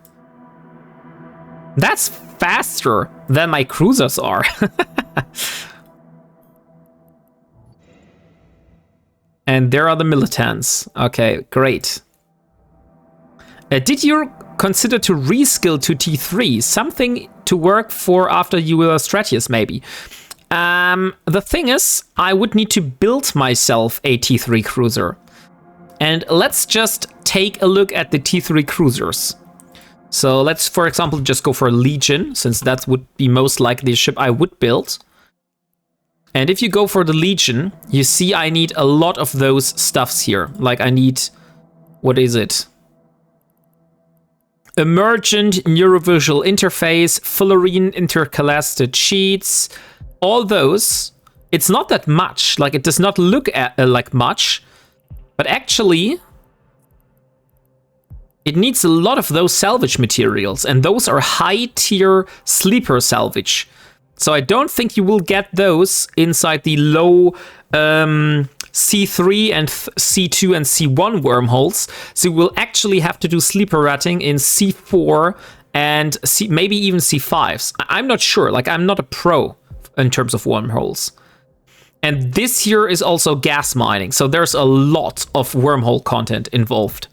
That's faster than my cruisers are. And there are the militants. Okay, great. Did you consider to reskill to T3? Something to work for after you will Stratius, maybe. The thing is, I would need to build myself a T3 cruiser. And let's just take a look at the T3 cruisers. So let's, for example, just go for a Legion, since that would be most likely the ship I would build. And if you go for the Legion, you see I need a lot of those stuffs here. Like I need, what is it? Emergent neurovisual interface, fullerene intercalated sheets, all those. It's not that much, like it does not look like much, but actually it needs a lot of those salvage materials, and those are high tier sleeper salvage. So I don't think you will get those inside the low C3 and C2 and C1 wormholes. So you will actually have to do sleeper ratting in C4 and maybe even C5s. I'm not sure, like I'm not a pro in terms of wormholes. And this here is also gas mining, so there's a lot of wormhole content involved.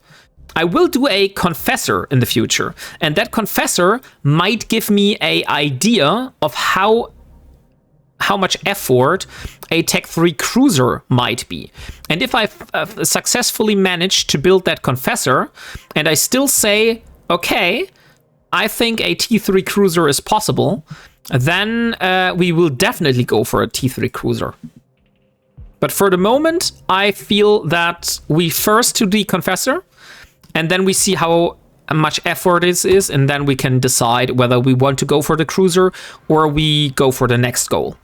I will do a confessor in the future, and that confessor might give me an idea of how much effort a Tech 3 cruiser might be. And if I've successfully managed to build that confessor, and I still say, okay, I think a T3 cruiser is possible, then we will definitely go for a T3 cruiser. But for the moment, I feel that we first do the confessor, and then we see how much effort it is, and then we can decide whether we want to go for the cruiser or we go for the next goal.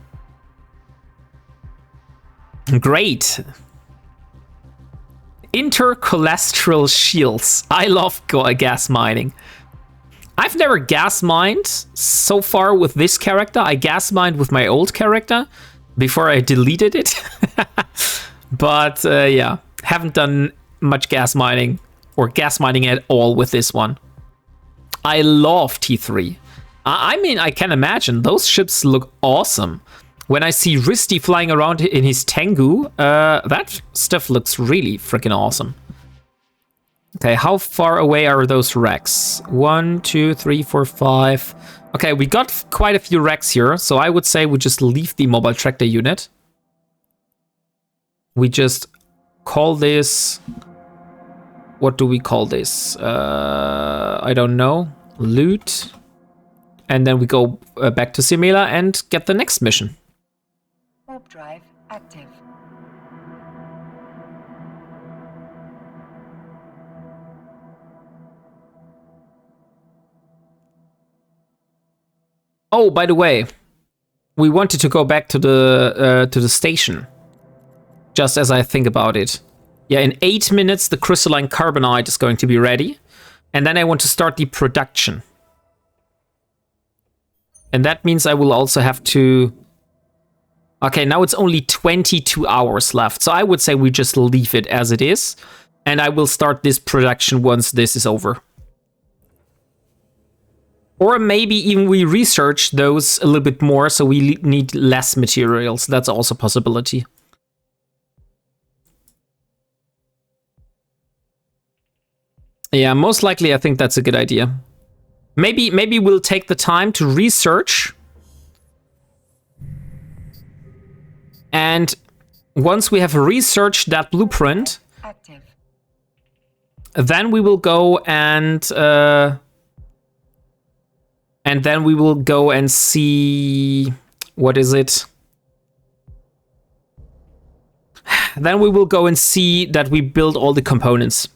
Great. Intercholesterol shields. I love gas mining. I've never gas mined so far with this character. I gas mined with my old character before I deleted it. But yeah, haven't done much gas mining or gas mining at all with this one. I love T3. I mean, I can imagine those ships look awesome. When I see Risty flying around in his Tengu, that stuff looks really freaking awesome. Okay, how far away are those wrecks? 1, 2, 3, 4, 5. Okay, we got quite a few wrecks here, so I would say we just leave the mobile tractor unit. We just call this... What do we call this? I don't know. Loot. And then we go back to Simela and get the next mission. Warp drive active. Oh, by the way, we wanted to go back to the station. Just as I think about it. Yeah, in 8 minutes, the crystalline carbonite is going to be ready. And then I want to start the production. And that means I will also have to... Okay, now it's only 22 hours left. So I would say we just leave it as it is. And I will start this production once this is over. Or maybe even we research those a little bit more, so we need less materials. That's also a possibility. Yeah, most likely I think that's a good idea. Maybe we'll take the time to research. And once we have researched that blueprint, Active. then we will go and then we will go and see, what is it? Then we will go and see that we build all the components.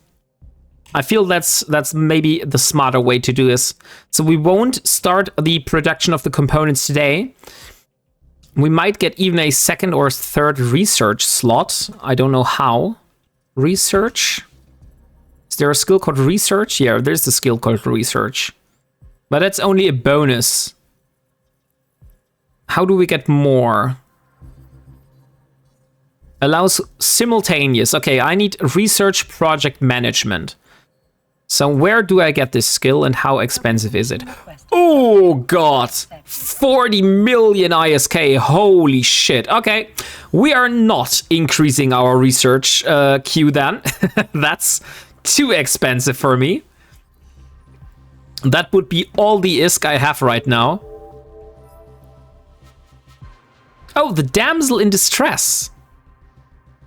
I feel that's maybe the smarter way to do this. So we won't start the production of the components today. We might get even a second or third research slot. I don't know how. Research? Is there a skill called research? Yeah, there's the skill called research. But that's only a bonus. How do we get more? Allows simultaneous. Okay, I need research project management. So where do I get this skill and how expensive is it? Oh god, 40 million ISK, holy shit. Okay, we are not increasing our research queue then. That's too expensive for me. That would be all the ISK I have right now. Oh, the damsel in distress.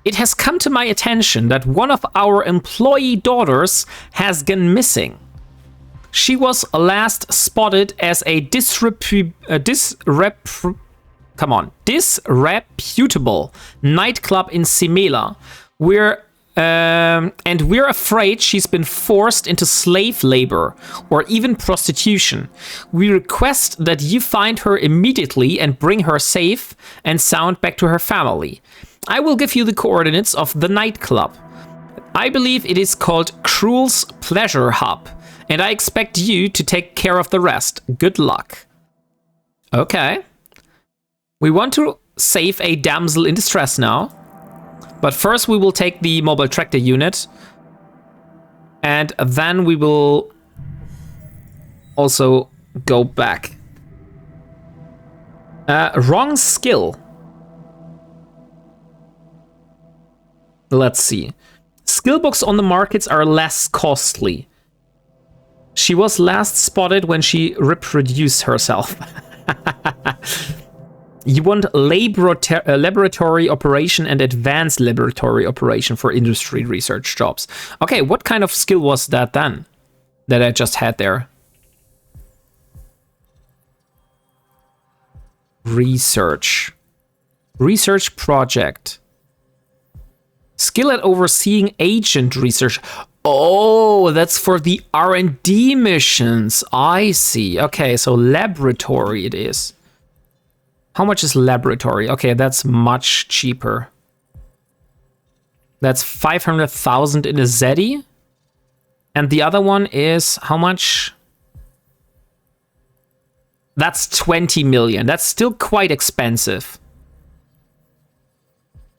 It has come to my attention that one of our employee daughters has gone missing. She was last spotted as a disreputable nightclub in Simela. We're afraid she's been forced into slave labor or even prostitution. We request that you find her immediately and bring her safe and sound back to her family. I will give you the coordinates of the nightclub. I believe it is called Cruel's Pleasure Hub, and I expect you to take care of the rest. Good luck. Okay. We want to save a damsel in distress now. But first we will take the mobile tractor unit. And then we will also go back. Wrong skill. Let's see. Skill books on the markets are less costly. She was last spotted when she reproduced herself. You want laboratory operation and advanced laboratory operation for industry research jobs. Okay, what kind of skill was that then? That I just had there. Research. Research project. Skill at overseeing agent research. Oh, that's for the R&D missions. I see. Okay, so laboratory it is. How much is laboratory? Okay, that's much cheaper. That's 500,000 in a ZEDI. And the other one is how much? That's 20 million. That's still quite expensive.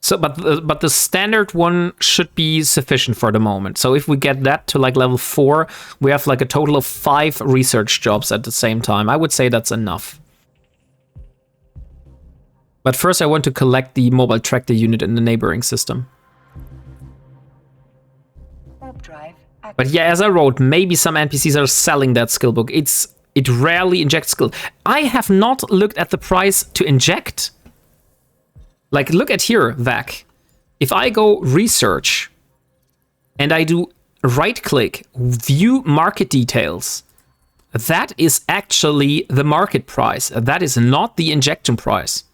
So, but the standard one should be sufficient for the moment. So if we get that to like level 4, we have like a total of 5 research jobs at the same time. I would say that's enough. But first I want to collect the mobile tractor unit in the neighboring system. But yeah, as I wrote, maybe some NPCs are selling that skill book. It rarely injects skill. I have not looked at the price to inject. Like, look at here, Vac. If I go research and I do right click, view market details, that is actually the market price. That is not the injection price.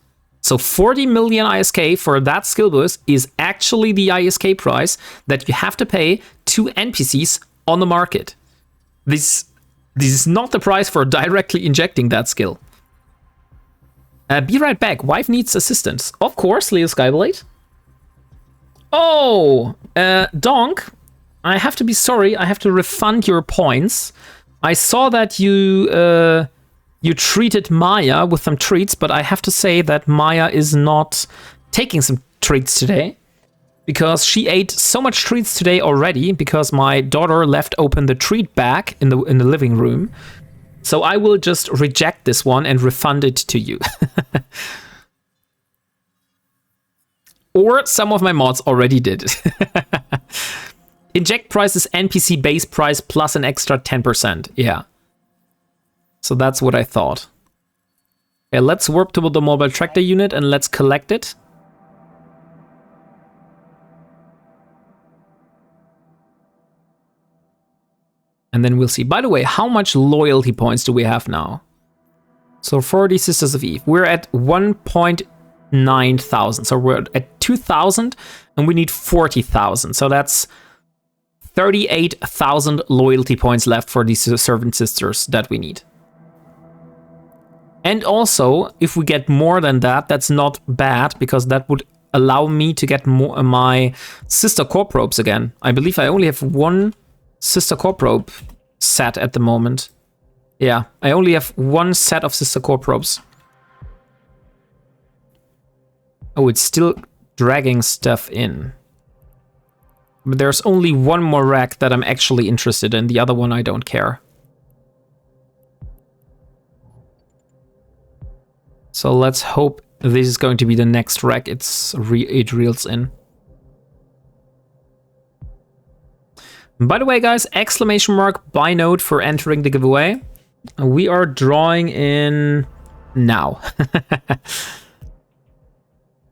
So 40 million ISK for that skill boost is actually the ISK price that you have to pay to NPCs on the market. This is not the price for directly injecting that skill. Be right back. Wife needs assistance. Of course, Leo Skyblade. Oh, Donk, I have to be sorry. I have to refund your points. I saw that you treated Maya with some treats, but I have to say that Maya is not taking some treats today because she ate so much treats today already because my daughter left open the treat bag in the living room. So I will just reject this one and refund it to you. Or some of my mods already did it. Inject price is NPC base price plus an extra 10%. Yeah. So that's what I thought. Okay, let's warp to the mobile tractor unit and let's collect it. And then we'll see. By the way, how much loyalty points do we have now? So for the Sisters of Eve, we're at 1.9 thousand. So we're at 2,000 and we need 40,000. So that's 38,000 loyalty points left for these servant sisters that we need. And also, if we get more than that, that's not bad because that would allow me to get more my sister core probes again. I believe I only have one sister core probe set at the moment. Yeah, I only have one set of sister core probes. Oh, it's still dragging stuff in. But there's only one more rack that I'm actually interested in. The other one I don't care. So let's hope this is going to be the next rack it reels in. By the way, guys, exclamation mark buy node for entering the giveaway. We are drawing in now.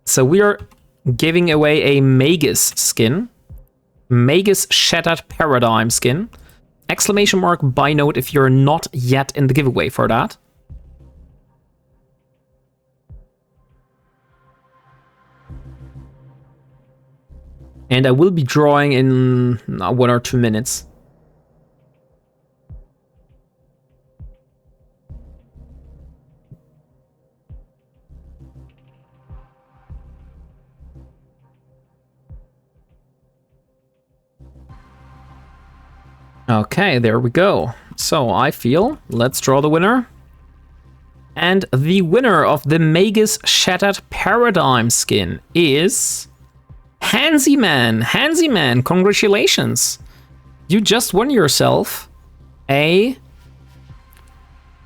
So we are giving away a Magus skin. Magus Shattered Paradigm skin. Exclamation mark buy node if you're not yet in the giveaway for that. And I will be drawing in 1 or 2 minutes. Okay, there we go. So I feel, let's draw the winner. And the winner of the Magus Shattered Paradigm skin is Hansyman. Hansyman, congratulations. You just won yourself a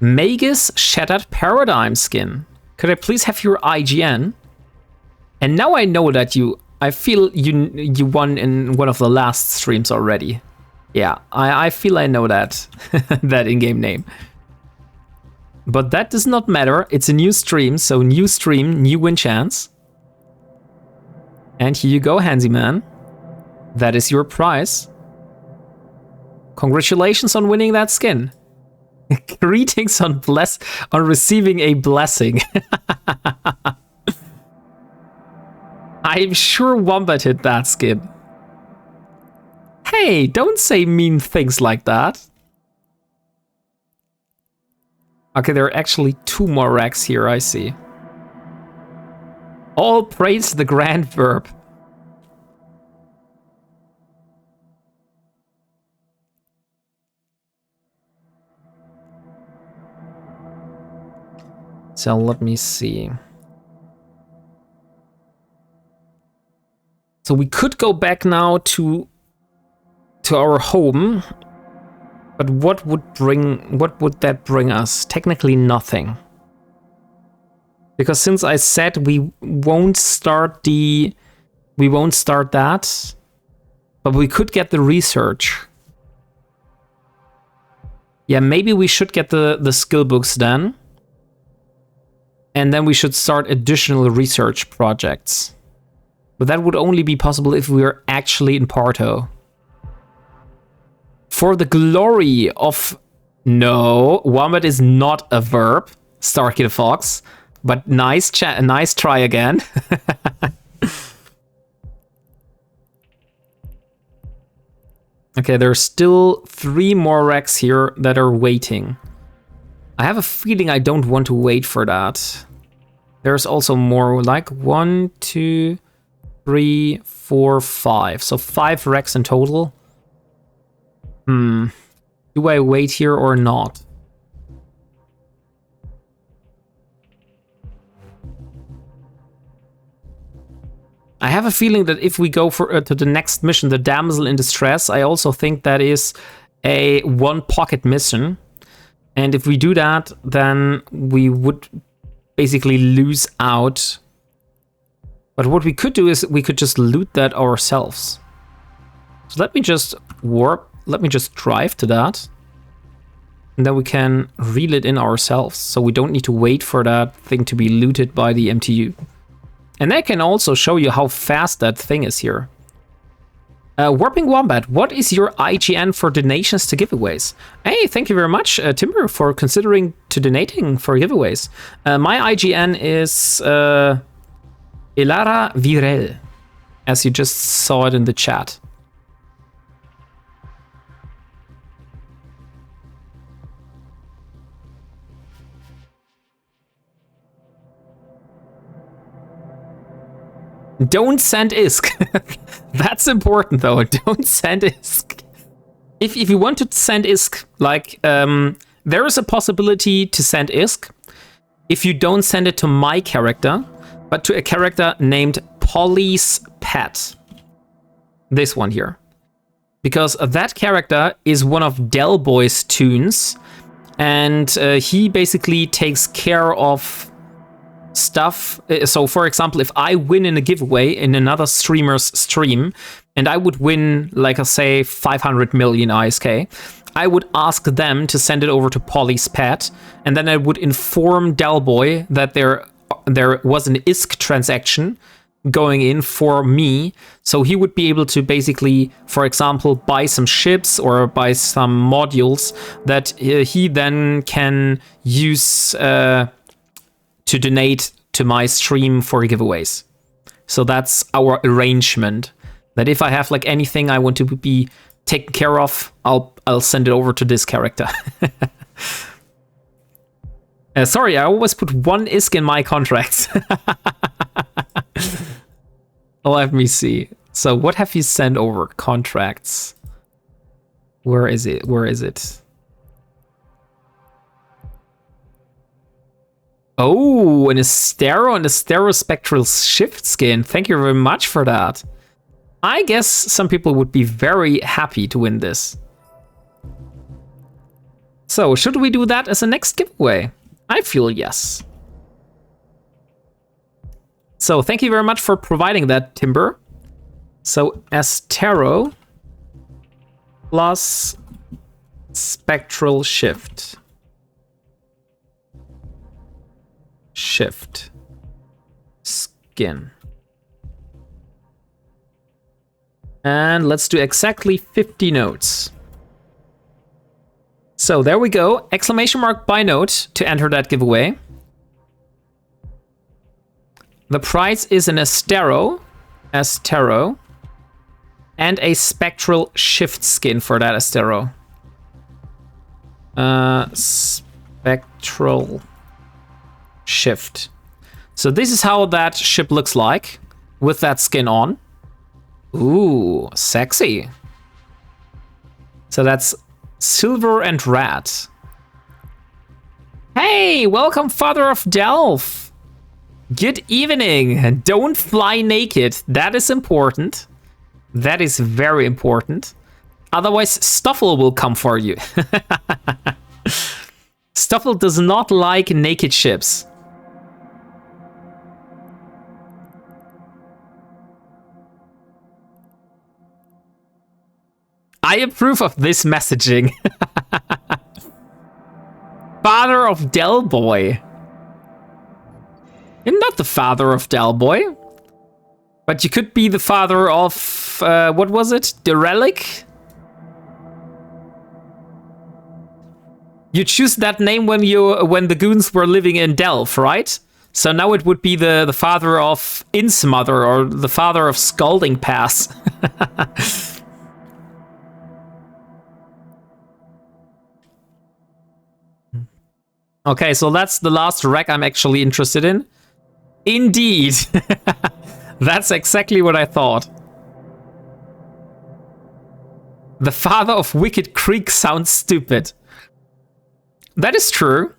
Magus Shattered Paradigm skin. Could I please have your IGN? And now I know that I feel you won in one of the last streams already. Yeah, I feel I know that, that in-game name. But that does not matter. It's a new stream, so new stream, new win chance. And here you go, Hansyman. That is your prize. Congratulations on winning that skin. Greetings on receiving a blessing. I'm sure Wombat hit that skin. Hey, don't say mean things like that. Okay, there are actually 2 more racks here, I see. All praise the grand verb. So let me see. So we could go back now to our home, but what would that bring us? Technically nothing. Because since I said we won't start that, but we could get the research. Yeah, maybe we should get the skill books then. And then we should start additional research projects. But that would only be possible if we were actually in Parto. For the glory of... No, Wombat is not a verb, Starkey the Fox. But nice try again. Okay, there are still 3 more racks here that are waiting. I have a feeling I don't want to wait for that. There's also more, like 1, 2, 3, 4, 5. So 5 racks in total. Do I wait here or not? I have a feeling that if we go to the next mission, the Damsel in Distress, I also think that is a 1 pocket mission. And if we do that, then we would basically lose out. But what we could do is we could just loot that ourselves. So let me just drive to that. And then we can reel it in ourselves. So we don't need to wait for that thing to be looted by the MTU. And I can also show you how fast that thing is here. WarpingWombat, what is your IGN for donations to giveaways? Hey, thank you very much, Timber, for considering to donating for giveaways. My IGN is Elara Virel, as you just saw it in the chat. Don't send ISK. That's important though. Don't send ISK. If you want to send ISK, like there is a possibility to send ISK if you don't send it to my character, but to a character named Polly's Pet. This one here. because that character is one of Delboy's tunes, and he basically takes care of stuff. So, for example, if I win in a giveaway in another streamer's stream, and I would win, like I say, 500 million ISK, I would ask them to send it over to Polly's pet, and then I would inform Delboy that there was an ISK transaction going in for me, so he would be able to basically, for example, buy some ships or buy some modules that he then can use to donate to my stream for giveaways. So that's our arrangement, that if I have like anything I want to be taken care of, I'll send it over to this character. Sorry, I always put one ISK in my contracts. Let me see. So what have you sent over? Contracts. Where is it? Where is it? Oh, an Astero and Asterospectral Shift skin. Thank you very much for that. I guess some people would be very happy to win this. So, should we do that as a next giveaway? I feel yes. So, thank you very much for providing that, Timber. So, Astero plus Spectral Shift. Shift. Skin. And let's do exactly 50 notes. So there we go. Exclamation mark by note to enter that giveaway. The prize is an Astero, and a Spectral Shift skin for that Astero. Spectral Shift. So this is how that ship looks like with that skin on. Ooh, sexy. So that's silver and red. Hey, welcome, Father of Delph. Good evening. Don't fly naked. That is important. That is very important. Otherwise, Stuffle will come for you. Stuffle does not like naked ships. I approve of this messaging. Father of Delboy. You're not the father of Delboy. But you could be the father of, what was it? The Relic? You choose that name when the goons were living in Delph, right? So now it would be the father of Insmother or the father of Scalding Pass. Okay, so that's the last wreck I'm actually interested in. Indeed. That's exactly what I thought. The father of Wicked Creek sounds stupid. That is true.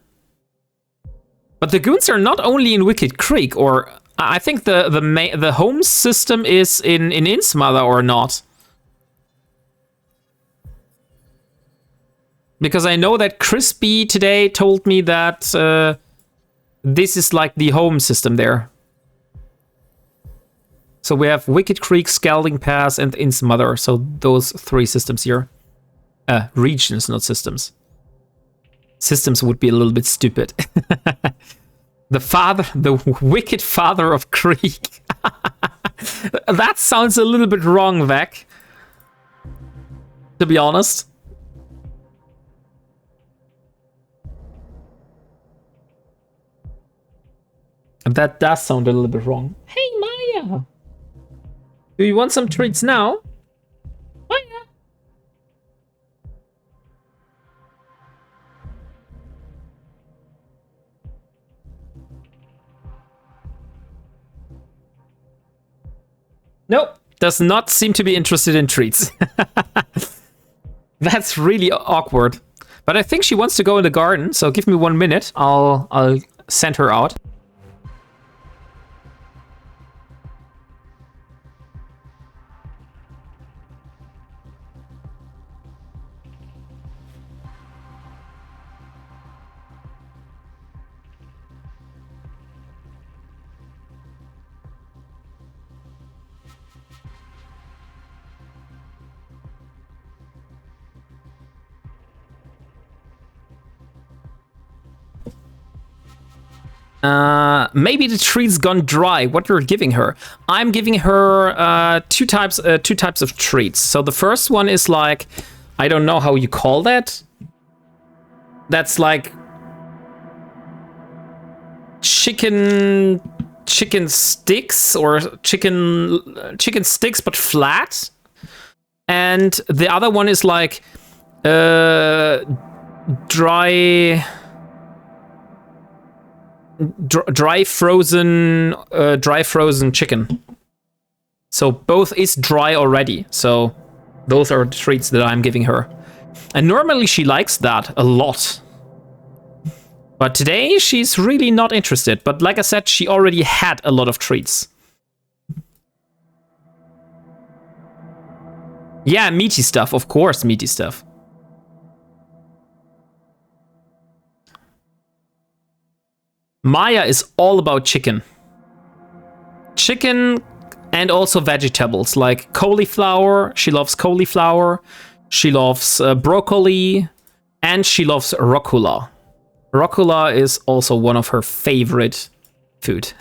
But the goons are not only in Wicked Creek, or I think the home system is in Insmother or not. Because I know that Crispy today told me that this is like the home system there. So we have Wicked Creek, Scalding Pass, and Insmother. So those three systems here. Regions, not systems. Systems would be a little bit stupid. The wicked father of Creek. That sounds a little bit wrong, Vec. To be honest. That does sound a little bit wrong. Hey, Maya! Do you want some treats now? Maya! Nope, does not seem to be interested in treats. That's really awkward. But I think she wants to go in the garden, so give me 1 minute. I'll send her out. Maybe the treat's gone dry. What you're giving her? I'm giving her two types of treats. So the first one is like, I don't know how you call that. That's like chicken sticks or chicken sticks but flat. And the other one is like dry frozen chicken. So both is dry already. So those are the treats that I'm giving her. And normally she likes that a lot. But today she's really not interested. But like I said, she already had a lot of treats. Yeah, meaty stuff, of course, meaty stuff. Maya is all about chicken. Chicken and also vegetables like cauliflower. She loves cauliflower. She loves broccoli. And she loves rucola. Rucola is also one of her favorite food.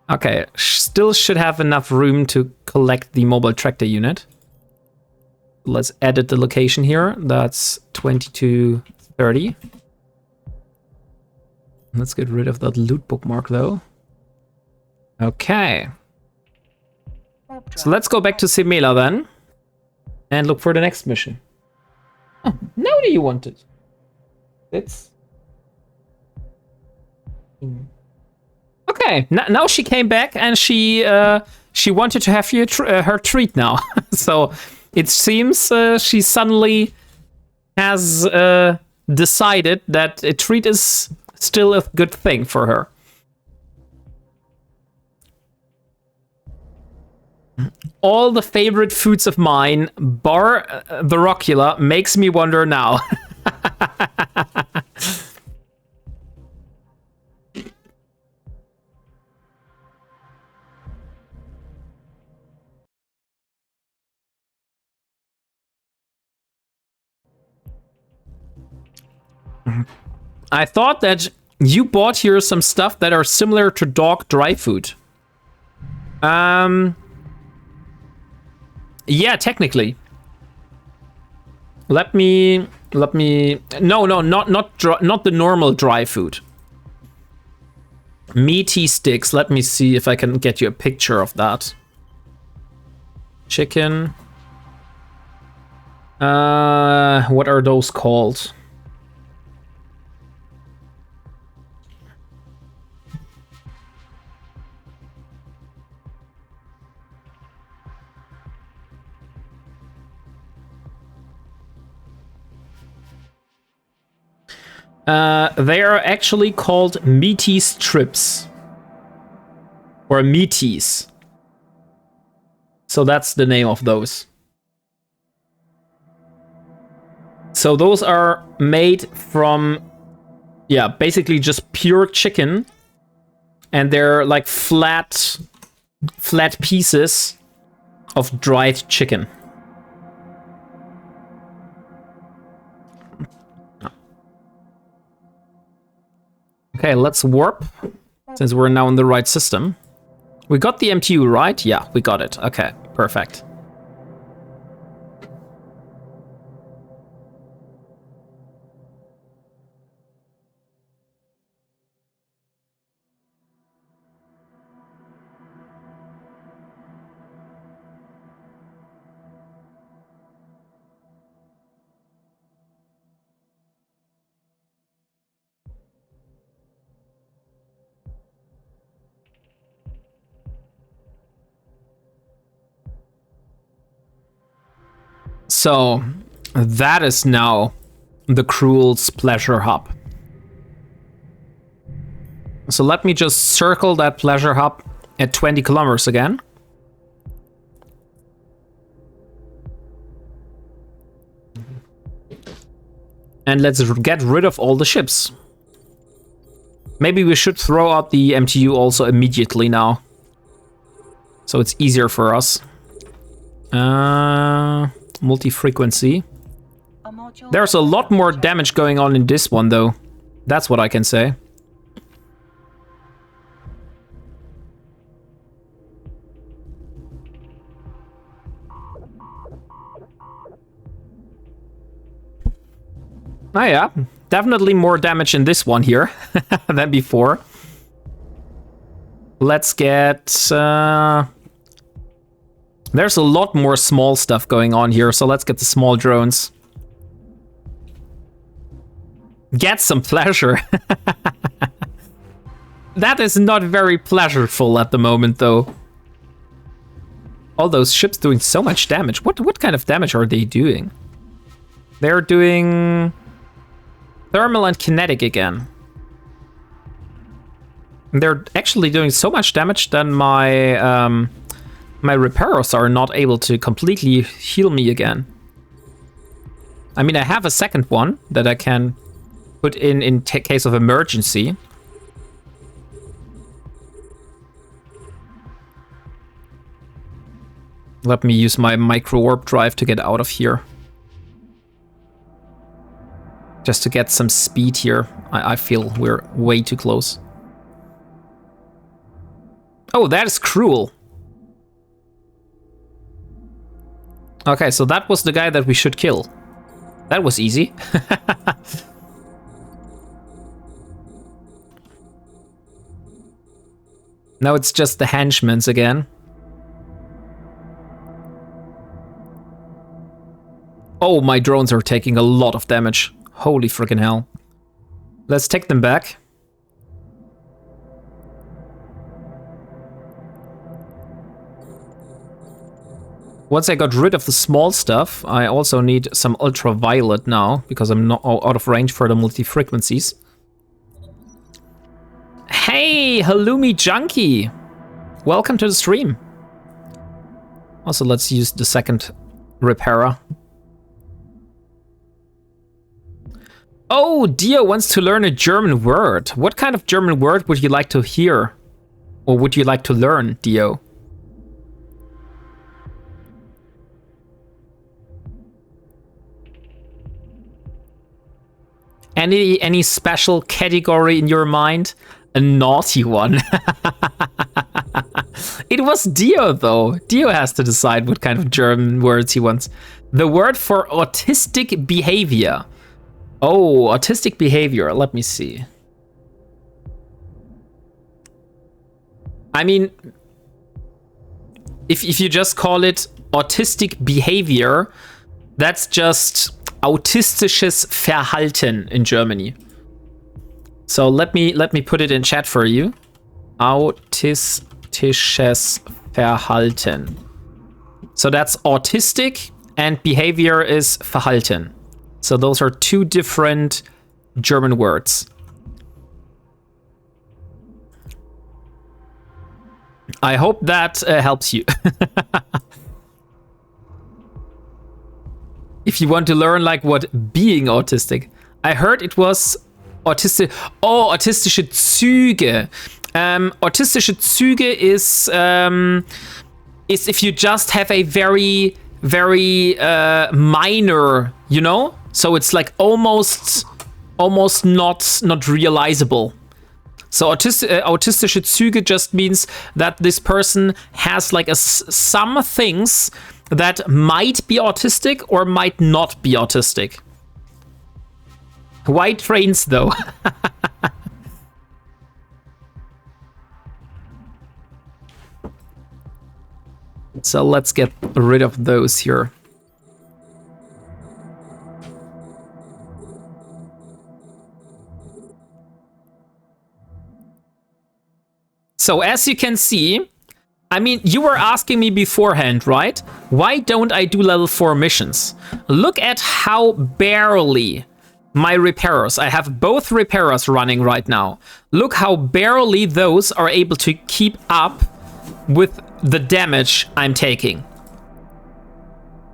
Okay, still should have enough room to collect the mobile tractor unit. Let's edit the location here. That's 2230. Let's get rid of that loot bookmark though. Okay. So let's go back to Semela then. And look for the next mission. Oh, now do you want it? It's... Okay, now she came back and she wanted to have her treat now. So it seems she suddenly has decided that a treat is still a good thing for her. All the favorite foods of mine, bar the Rockula, makes me wonder now. I thought that you bought here some stuff that are similar to dog dry food. Yeah, technically. Let me. No, not the normal dry food. Meaty sticks. Let me see if I can get you a picture of that. Chicken. What are those called? They are actually called meaty strips. Or meaties. So that's the name of those. So those are made from, yeah, basically just pure chicken. And they're like flat pieces of dried chicken. Okay, let's warp, since we're now in the right system. We got the MTU, right? Yeah, we got it. Okay, perfect. So, that is now the Cruel's pleasure hub. So let me just circle that pleasure hub at 20 kilometers again. And let's get rid of all the ships. Maybe we should throw out the MTU also immediately now. So it's easier for us. Multi-frequency. There's a lot more damage going on in this one, though. That's what I can say. Oh yeah, definitely more damage in this one here than before. Let's get... There's a lot more small stuff going on here, so let's get the small drones. Get some pleasure. That is not very pleasureful at the moment, though. All those ships doing so much damage. What kind of damage are they doing? They're doing thermal and kinetic again. They're actually doing so much damage that my my repairers are not able to completely heal me again. I mean, I have a second one that I can put in case of emergency. Let me use my micro warp drive to get out of here. Just to get some speed here. I feel we're way too close. Oh, that is cruel. Okay, so that was the guy that we should kill. That was easy. Now it's just the henchmen's again. Oh, my drones are taking a lot of damage. Holy freaking hell. Let's take them back. Once I got rid of the small stuff, I also need some ultraviolet now, because I'm not out of range for the multi-frequencies. Hey, Halloumi Junkie! Welcome to the stream. Also, let's use the second repairer. Oh, Dio wants to learn a German word. What kind of German word would you like to hear? Or would you like to learn, Dio? Any special category in your mind? A naughty one. It was Dio, though. Dio has to decide what kind of German words he wants. The word for autistic behavior. Oh, autistic behavior. Let me see. I mean, if you just call it autistic behavior, that's just autistisches Verhalten in Germany. So let me put it in chat for you. Autistisches Verhalten. So that's autistic and behavior is Verhalten. So those are two different German words. I hope that helps you. If you want to learn like what being autistic. I heard it was autistic. Oh, autistische Züge. Autistische Züge is if you just have a very, very minor, you know? So it's like almost not realizable. So autistische Züge just means that this person has like some things that might be autistic or might not be autistic. Why trains though? So let's get rid of those here. So as you can see, I mean, you were asking me beforehand, right? Why don't I do level 4 missions? Look at how barely my repairers, I have both repairers running right now. Look how barely those are able to keep up with the damage I'm taking.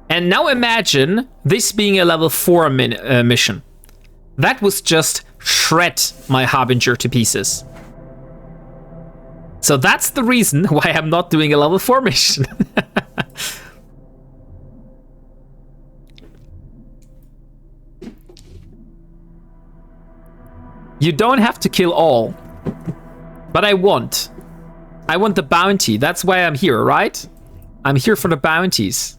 And now imagine this being a level 4 mission. That was just shred my Harbinger to pieces. So that's the reason why I'm not doing a level 4 mission. You don't have to kill all. But I want the bounty. That's why I'm here, right? I'm here for the bounties.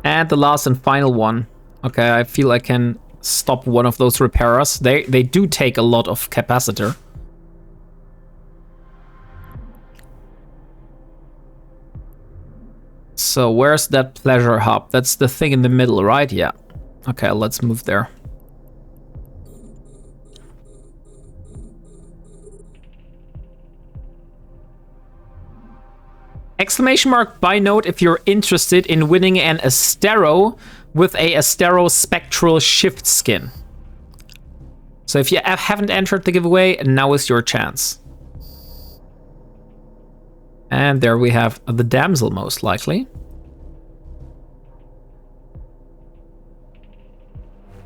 And the last and final one. Okay, I feel I can stop one of those repairers. They do take a lot of capacitor. So where's that pleasure hub? That's the thing in the middle, right? Yeah. Okay, let's move there. Exclamation mark buy note if you're interested in winning an Astero with a Astero Spectral Shift skin. So if you haven't entered the giveaway, now is your chance. And there we have the damsel, most likely.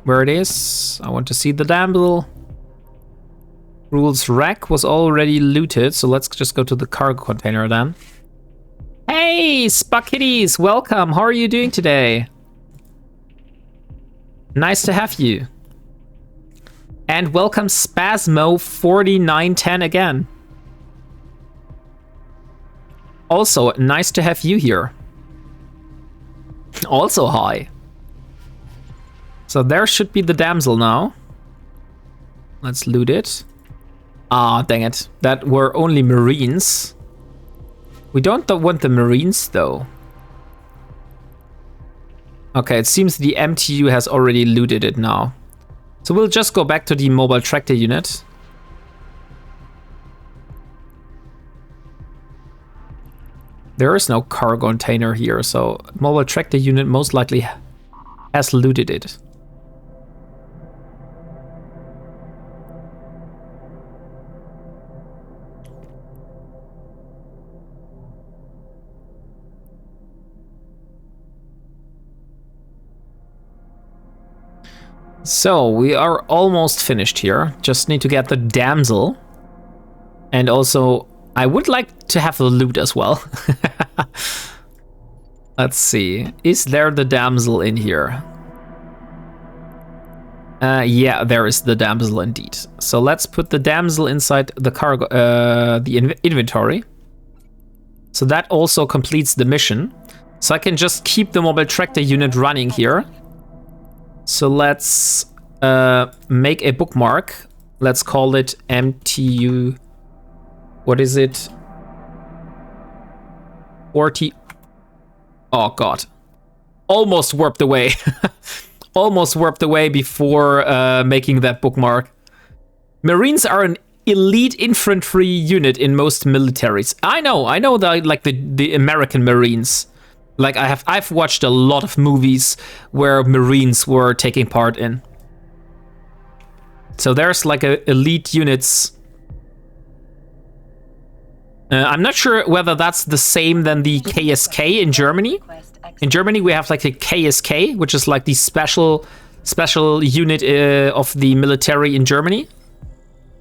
Where it is? I want to see the damsel. Rules rack was already looted, so let's just go to the cargo container then. Hey, Spakitties, welcome. How are you doing today? Nice to have you. And welcome Spasmo4910 again. Also, nice to have you here. Also, hi. So there should be the damsel now. Let's loot it. Ah, dang it. That were only Marines. We don't want the Marines, though. Okay, it seems the MTU has already looted it now. So we'll just go back to the mobile tractor unit. There is no cargo container here, so mobile tractor unit most likely has looted it. So we are almost finished here. Just need to get the damsel. And also, I would like to have the loot as well. Let's see. Is there the damsel in here? Yeah, there is the damsel indeed. So let's put the damsel inside the cargo, the inventory. So that also completes the mission. So I can just keep the mobile tractor unit running here. So let's make a bookmark. Let's call it MTU. What is it? 40. Oh god. Almost warped away. Almost warped away before making that bookmark. Marines are an elite infantry unit in most militaries. I know the American Marines. Like I've watched a lot of movies where Marines were taking part in. So there's like elite units. I'm not sure whether that's the same than the KSK in Germany. In Germany we have like a KSK, which is like the special unit of the military in Germany.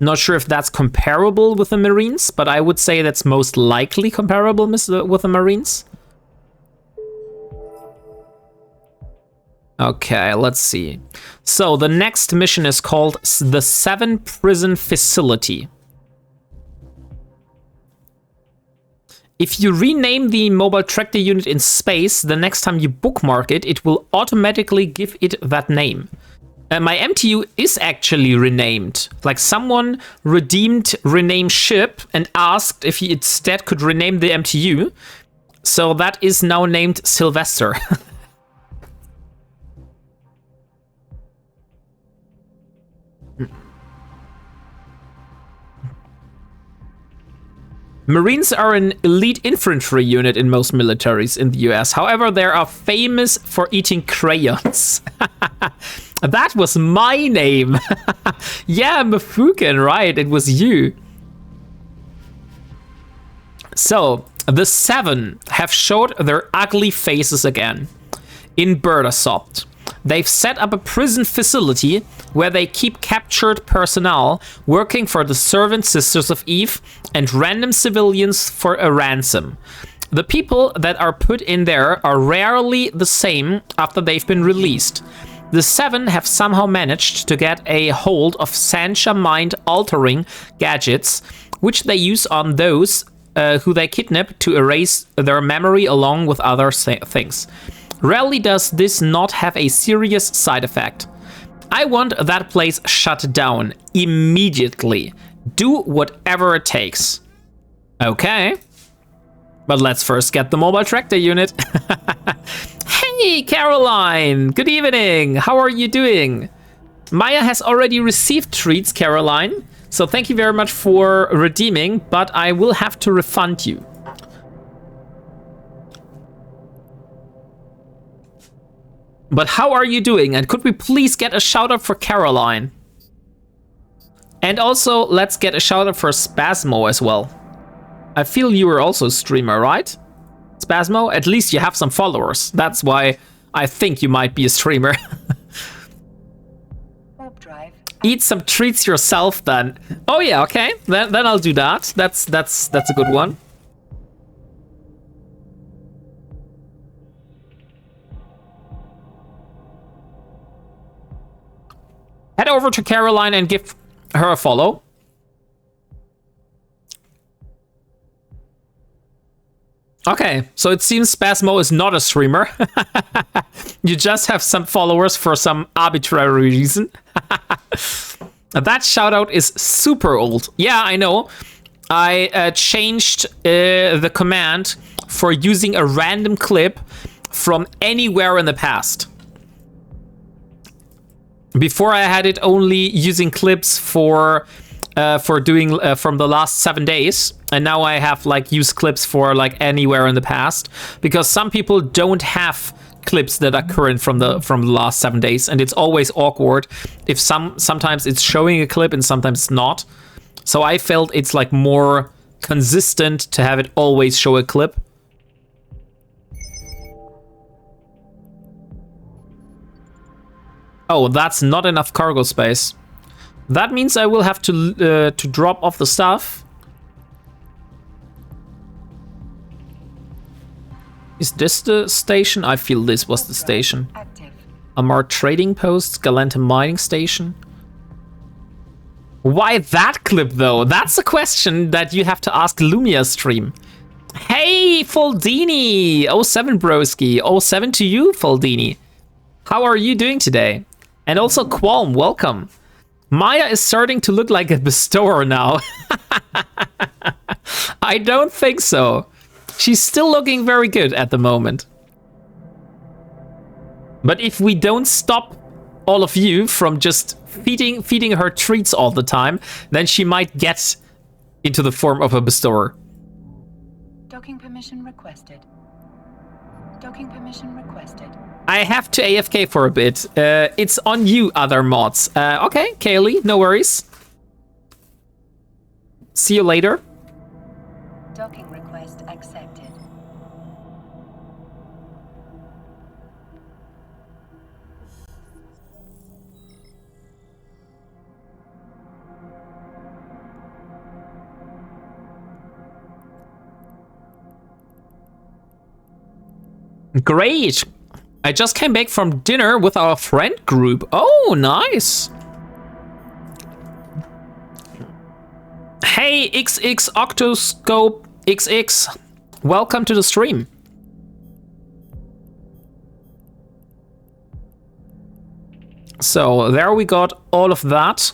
Not sure if that's comparable with the Marines, but I would say that's most likely comparable with the Marines. Okay, let's see. So the next mission is called the 7 Prison Facility. If you rename the mobile tractor unit in space, the next time you bookmark it, it will automatically give it that name. My MTU is actually renamed. Like someone rename ship and asked if he instead could rename the MTU. So that is now named Sylvester. Marines are an elite infantry unit in most militaries in the US. However, they are famous for eating crayons. That was my name. Yeah, Mafuken, right? It was you. So, the 7 have showed their ugly faces again in Burdasoft. They've set up a prison facility where they keep captured personnel working for the Servant Sisters of Eve and random civilians for a ransom. The people that are put in there are rarely the same after they've been released. The 7 have somehow managed to get a hold of Sancha mind-altering gadgets, which they use on those who they kidnap to erase their memory along with other things. Rarely does this not have a serious side effect. I want that place shut down immediately. Do whatever it takes. Okay. But let's first get the mobile tractor unit. Hey, Caroline! Good evening! How are you doing? Maya has already received treats, Caroline. So thank you very much for redeeming, but I will have to refund you. But how are you doing? And could we please get a shout out for Caroline? And also, let's get a shout out for Spasmo as well. I feel you are also a streamer, right? Spasmo, at least you have some followers. That's why I think you might be a streamer. Eat some treats yourself then. Oh yeah, okay. Then I'll do that. That's a good one. Head over to Caroline and give her a follow. Okay, so it seems Spasmo is not a streamer. You just have some followers for some arbitrary reason. That shoutout is super old. Yeah, I know. I changed the command for using a random clip from anywhere in the past. Before I had it only using clips for doing from the last 7 days, and now I have like used clips for like anywhere in the past, because some people don't have clips that are current from the last 7 days, and it's always awkward if sometimes it's showing a clip and sometimes it's not. So I felt it's like more consistent to have it always show a clip. Oh, that's not enough cargo space. That means I will have to drop off the stuff. Is this the station? I feel this was the station. Amar Trading Post, Galenta Mining Station. Why that clip though? That's a question that you have to ask Lumia stream. Hey, Foldini! 07 broski. 07 to you, Foldini. How are you doing today? And also Qualm, welcome. Maya is starting to look like a bestower now. I don't think so. She's still looking very good at the moment. But if we don't stop all of you from just feeding her treats all the time, then she might get into the form of a bestower. Docking permission requested. Docking permission requested. I have to AFK for a bit. It's on you, other mods. Okay, Kaylee, no worries. See you later. Docking request accepted. Great. I just came back from dinner with our friend group. Oh, nice. Hey, XX Octoscope XX. Welcome to the stream. So there we got all of that.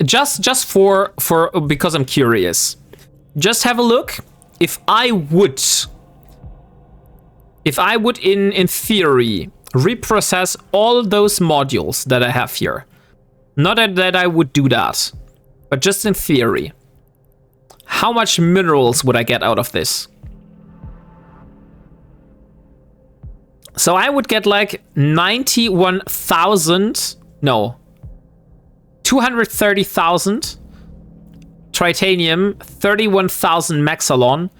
Just for because I'm curious. Just have a look. If I would in theory reprocess all those modules that I have here. Not that I would do that, but just in theory. How much minerals would I get out of this? So I would get like 91,000, no, 230,000 tritanium, 31,000 maxalon,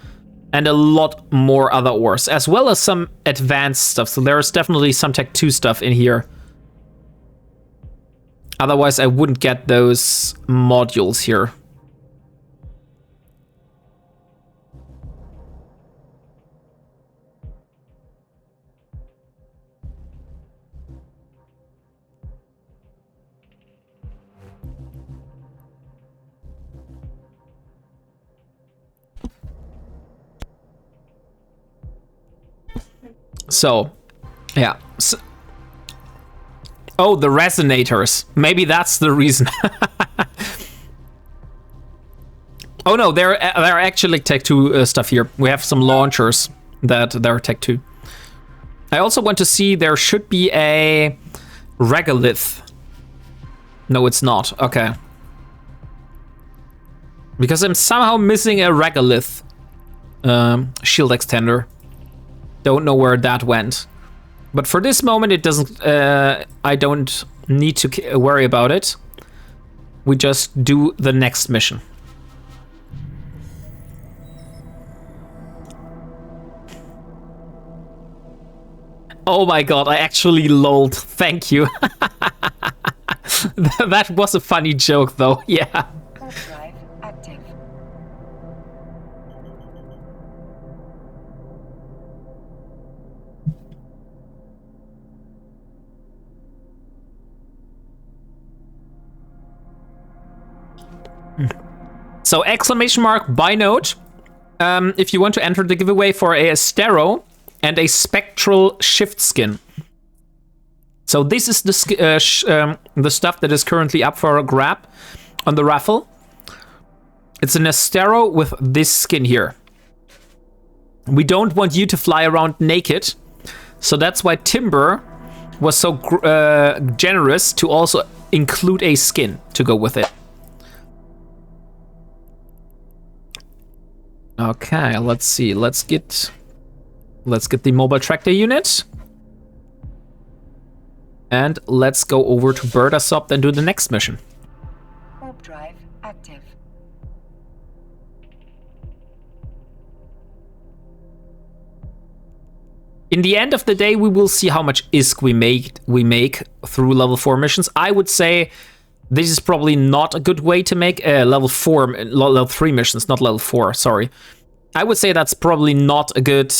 and a lot more other ores, as well as some advanced stuff. So there's definitely some Tech 2 stuff in here. Otherwise, I wouldn't get those modules here. So, yeah. So, oh, the Resonators. Maybe that's the reason. Oh no, they're actually Tech 2 stuff here. We have some launchers that they're Tech 2. I also want to see there should be a regolith. No, it's not. Okay. Because I'm somehow missing a regolith shield extender. Don't know where that went. But for this moment, it doesn't. I don't need to worry about it. We just do the next mission. Oh my god, I actually lolled. Thank you. That was a funny joke, though. Yeah. Drive active. So exclamation mark by note. If you want to enter the giveaway for a Astero and a spectral shift skin. So this is the stuff that is currently up for a grab on the raffle. It's an Astero with this skin here. We don't want you to fly around naked, so that's why Timber was so generous to also include a skin to go with it. Okay, let's see. Let's get the mobile tractor unit. And let's go over to Burdasop and do the next mission. Warp drive active. In the end of the day, we will see how much ISK we make through level 4 missions. I would say this is probably not a good way to make level 3 missions, not level 4, sorry. I would say that's probably not a good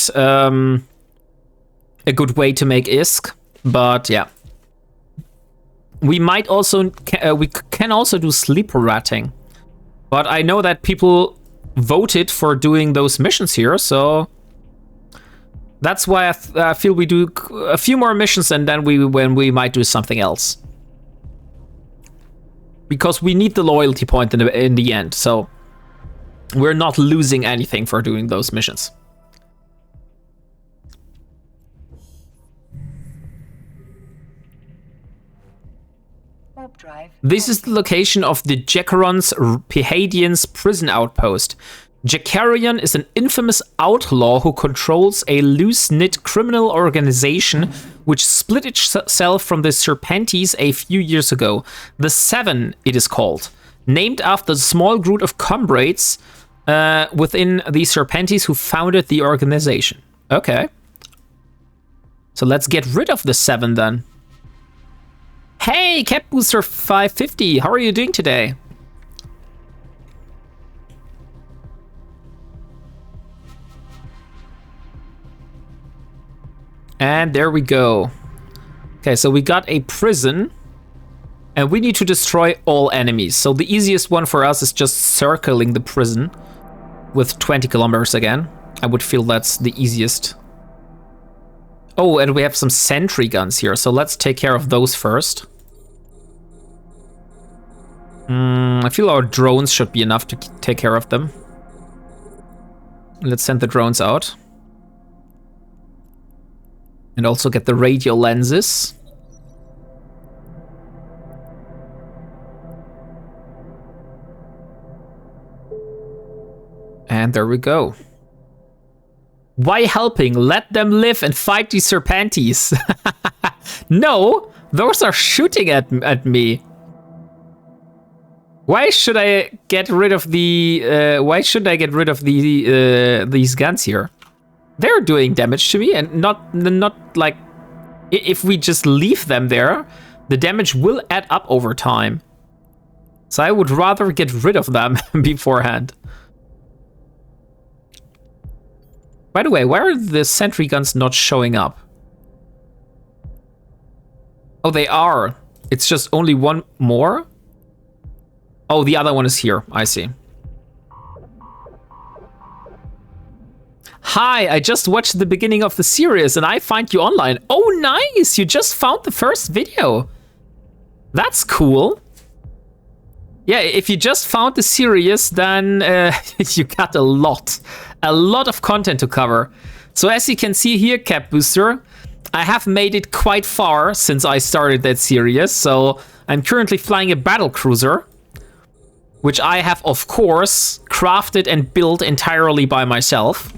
way to make ISK, but yeah. We might also we can also do sleeper ratting, but I know that people voted for doing those missions here, so that's why I feel we do a few more missions and then we might do something else, because we need the loyalty point in the end, so we're not losing anything for doing those missions. This is the location of the Jekaron's Pihadian's prison outpost. Jekarion is an infamous outlaw who controls a loose-knit criminal organization which split itself from the Serpentis a few years ago. The Seven, it is called, named after the small group of comrades within the Serpentis who founded the organization. Okay. So let's get rid of the Seven then. Hey, Cap Booster 550, how are you doing today? And there we go. Okay, so we got a prison, and we need to destroy all enemies. So the easiest one for us is just circling the prison with 20 kilometers again. I would feel that's the easiest. Oh, and we have some sentry guns here, so let's take care of those first. I feel our drones should be enough to take care of them. Let's send the drones out. And also get the radio lenses. And there we go. Why helping? Let them live and fight these Serpentis. No, those are shooting at me. Why should I get rid of the? Why should I get rid of these guns here? They're doing damage to me, and not like if we just leave them there, the damage will add up over time. So I would rather get rid of them beforehand. By the way, why are the sentry guns not showing up? Oh, they are. It's just only one more. Oh, the other one is here. I see. hi, I just watched the beginning of the series and I find you online. Oh, nice! You just found the first video. That's cool. Yeah, if you just found the series, then you got a lot of content to cover. So as you can see here, Cap Booster, I have made it quite far since I started that series. So I'm currently flying a battle cruiser, which I have, of course, crafted and built entirely by myself.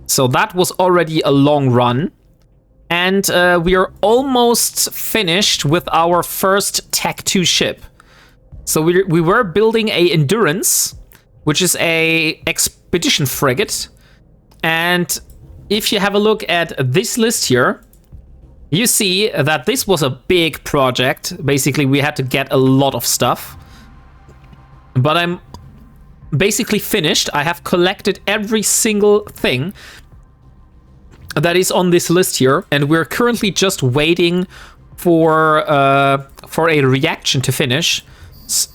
So that was already a long run. And we are almost finished with our first Tech 2 ship. So we were building a Endurance, which is a expedition frigate. And if you have a look at this list here, you see that this was a big project. Basically, we had to get a lot of stuff. But I'm basically finished. I have collected every single thing that is on this list here, and we're currently just waiting for a reaction to finish.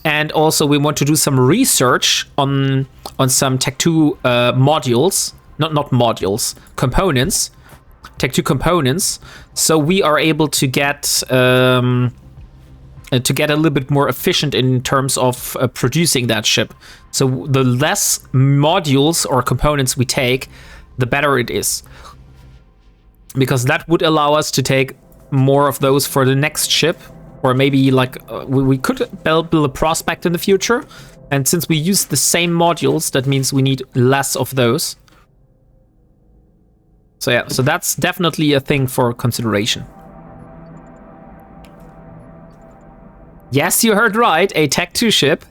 And also we want to do some research on some Tech 2 modules, not modules, components, Tech 2 components, so we are able to get a little bit more efficient in terms of producing that ship. So the less modules or components we take, the better it is. Because that would allow us to take more of those for the next ship, or maybe like we could build a prospect in the future. And since we use the same modules, that means we need less of those. So yeah, so that's definitely a thing for consideration. Yes, you heard right, a Tech 2 ship.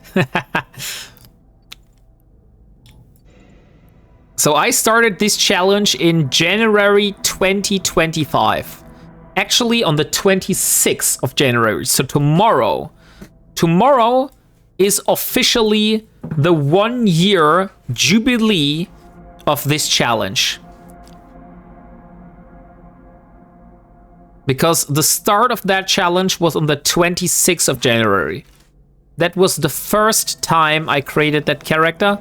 So I started this challenge in January 2025. Actually on the 26th of January, so tomorrow. Tomorrow is officially the 1-year jubilee of this challenge. Because the start of that challenge was on the 26th of January. That was the first time I created that character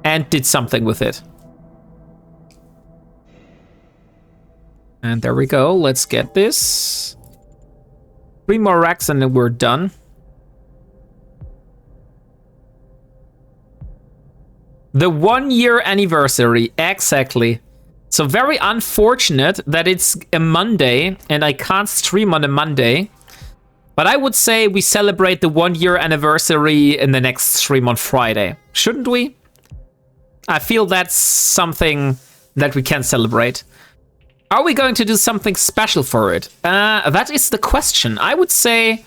and did something with it. And there we go, let's get this. 3 more racks and then we're done. The 1-year anniversary, exactly. So very unfortunate that it's a Monday and I can't stream on a Monday. But I would say we celebrate the 1-year anniversary in the next stream on Friday. Shouldn't we? I feel that's something that we can celebrate. Are we going to do something special for it? That is the question. I would say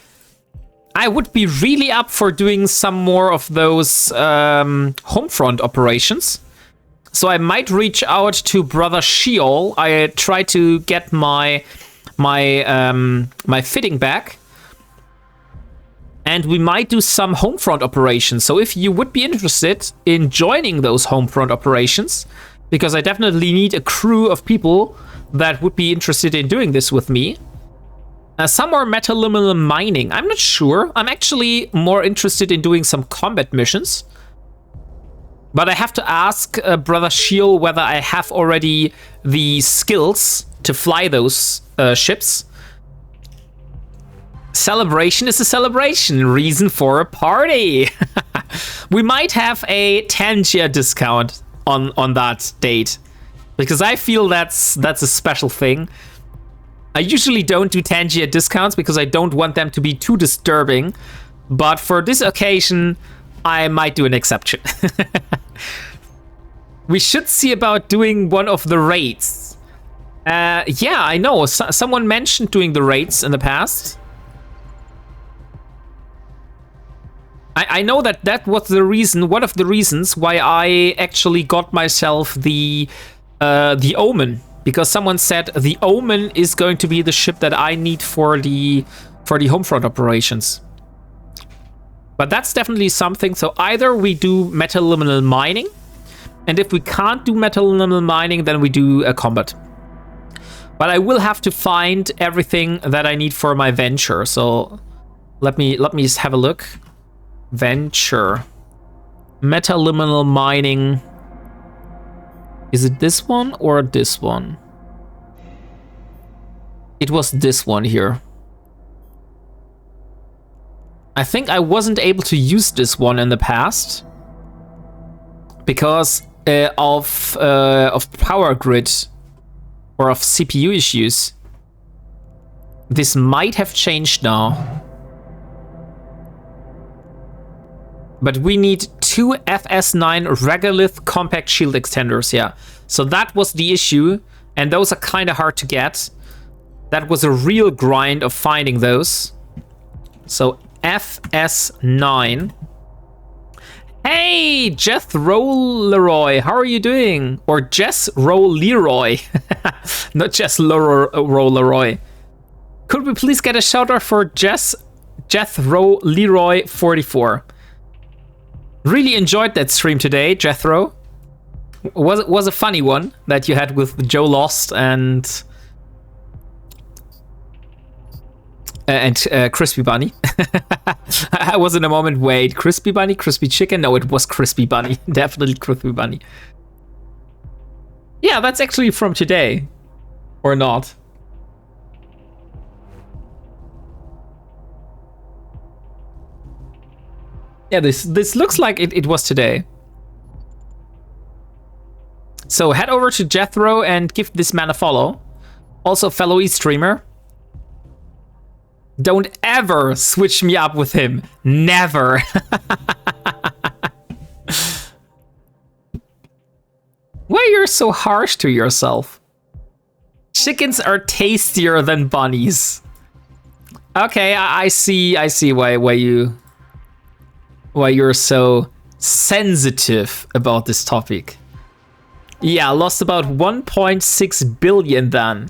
I would be really up for doing some more of those homefront operations. So I might reach out to Brother Sheol. I try to get my fitting back. And we might do some homefront operations. So if you would be interested in joining those homefront operations, because I definitely need a crew of people that would be interested in doing this with me. Some more metaliminal mining, I'm not sure. I'm actually more interested in doing some combat missions. But I have to ask Brother Sheol whether I have already the skills to fly those ships. Celebration is a celebration, reason for a party. We might have a Tangier discount on that date. Because I feel that's a special thing. I usually don't do Tangier discounts because I don't want them to be too disturbing. But for this occasion, I might do an exception. We should see about doing one of the raids. Yeah, I know. Someone mentioned doing the raids in the past. I know that was the reason, one of the reasons why I actually got myself the Omen, because someone said the Omen is going to be the ship that I need for the homefront operations. But that's definitely something. So either we do metaliminal mining, and if we can't do metaliminal mining, then we do a combat. But I will have to find everything that I need for my venture. So let me have a look. Venture. Metaliminal mining. Is it this one or this one? It was this one here. I think I wasn't able to use this one in the past because of power grid or of CPU issues. This might have changed now. But we need 2 FS9 regolith compact shield extenders, yeah. So that was the issue, and those are kind of hard to get. That was a real grind of finding those. So FS9. Hey, Jethro Leroy, how are you doing? Or Jess Roll Leroy, not Jess Roll Leroy. Could we please get a shout out for Jethro Leroy 44? Really enjoyed that stream today, Jethro. Was a funny one that you had with Joe Lost and Crispy Bunny. I was in a moment, wait, Crispy Bunny, Crispy Chicken? No, it was Crispy Bunny. Definitely Crispy Bunny. Yeah, that's actually from today. Or not. Yeah, this looks like it was today. So head over to Jethro and give this man a follow. Also, fellow e-streamer. Don't ever switch me up with him. Never. Why you're so harsh to yourself? Chickens are tastier than bunnies. Okay, I see why you're so sensitive about this topic. Yeah, lost about 1.6 billion then.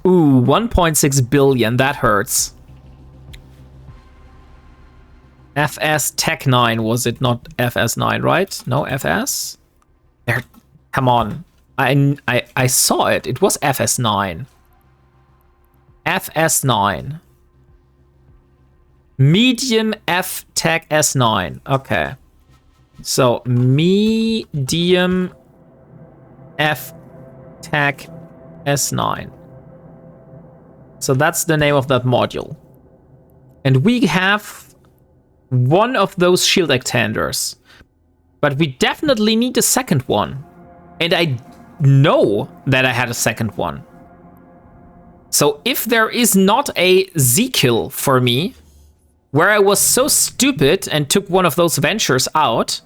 Ooh, 1.6 billion, that hurts. FS Tech 9, was it not FS9, right? No, FS? There, come on. I saw it. It was FS9. FS9. Medium F Tech S9. Okay. So, medium F Tech S9. So that's the name of that module. And we have one of those shield extenders. But we definitely need a second one. And I know that I had a second one. So if there is not a Z-kill for me, where I was so stupid and took one of those ventures out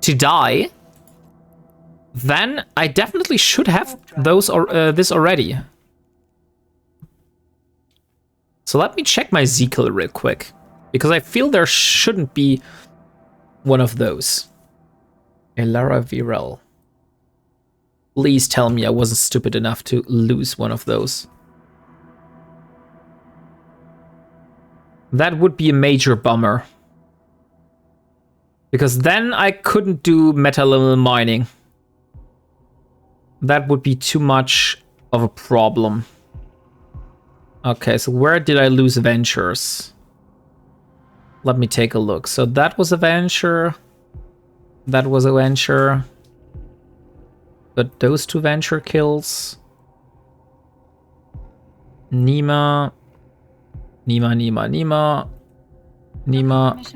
to die, then I definitely should have those or this already. So let me check my Z-kill real quick, because I feel there shouldn't be one of those. Elara Virel. Please tell me I wasn't stupid enough to lose one of those. That would be a major bummer. Because then I couldn't do metaliminal mining. That would be too much of a problem. Okay, so where did I lose ventures? Let me take a look. So that was a venture. That was a venture. But those two venture kills. Nima,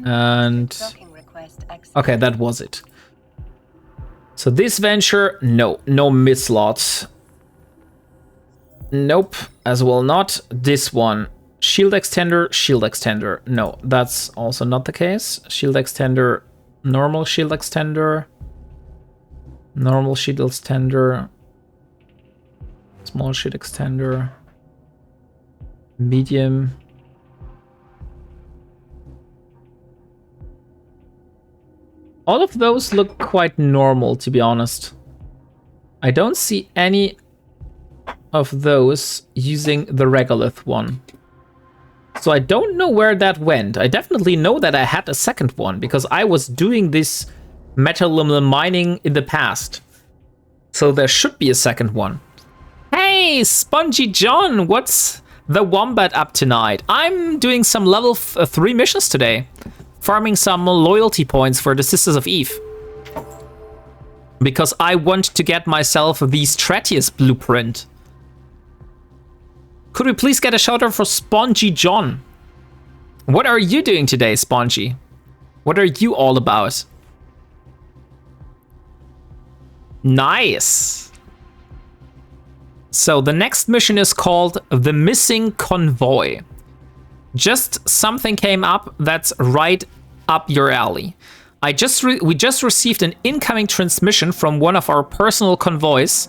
and... Okay, that was it. So this venture, no mid-slots. Nope, as well not. This one, shield extender. No, that's also not the case. Shield extender, normal shield extender, small shield extender, medium. All of those look quite normal, to be honest. I don't see any of those using the regolith one. So I don't know where that went. I definitely know that I had a second one, because I was doing this metaliminal mining in the past. So there should be a second one. Hey, Spongy John, what's the Wombat up tonight? I'm doing some level 3 missions today. farming some loyalty points for the Sisters of Eve. Because I want to get myself the Stratius blueprint. Could we please get a shout out for Spongy John? What are you doing today, Spongy? What are you all about? Nice. So the next mission is called The Missing Convoy. Just something came up that's right up your alley. We just received an incoming transmission from one of our personal convoys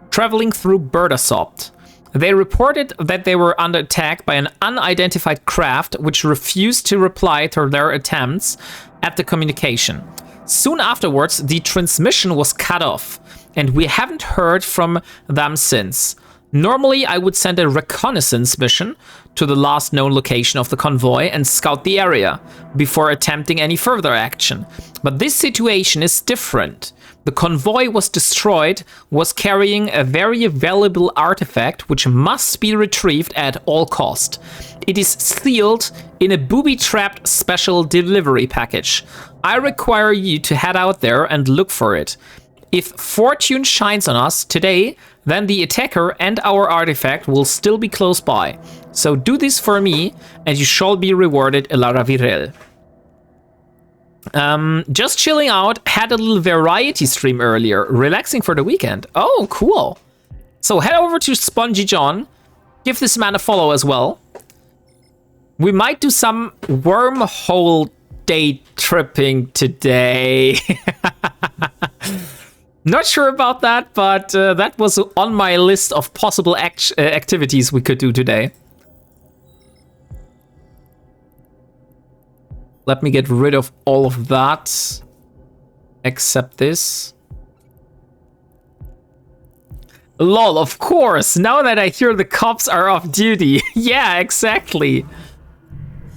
traveling through Burdasopt. They reported that they were under attack by an unidentified craft which refused to reply to their attempts at the communication. Soon afterwards, the transmission was cut off, and we haven't heard from them since. Normally, I would send a reconnaissance mission to the last known location of the convoy and scout the area before attempting any further action. But this situation is different. The convoy was destroyed, was carrying a very valuable artifact which must be retrieved at all cost. It is sealed in a booby-trapped special delivery package. I require you to head out there and look for it. If fortune shines on us today, then the attacker and our artifact will still be close by. So do this for me, and you shall be rewarded, Elara Virel. Just chilling out, had a little variety stream earlier, relaxing for the weekend. Oh, cool. So head over to Spongy John, give this man a follow as well. We might do some wormhole day tripping today. Not sure about that, but that was on my list of possible activities we could do today. Let me get rid of all of that, except this. Lol, of course, now that I hear the cops are off duty. Yeah, exactly.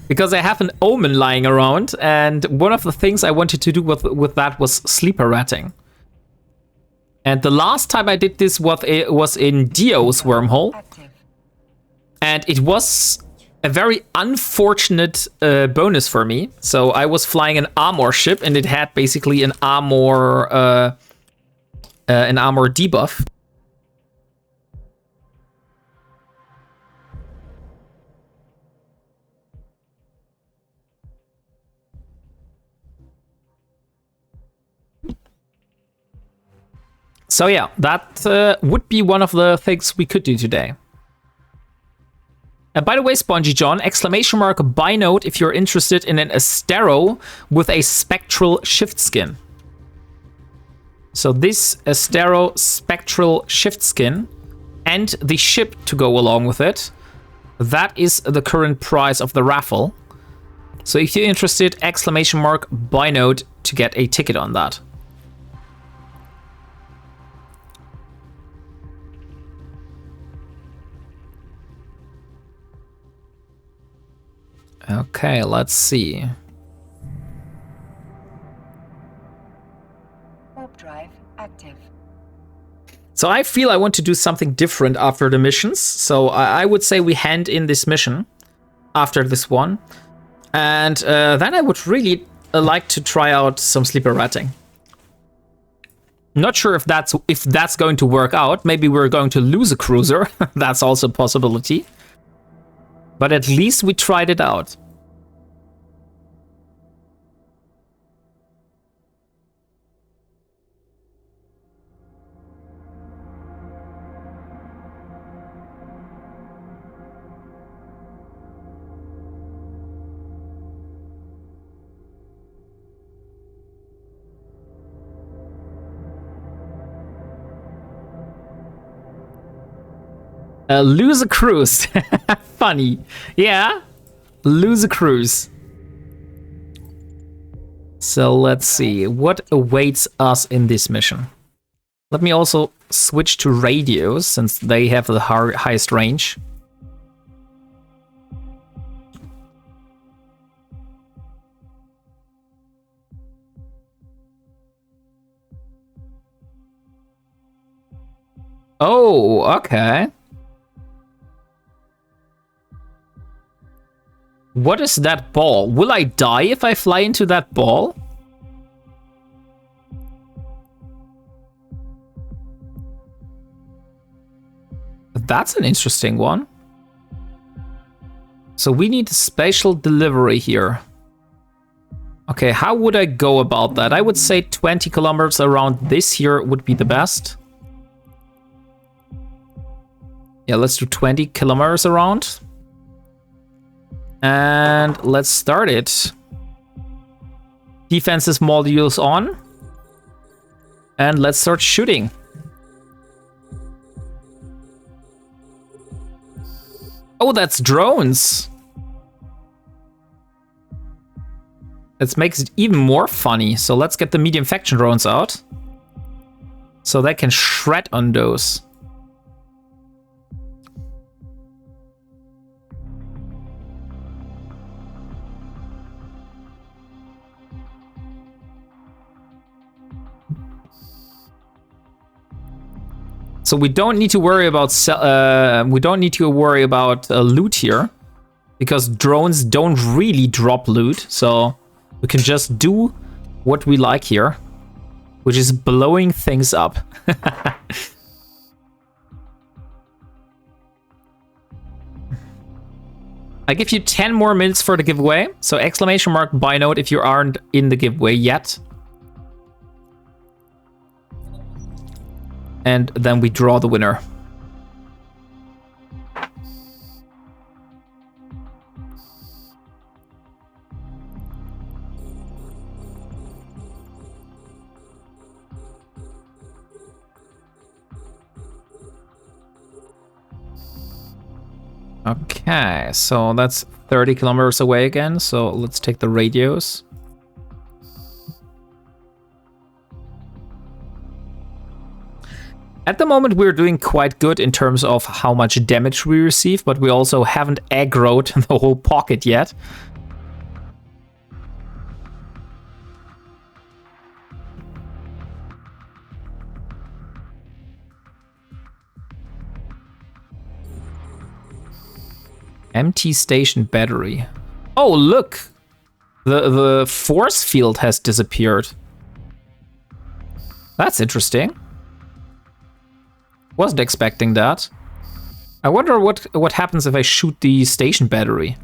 Because I have an omen lying around, and one of the things I wanted to do with that was sleeper ratting. And the last time I did this was in Dio's wormhole. And it was a very unfortunate bonus for me. So I was flying an armor ship, and it had basically an armor debuff. So yeah, that would be one of the things we could do today. By the way, Spongy John, exclamation mark buy note if you're interested in an Astero with a spectral shift skin. So this Astero spectral shift skin and the ship to go along with it, that is the current price of the raffle. So if you're interested, exclamation mark buy note to get a ticket on that. Okay, let's see. Warp drive active. So I feel I want to do something different after the missions. So I would say we hand in this mission after this one. And then I would really like to try out some sleeper ratting. Not sure if that's going to work out. Maybe we're going to lose a cruiser. That's also a possibility. But at least we tried it out. Lose a cruise. Funny. Yeah. Lose a cruise. So let's see. What awaits us in this mission? Let me also switch to radios since they have the highest range. Oh, okay. What is that ball? Will I die if I fly into that ball? That's an interesting one. So we need a spatial delivery here. Okay, how would I go about that? I would say 20 kilometers around this here would be the best. Yeah, let's do 20 kilometers around. And let's start it. Defenses modules on. And let's start shooting. Oh, that's drones. That makes it even more funny. So let's get the medium faction drones out. So they can shred on those. So we don't need to worry about loot here, because drones don't really drop loot. So we can just do what we like here, which is blowing things up. I give you 10 more minutes for the giveaway. So exclamation mark buy note if you aren't in the giveaway yet. And then we draw the winner. Okay, so that's 30 kilometers away again. So let's take the radios. At the moment, we're doing quite good in terms of how much damage we receive, but we also haven't aggroed the whole pocket yet. Empty station battery. Oh, look! The force field has disappeared. That's interesting. Wasn't expecting that. I wonder what happens if I shoot the station battery.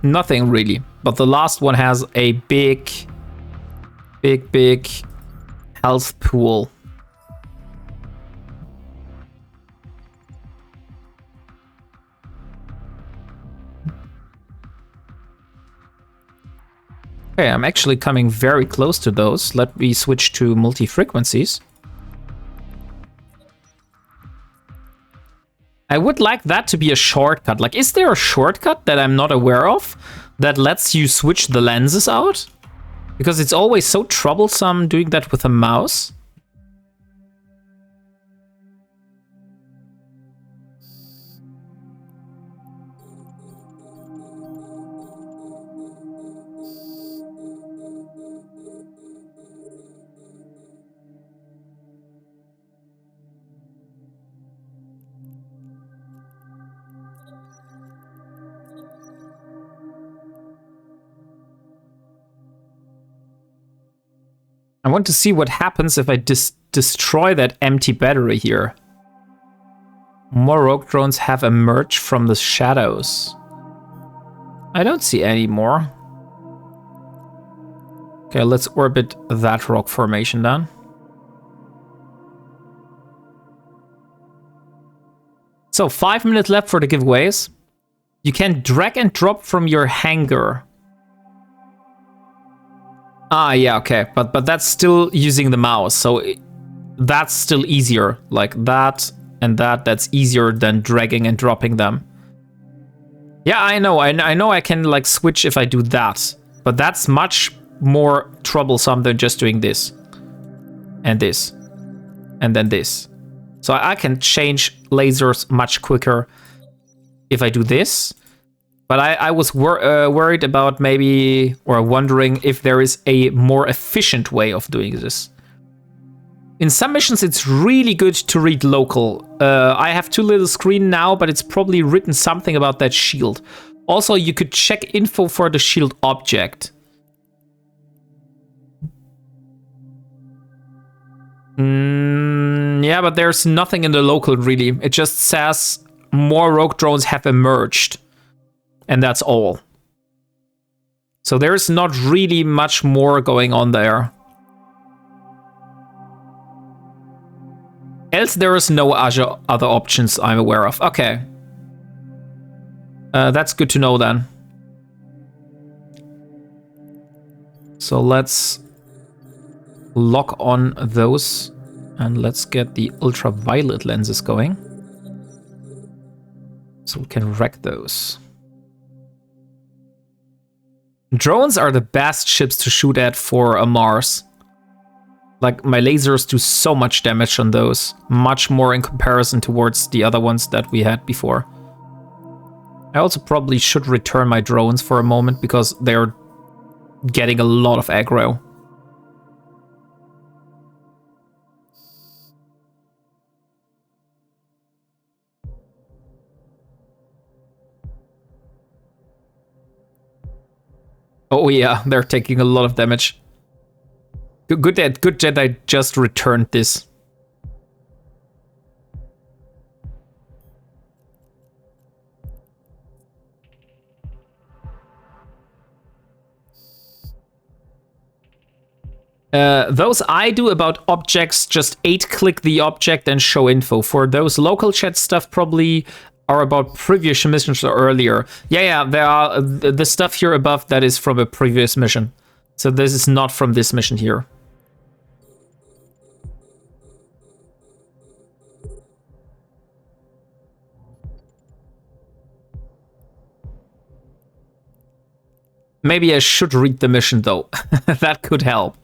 Nothing really. But the last one has a big health pool. Okay, I'm actually coming very close to those. Let me switch to multi-frequencies. I would like that to be a shortcut. Like, is there a shortcut that I'm not aware of that lets you switch the lenses out? Because it's always so troublesome doing that with a mouse. I want to see what happens if I destroy that empty battery here. More rogue drones have emerged from the shadows. I don't see any more. Okay, let's orbit that rock formation then. So 5 minutes left for the giveaways. You can drag and drop from your hangar. Ah, yeah, okay, but that's still using the mouse, so that's still easier. Like that and that's easier than dragging and dropping them. Yeah, I know I can like switch if I do that, but that's much more troublesome than just doing this and this and then this. So I can change lasers much quicker if I do this But I was worried about maybe, or wondering if there is a more efficient way of doing this. In some missions, it's really good to read local. I have too little screen now, but it's probably written something about that shield. Also, you could check info for the shield object. Yeah, but there's nothing in the local, really. It just says more rogue drones have emerged. And that's all. So there's not really much more going on there. Else there is no other options I'm aware of. Okay. That's good to know then. So let's lock on those and let's get the ultraviolet lenses going. So we can wreck those. Drones are the best ships to shoot at for a Mars. Like, my lasers do so much damage on those. Much more in comparison towards the other ones that we had before. I also probably should return my drones for a moment because they're getting a lot of aggro. Oh yeah, they're taking a lot of damage. Good that I just returned this. Those I do about objects, just 8-click the object and show info. For those local chat stuff, probably are about previous missions or earlier. Yeah, there are the stuff here above that is from a previous mission. So this is not from this mission here. Maybe I should read the mission though. That could help.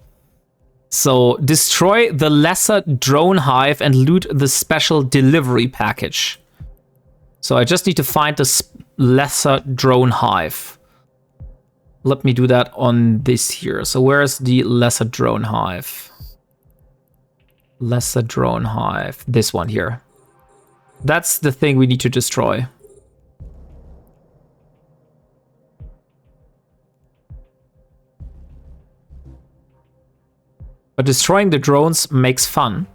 So, destroy the lesser drone hive and loot the special delivery package. So I just need to find the lesser drone hive. Let me do that on this here. So where's the lesser drone hive? Lesser drone hive. This one here. That's the thing we need to destroy. But destroying the drones makes fun.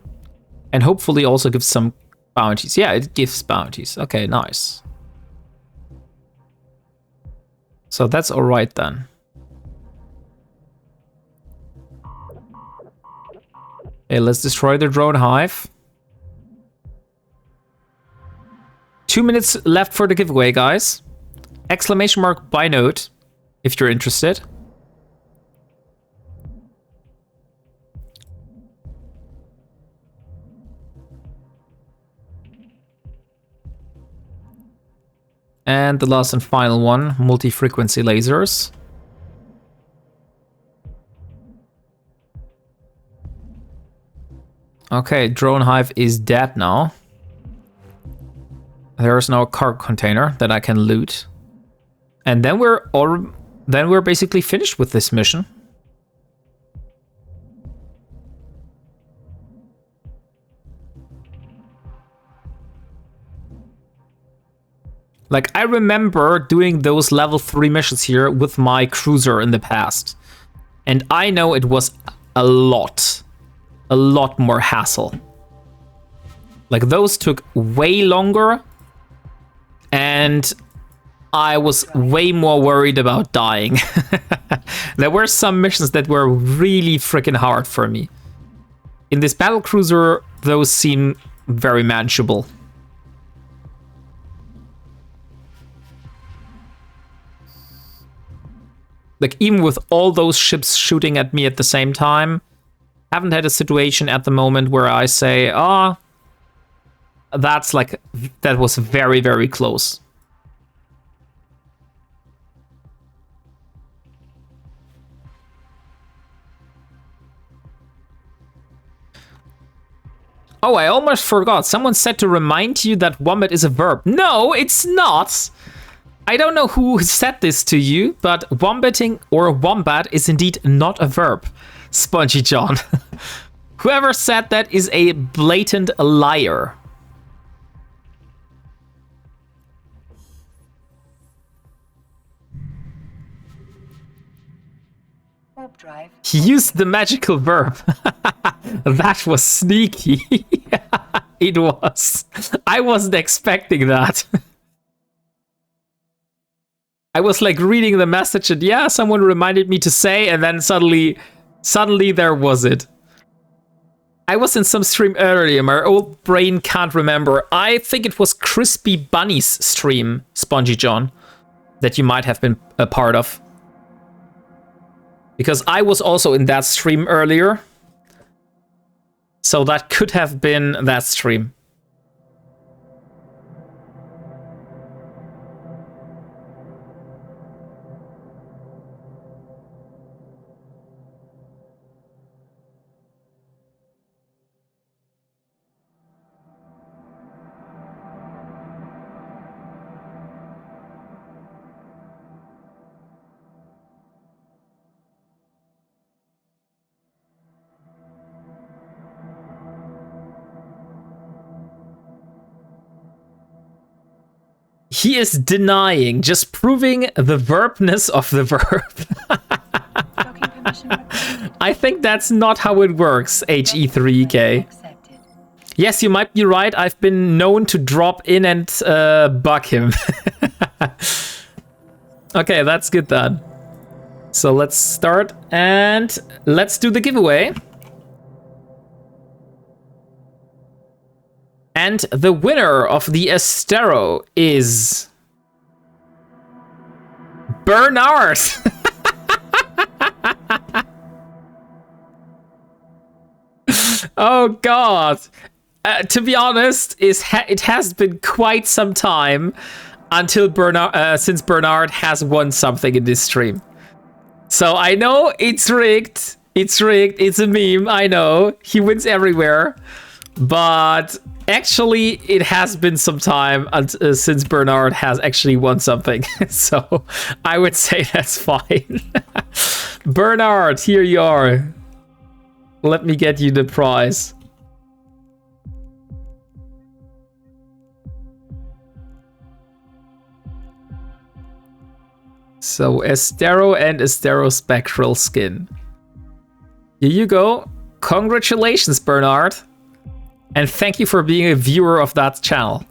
And hopefully also gives some bounties. Yeah, it gives bounties. Okay, nice. So that's alright then. Okay, let's destroy the drone hive. 2 minutes left for the giveaway, guys. Exclamation mark buy note, if you're interested. And the last and final one, multi-frequency lasers. Okay, drone hive is dead now. There's now a cargo container that I can loot. And then we're basically finished with this mission. Like, I remember doing those level 3 missions here with my cruiser in the past. And I know it was a lot more hassle. Like, those took way longer. And I was way more worried about dying. There were some missions that were really freaking hard for me. In this battle cruiser, those seem very manageable. Like, even with all those ships shooting at me at the same time, haven't had a situation at the moment where I say, that was very, very close. Oh, I almost forgot. Someone said to remind you that wombat is a verb. No, it's not. I don't know who said this to you, but wombating or wombat is indeed not a verb. Spongy John. Whoever said that is a blatant liar. Warp drive. He used the magical verb. That was sneaky. It was. I wasn't expecting that. I was like reading the message and yeah, someone reminded me to say, and then suddenly there was it. I was in some stream earlier, my old brain can't remember. I think it was Crispy Bunny's stream, Spongy John, that you might have been a part of. Because I was also in that stream earlier. So that could have been that stream. He is denying, just proving the verbness of the verb. Docking permission requested. I think that's not how it works, HE3K. Accepted. Yes, you might be right. I've been known to drop in and bug him. Okay, that's good then. So let's start and let's do the giveaway. And the winner of the Estero is Bernard. Oh God. To be honest, it has been quite some time until since Bernard has won something in this stream. So I know it's rigged. It's rigged. It's a meme. I know he wins everywhere, but actually, it has been some time since Bernard has actually won something. So I would say that's fine. Bernard, here you are. Let me get you the prize. So Estero and Estero Spectral Skin. Here you go. Congratulations, Bernard. And thank you for being a viewer of that channel.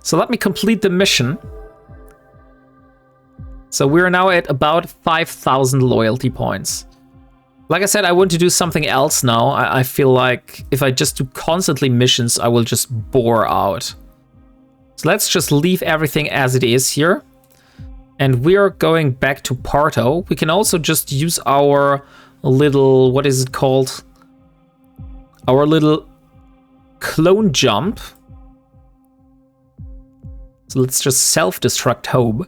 So let me complete the mission. So we're now at about 5,000 loyalty points. Like I said, I want to do something else now. I feel like if I just do constantly missions, I will just bore out. So let's just leave everything as it is here. And we are going back to Parto. We can also just use our little, what is it called? Our little clone jump. So let's just self-destruct home.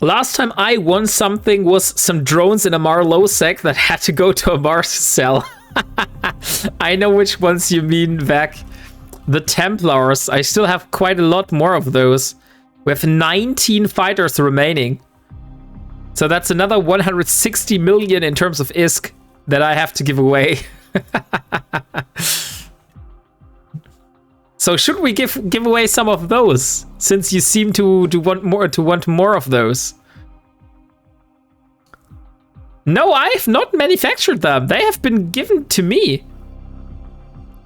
Last time I won something was some drones in a Marlosec that had to go to a Mars cell. I know which ones you mean, Vec. The Templars. I still have quite a lot more of those. We have 19 fighters remaining. So that's another 160 million in terms of ISK that I have to give away. So should we give away some of those, since you seem to want more of those? No, I've not manufactured them. They have been given to me.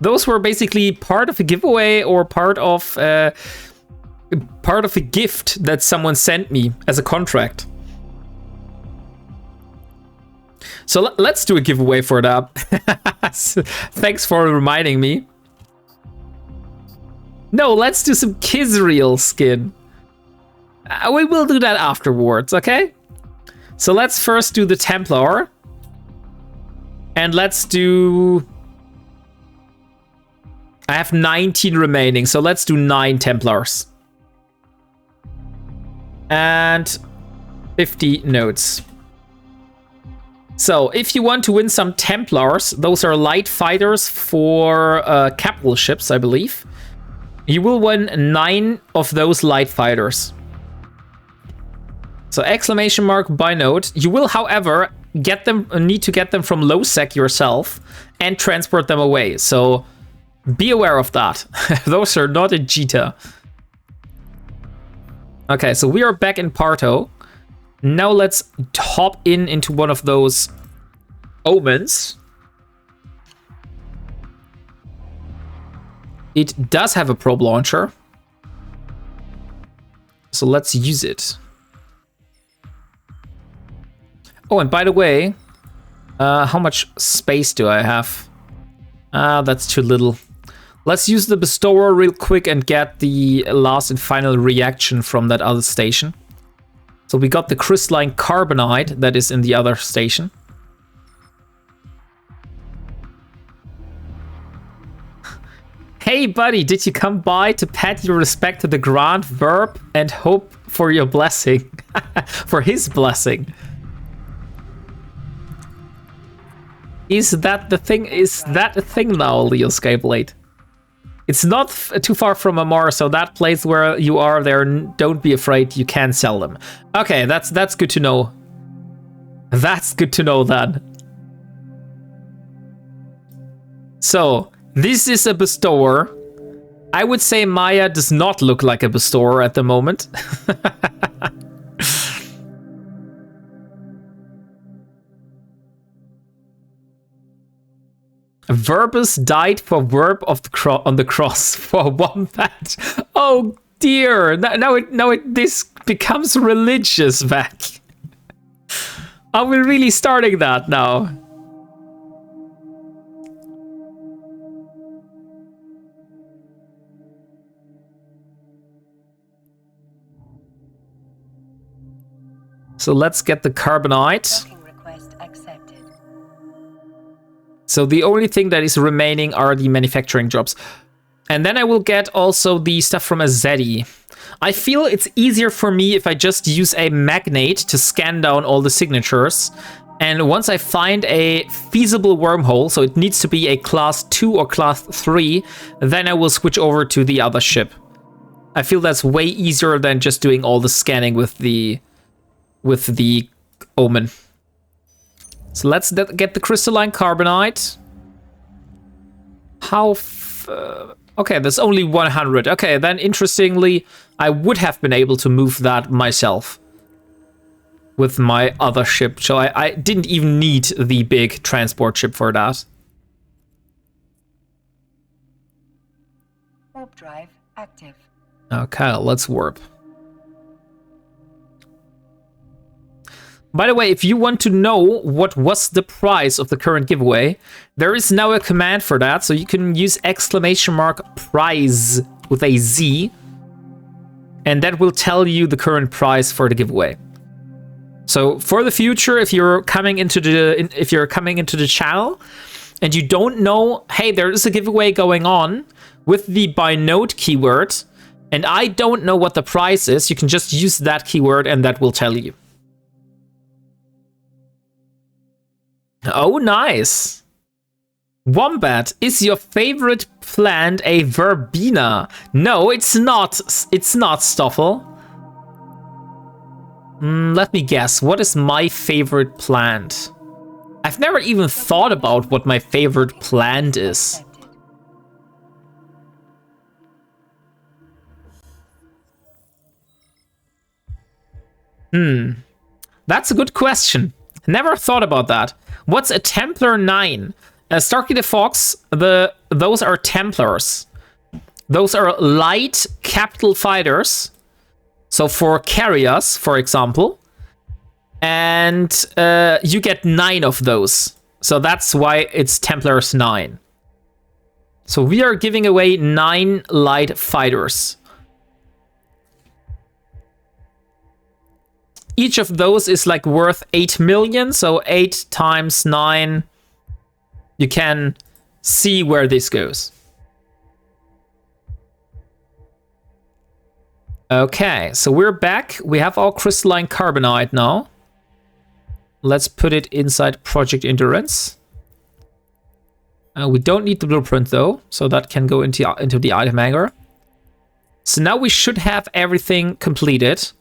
Those were basically part of a giveaway or part of a gift that someone sent me as a contract. So let's do a giveaway for that. Thanks for reminding me. No, let's do some Kizreal skin. We will do that afterwards, okay? So let's first do the Templar. And let's do... I have 19 remaining, so let's do 9 Templars. And 50 notes. So, if you want to win some Templars, those are light fighters for capital ships, I believe. You will win 9 of those light fighters. So exclamation mark by note. You will, however, need to get them from low sec yourself and transport them away. So be aware of that. Those are not in Jita. Okay, so we are back in Parto. Now let's hop into one of those omens. It does have a probe launcher. So let's use it. Oh, and by the way, how much space do I have? That's too little. Let's use the bestower real quick and get the last and final reaction from that other station. So we got the crystalline carbonite that is in the other station. Hey buddy, did you come by to pay your respect to the Grand Verb and hope for your blessing? For his blessing. Is that the thing? Is that a thing now, Leo Skyblade? It's not too far from Amar, so that place where you are there, don't be afraid, you can sell them. Okay, that's good to know. That's good to know then. So, this is a bestower. I would say Maya does not look like a bestower at the moment. Verbus died for verb of the on the cross for wombat. Oh dear! Now this becomes religious back. Are we really starting that now? So let's get the carbonite. So the only thing that is remaining are the manufacturing jobs. And then I will get also the stuff from a Zeddy. I feel it's easier for me if I just use a magnate to scan down all the signatures. And once I find a feasible wormhole, so it needs to be a class 2 or class 3, then I will switch over to the other ship. I feel that's way easier than just doing all the scanning with the omen. So let's get the crystalline carbonite. How... okay, there's only 100. Okay, then interestingly, I would have been able to move that myself with my other ship. So I didn't even need the big transport ship for that. Warp drive active. Okay, let's warp. By the way, if you want to know what was the price of the current giveaway, there is now a command for that, so you can use exclamation mark prize with a Z, and that will tell you the current price for the giveaway. So for the future, if you're coming into the channel and you don't know, hey, there is a giveaway going on with the by note keyword, and I don't know what the price is, you can just use that keyword and that will tell you. Oh, nice. Wombat, is your favorite plant a verbena? No, it's not. It's not, Stoffel. Let me guess. What is my favorite plant? I've never even thought about what my favorite plant is. That's a good question. Never thought about that. What's a Templar 9? Starkey the Fox, those are Templars. Those are light capital fighters. So for carriers, for example. And you get 9 of those. So that's why it's Templars 9. So we are giving away 9 light fighters. Each of those is like worth 8 million, so 8 times 9. You can see where this goes. Okay, so we're back. We have our crystalline carbonite now. Let's put it inside Project Endurance. We don't need the blueprint though, so that can go into the item hangar. So now we should have everything completed.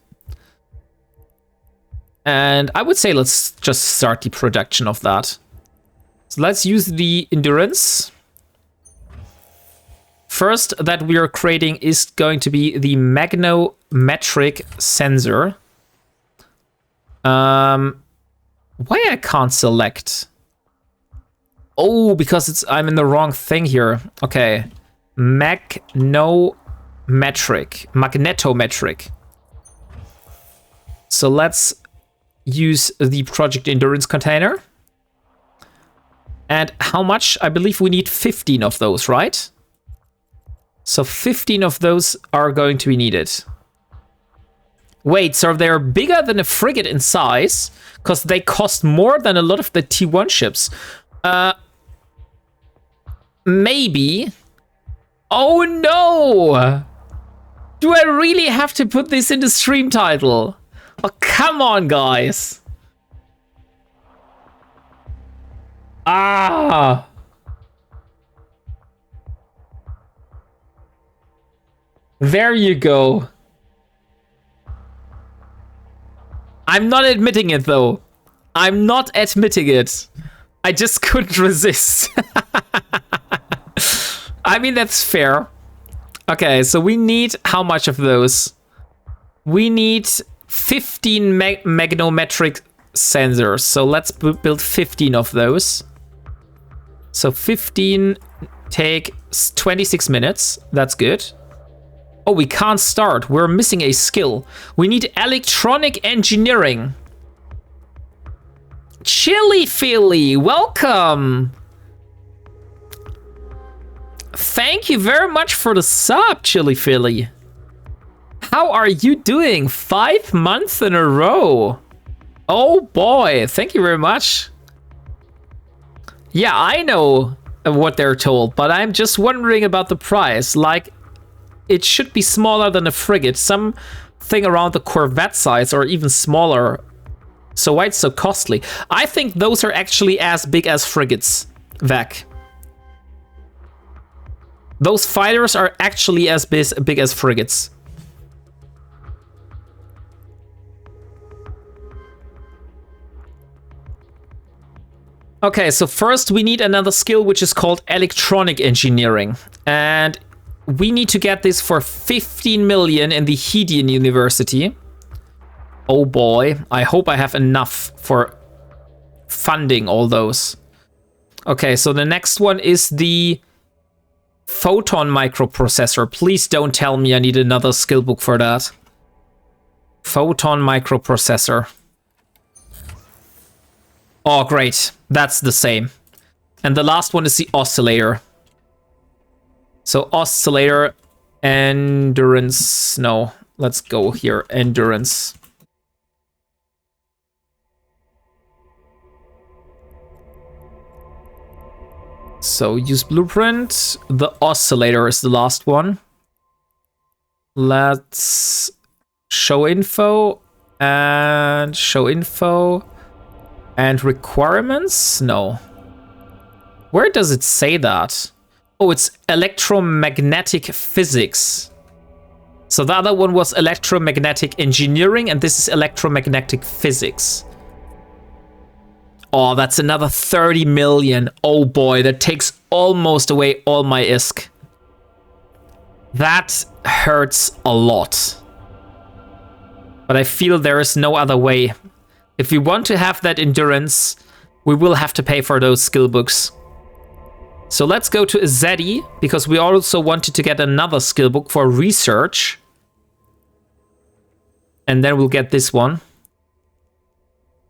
And I would say let's just start the production of that. So let's use the endurance. First that we are creating is going to be the magnometric sensor. Why I can't select? Oh, because I'm in the wrong thing here. Okay. Magnetometric. So let's use the project endurance container. And how much? I believe we need 15 of those, right? So 15 of those are going to be needed. Wait, so they're bigger than a frigate in size, because they cost more than a lot of the T1 ships. Maybe. Oh no! Do I really have to put this in the stream title? Oh, come on, guys. Ah. There you go. I'm not admitting it, though. I'm not admitting it. I just couldn't resist. I mean, that's fair. Okay, so we need how much of those? We need 15 magnometric sensors. So let's build 15 of those. So 15 take 26 minutes. That's good. Oh, we can't start. We're missing a skill. We need electronic engineering. Chili Philly, welcome. Thank you very much for the sub, Chili Philly. How are you doing? 5 months in a row. Oh boy, thank you very much. Yeah, I know what they're told, but I'm just wondering about the price. Like, it should be smaller than a frigate. Something around the corvette size or even smaller. So why it's so costly? I think those are actually as big as frigates, Vec. Those fighters are actually as big as frigates. Okay, so first we need another skill which is called electronic engineering. And we need to get this for 15 million in the Hedian University. Oh boy, I hope I have enough for funding all those. Okay, so the next one is the photon microprocessor. Please don't tell me I need another skill book for that. Photon microprocessor. Oh, great. That's the same. And the last one is the oscillator. So oscillator, endurance. No, let's go here. Endurance. So use blueprint. The oscillator is the last one. Let's show info and show info and requirements. No. Where does it say that? Oh, it's electromagnetic physics. So the other one was electromagnetic engineering, and this is electromagnetic physics. Oh, that's another 30 million. Oh boy, that takes almost away all my ISK. That hurts a lot. But I feel there is no other way. If we want to have that endurance, we will have to pay for those skill books. So let's go to Azadi, because we also wanted to get another skill book for research. And then we'll get this one.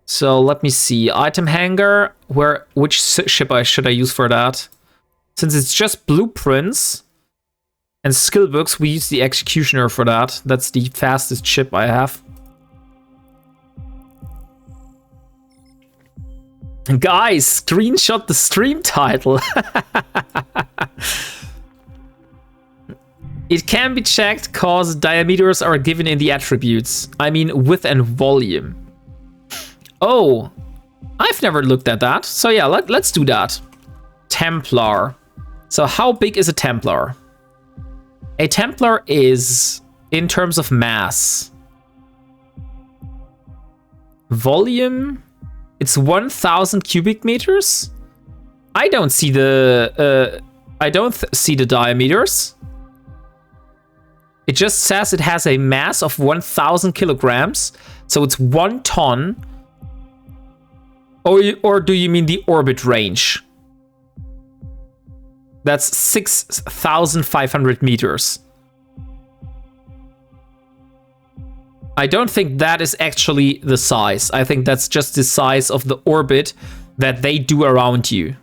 So let me see. Item hangar. Which ship should I use for that? Since it's just blueprints and skill books, we use the executioner for that. That's the fastest ship I have. Guys, screenshot the stream title. It can be checked cause diameters are given in the attributes. I mean width and volume. Oh, I've never looked at that. So yeah, let's do that. Templar. So how big is a Templar? A Templar is, in terms of mass, volume, it's 1,000 cubic meters. I don't see the see the diameters. It just says it has a mass of 1,000 kilograms, so it's 1 ton. Or do you mean the orbit range? That's 6,500 meters. I don't think that is actually the size. I think that's just the size of the orbit that they do around you.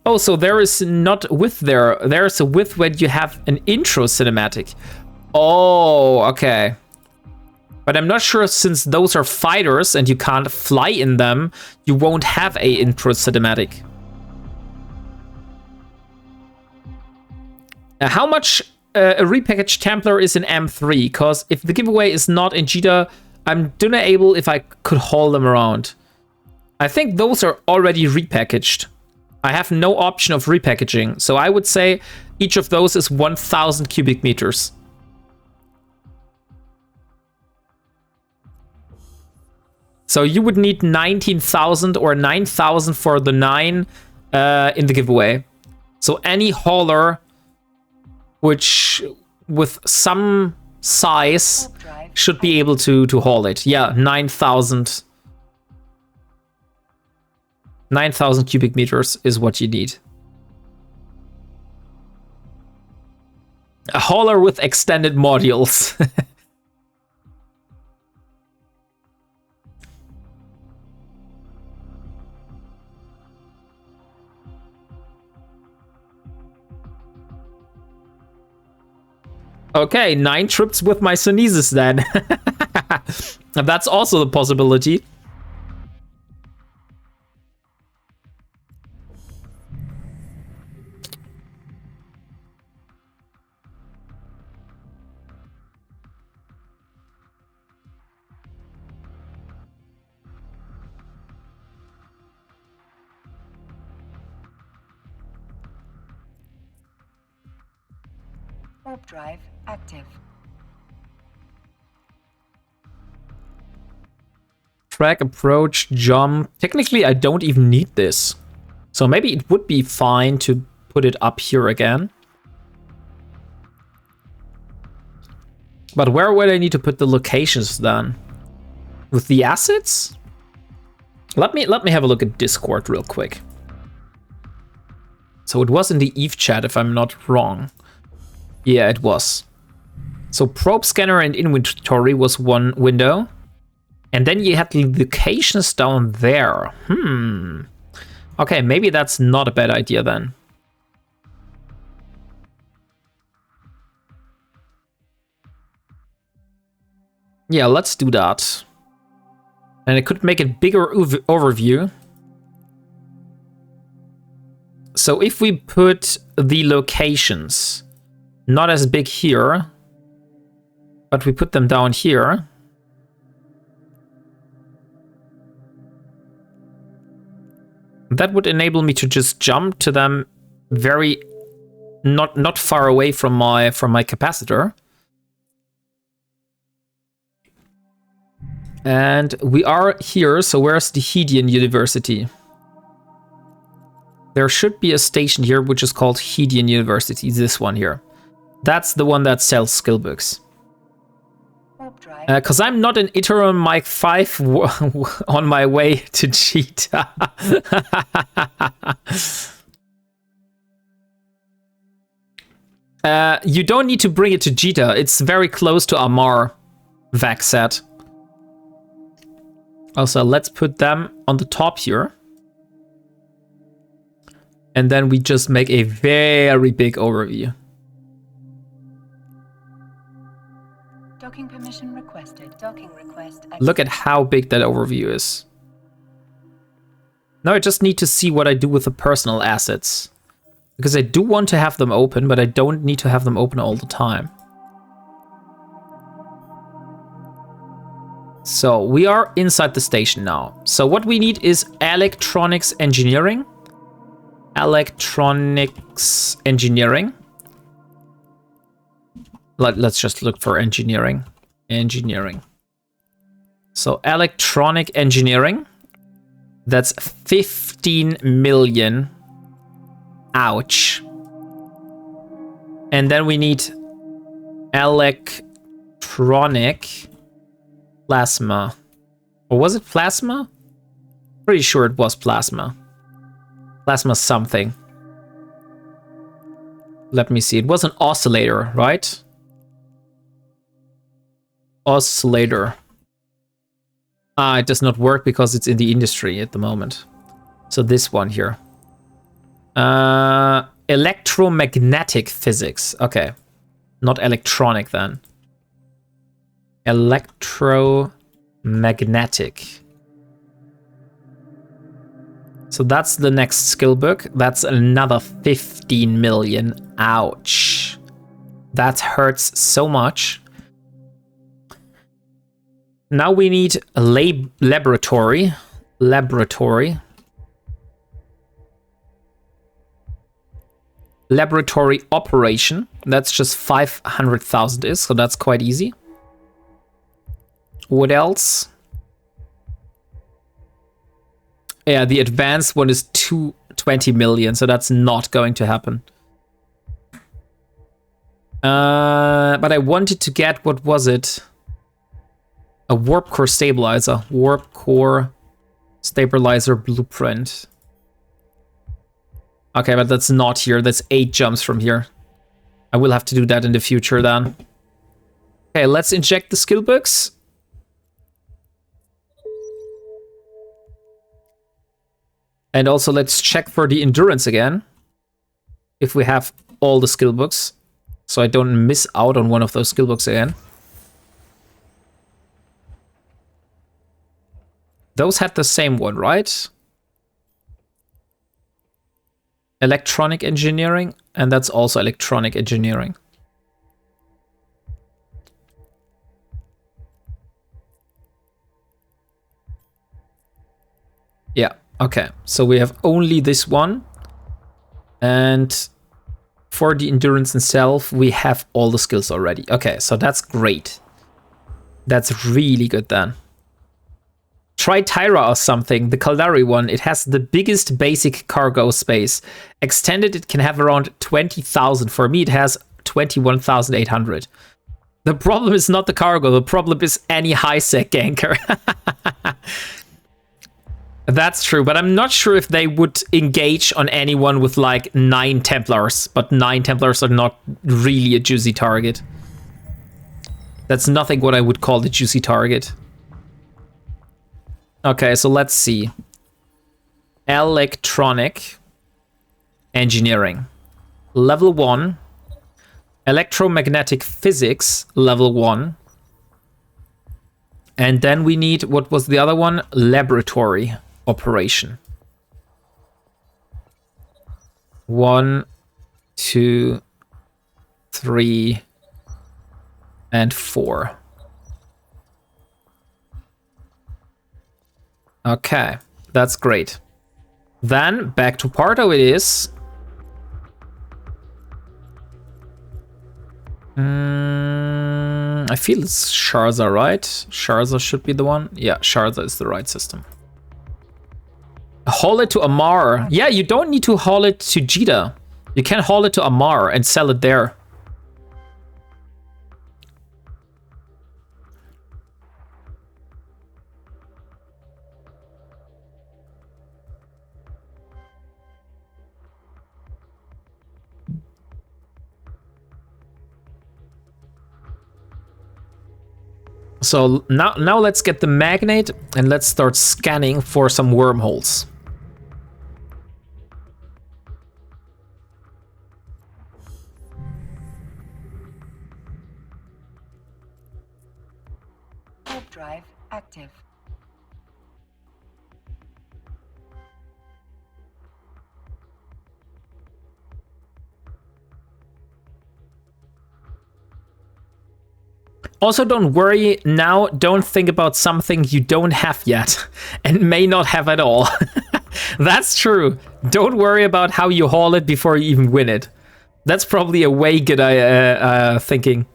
Oh, so there is not width there. There's a width when you have an intro cinematic. Oh, okay. But I'm not sure, since those are fighters and you can't fly in them, you won't have a intro cinematic. How much a repackaged Templar is in M3? Because if the giveaway is not in Jita, I'm not able if I could haul them around. I think those are already repackaged. I have no option of repackaging, so I would say each of those is 1,000 cubic meters. So you would need 19,000 or 9,000 for the 9 in the giveaway. So any hauler which with some size should be able to haul it. Yeah, 9,000. 9,000 cubic meters is what you need. A hauler with extended modules. Okay, 9 trips with my Sunesis then. That's also a possibility. Warp drive active. Track, approach, jump. Technically, I don't even need this. So maybe it would be fine to put it up here again. But where would I need to put the locations then? With the assets? Let me have a look at Discord real quick. So it was in the Eve chat, if I'm not wrong. Yeah, it was. So probe scanner and inventory was one window. And then you had the locations down there. Okay, maybe that's not a bad idea then. Yeah, let's do that. And it could make a bigger overview. So if we put the locations not as big here, but we put them down here. That would enable me to just jump to them very not far away from my capacitor. And we are here, so where's the Hedian University? There should be a station here which is called Hedian University, this one here. That's the one that sells skill books. Because I'm not an Iterum Mic 5 on my way to Cheetah. You don't need to bring it to Jita. It's very close to Amar Vaxat. Also, let's put them on the top here. And then we just make a very big overview. Docking permission requested. Docking request. Look at how big that overview is. Now I just need to see what I do with the personal assets. Because I do want to have them open, but I don't need to have them open all the time. So we are inside the station now. So what we need is electronics engineering. Electronics engineering. Let's just look for engineering. Engineering. So electronic engineering. That's 15 million. Ouch. And then we need electronic plasma. Or was it plasma? Pretty sure it was plasma. Plasma something. Let me see. It was an oscillator, right? Oscillator. It does not work because it's in the industry at the moment. So this one here. Electromagnetic physics. Okay. Not electronic then. Electromagnetic. So that's the next skill book. That's another 15 million. Ouch. That hurts so much. Now we need a laboratory. Laboratory operation. That's just 500,000 is, so that's quite easy. What else? Yeah, the advanced one is 220 million, so that's not going to happen. But I wanted to get, what was it? A warp core stabilizer. Warp core stabilizer blueprint. Okay, but that's not here. That's 8 jumps from here. I will have to do that in the future then. Okay, let's inject the skill books. And also let's check for the endurance again. If we have all the skill books. So I don't miss out on one of those skill books again. Those had the same one, right? Electronic engineering, and that's also electronic engineering. Yeah, okay. So we have only this one. And for the endurance itself, we have all the skills already. Okay, so that's great. That's really good then. Try Tyra or something, the Caldari one. It has the biggest basic cargo space. Extended, it can have around 20,000. For me, it has 21,800. The problem is not the cargo. The problem is any high-sec ganker. That's true, but I'm not sure if they would engage on anyone with like 9 Templars. But 9 Templars are not really a juicy target. That's nothing what I would call the juicy target. Okay, so let's see. Electronic engineering. Level 1. Electromagnetic physics. Level 1. And then we need, what was the other one? Laboratory operation. 1, 2, 3, and 4. Okay, that's great. Then back to Parto it is. I feel it's Sharza, right? Sharza should be the one. Yeah, Sharza is the right system. Haul it to Amar. Yeah, you don't need to haul it to Jita. You can haul it to Amar and sell it there. So now let's get the magnet and let's start scanning for some wormholes. Warp drive active. Also, don't worry now, don't think about something you don't have yet and may not have at all. That's true. Don't worry about how you haul it before you even win it. That's probably a way good thinking.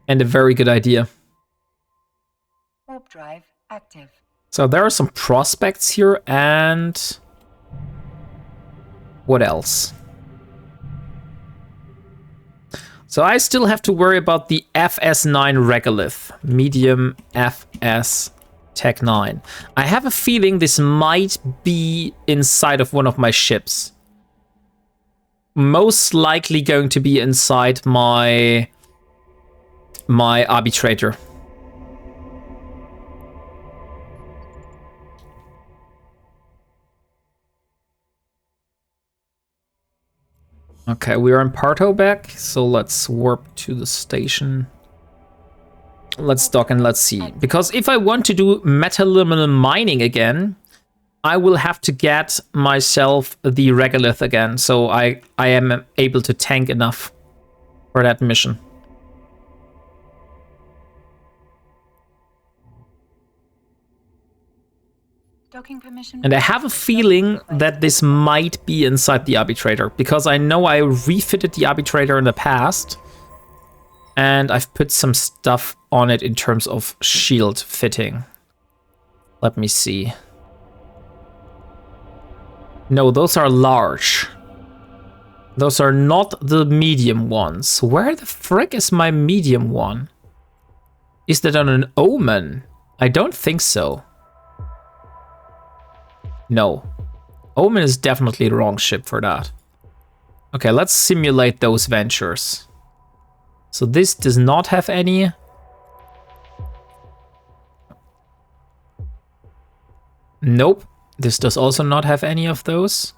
And a very good idea. Warp drive active. So there are some prospects here, and what else? So I still have to worry about the FS9 regolith, medium FS Tech 9. I have a feeling this might be inside of one of my ships. Most likely going to be inside my arbitrator. Okay, we are in Parto back, so let's warp to the station. Let's dock and let's see. Because if I want to do metaliminal mining again, I will have to get myself the regolith again, so I am able to tank enough for that mission. Docking permission. And I have a feeling that this might be inside the arbitrator, because I know I refitted the arbitrator in the past, and I've put some stuff on it in terms of shield fitting. Let me see. No, those are large. Those are not the medium ones. Where the frick is my medium one? Is that on an Omen? I don't think so. No. Omen is definitely the wrong ship for that. Okay, let's simulate those ventures. So this does not have any. Nope. This does also not have any of those.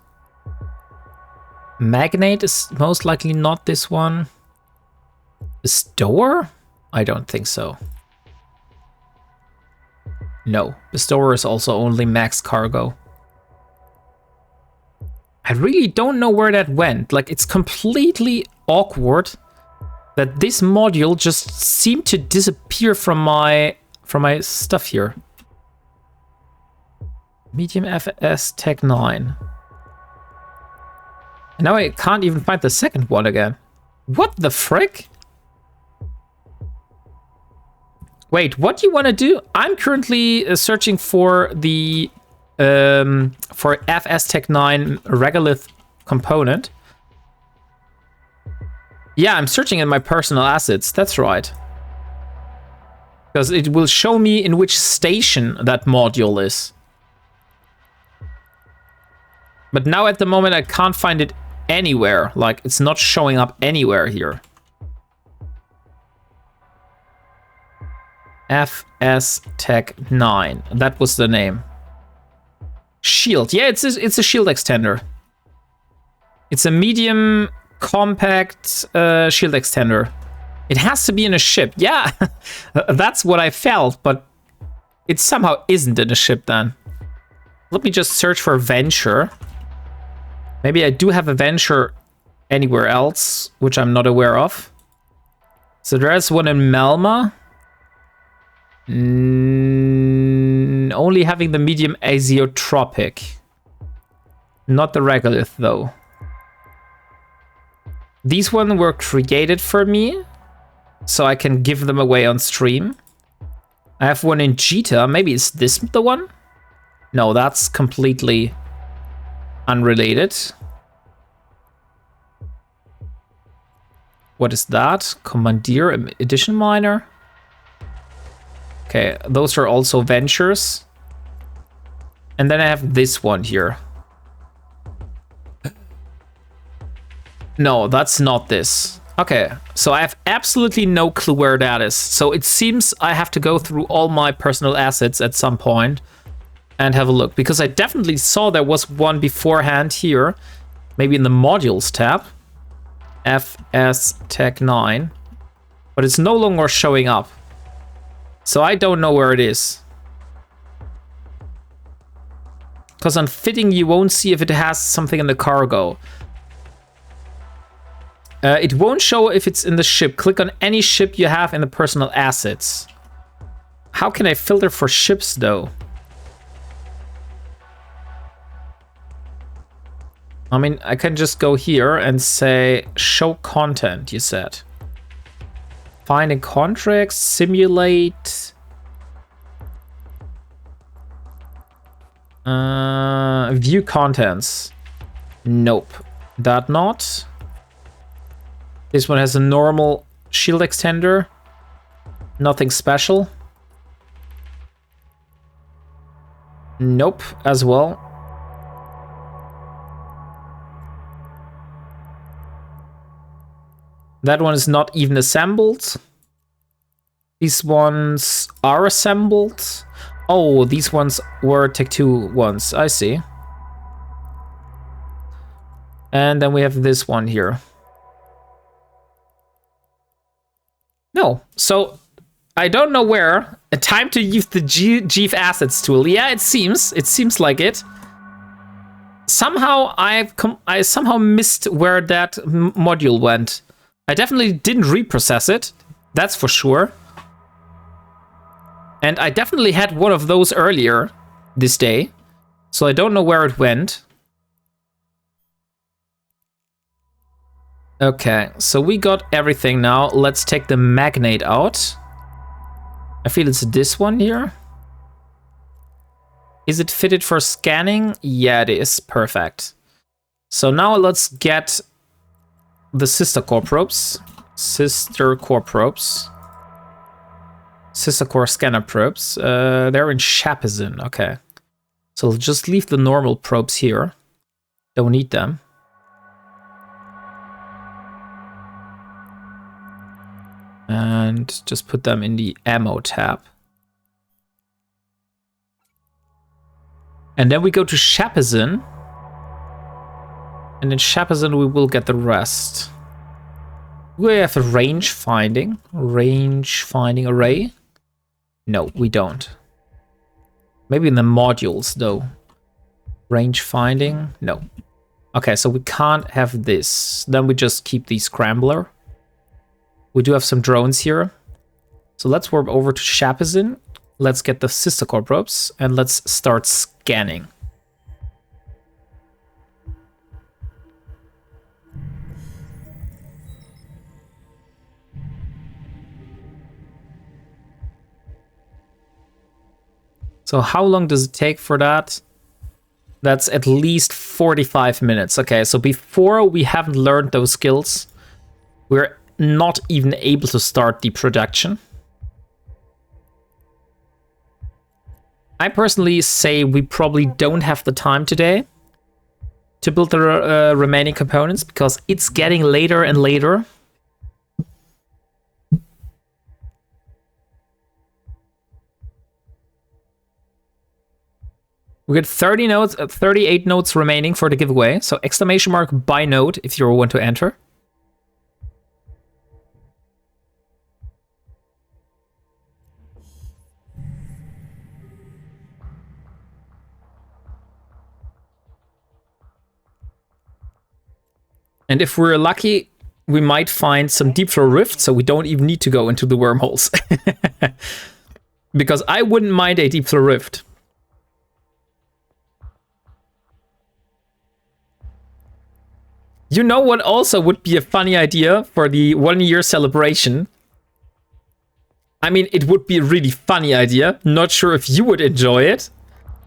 Magnate is most likely not this one. Bestower? I don't think so. No. Bestower is also only max cargo. I really don't know where that went. Like, it's completely awkward that this module just seemed to disappear from my stuff here. Medium FS Tech 9. And now I can't even find the second one again. What the frick? Wait, what do you want to do? I'm currently searching for the for FS Tech 9 regolith component. Yeah, I'm searching in my personal assets. That's right. Because it will show me in which station that module is. But now at the moment I can't find it anywhere. Like, it's not showing up anywhere here. FS Tech 9. That was the name. Shield. Yeah, it's a shield extender. It's a medium compact shield extender. It has to be in a ship. Yeah, that's what I felt, but it somehow isn't in a ship then. Let me just search for Venture. Maybe I do have a Venture anywhere else, which I'm not aware of. So there's one in Melma. Only having the medium azeotropic. Not the regolith, though. These ones were created for me, so I can give them away on stream. I have one in Jita. Maybe is this the one? No, that's completely unrelated. What is that? Commandeer Edition Miner. Okay, those are also ventures. And then I have this one here. No, that's not this. Okay, so I have absolutely no clue where that is. So it seems I have to go through all my personal assets at some point and have a look. Because I definitely saw there was one beforehand here. Maybe in the modules tab. FS Tech 9. But it's no longer showing up. So I don't know where it is. Because on fitting, you won't see if it has something in the cargo. It won't show if it's in the ship. Click on any ship you have in the personal assets. How can I filter for ships though? I mean, I can just go here and say show content, you said. Finding contracts, simulate. View contents. Nope. That not. This one has a normal shield extender. Nothing special. Nope, as well. That one is not even assembled. These ones are assembled. Oh, these ones were Tech 2 ones. I see. And then we have this one here. No, so I don't know where. A time to use the GIF assets tool. Yeah, it seems like it. Somehow I somehow missed where that module went. I definitely didn't reprocess it. That's for sure. And I definitely had one of those earlier this day. So I don't know where it went. Okay, so we got everything now. Let's take the magnate out. I feel it's this one here. Is it fitted for scanning? Yeah, it is. Perfect. So now let's get the sister core probes. Sister core probes. Sister core scanner probes. They're in Shapazin. Okay. So we'll just leave the normal probes here. Don't need them. And just put them in the ammo tab. And then we go to Shapazin. And in Shapazin we will get the rest. We have a range finding. Range finding array. No, we don't. Maybe in the modules though. Range finding. No. Okay, so we can't have this. Then we just keep the scrambler. We do have some drones here. So let's warp over to Shapazin. Let's get the sister core probes and let's start scanning. So how long does it take for that? That's at least 45 minutes. Okay, so before we haven't learned those skills, we're not even able to start the production. I personally say we probably don't have the time today to build the remaining components because it's getting later and later. We get 30 nodes, 38 nodes remaining for the giveaway. So exclamation mark by node if you want to enter. And if we're lucky, we might find some deep flow rifts, so we don't even need to go into the wormholes. Because I wouldn't mind a deep flow rift. You know what also would be a funny idea for the 1 year celebration? I mean, it would be a really funny idea. Not sure if you would enjoy it,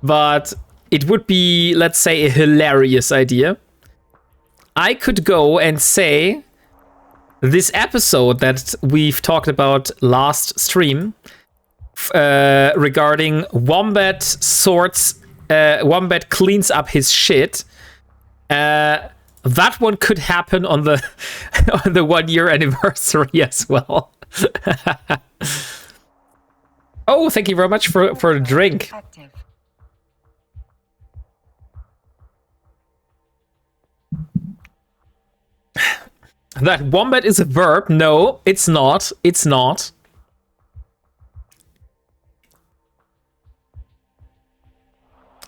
but it would be, let's say, a hilarious idea. I could go and say this episode that we've talked about last stream regarding Wombat Wombat cleans up his shit. That one could happen on the on the 1 year anniversary as well. Oh, thank you very much for the drink. Active. That wombat is a verb. No, it's not. It's not.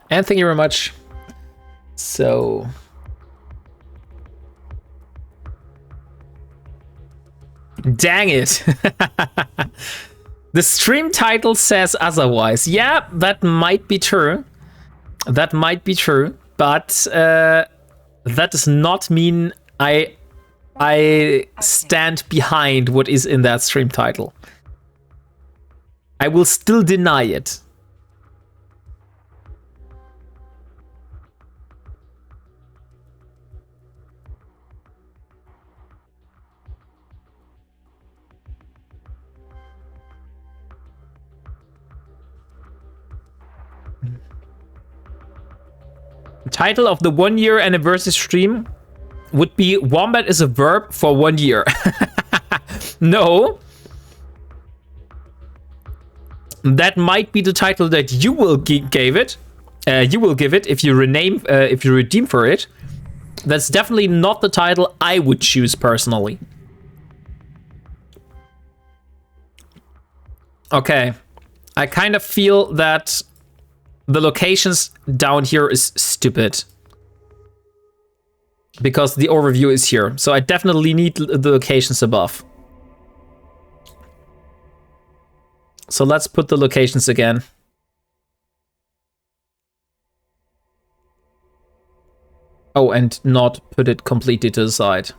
And thank you very much. So... Dang it. The stream title says otherwise. Yeah, that might be true. That might be true, but that does not mean I stand behind what is in that stream title. I will still deny it. The title of the 1 year anniversary stream would be Wombat is a verb for 1 year. No. That might be the title that you will give it. You will give it if you rename, if you redeem for it. That's definitely not the title I would choose personally. Okay, I kind of feel that the locations down here is stupid. Because the overview is here. So I definitely need the locations above. So let's put the locations again. Oh, and not put it completely to the side.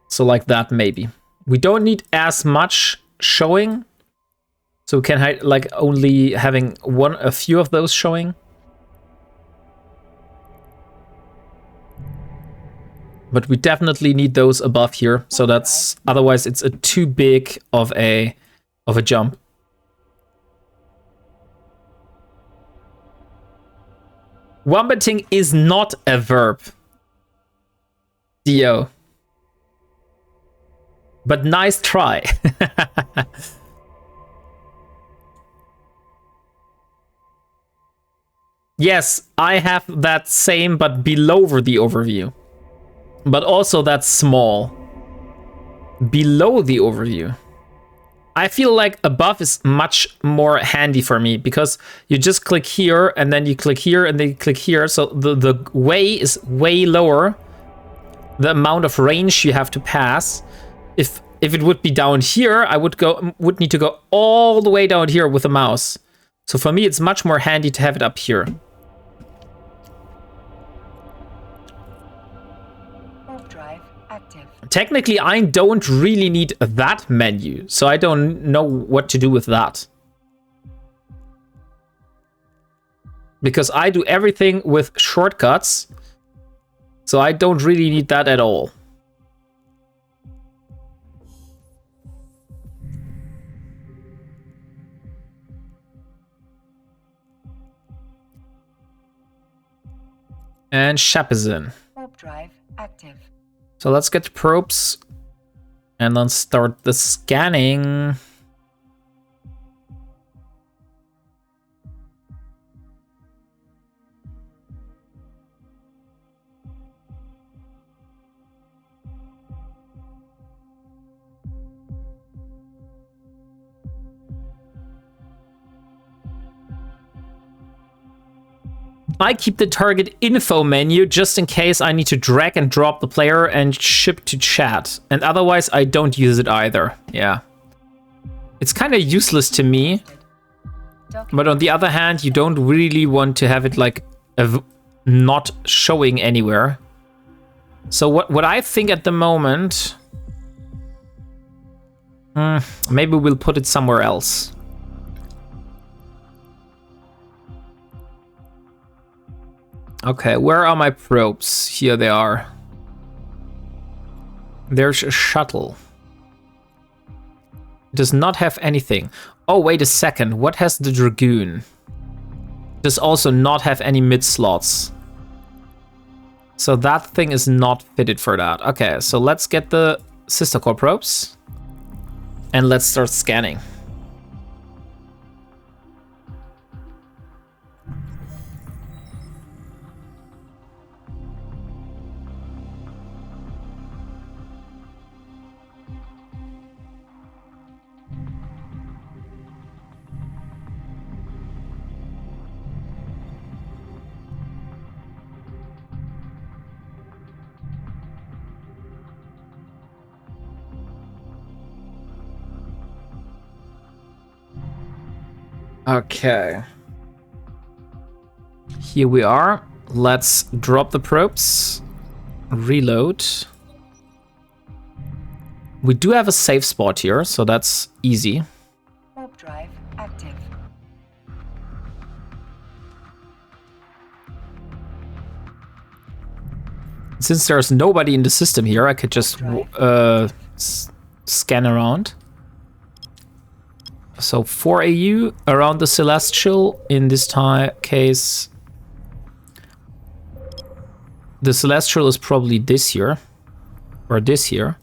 So like that, maybe. We don't need as much showing. So we can hide, like, only having a few of those showing. But we definitely need those above here. So that's, otherwise it's a too big of a jump. Wombating is not a verb. Dio. But nice try. Yes, I have that same, but below the overview. But also that's small. Below the overview. I feel like above is much more handy for me because you just click here and then you click here and then you click here. So the way is way lower. The amount of range you have to pass. If it would be down here, I would need to go all the way down here with the mouse. So for me, it's much more handy to have it up here. Technically, I don't really need that menu, so I don't know what to do with that. Because I do everything with shortcuts, so I don't really need that at all. And Shep is in. Warp drive active. So let's get probes and then start the scanning. I keep the target info menu just in case I need to drag and drop the player and ship to chat. And otherwise, I don't use it either. Yeah. It's kind of useless to me. But on the other hand, you don't really want to have it like not showing anywhere. So what I think at the moment... maybe we'll put it somewhere else. Okay, where are my probes? Here they are. There's a shuttle. It does not have anything. Oh, wait a second. What has the Dragoon? It does also not have any mid slots. So that thing is not fitted for that. Okay, so let's get the sister core probes. And let's start scanning. Okay. Here we are. Let's drop the probes. Reload. We do have a safe spot here, so that's easy. Warp drive active. Since there's nobody in the system here, I could just scan around. So 4 AU around the Celestial. In this case, the Celestial is probably this here. Or this here.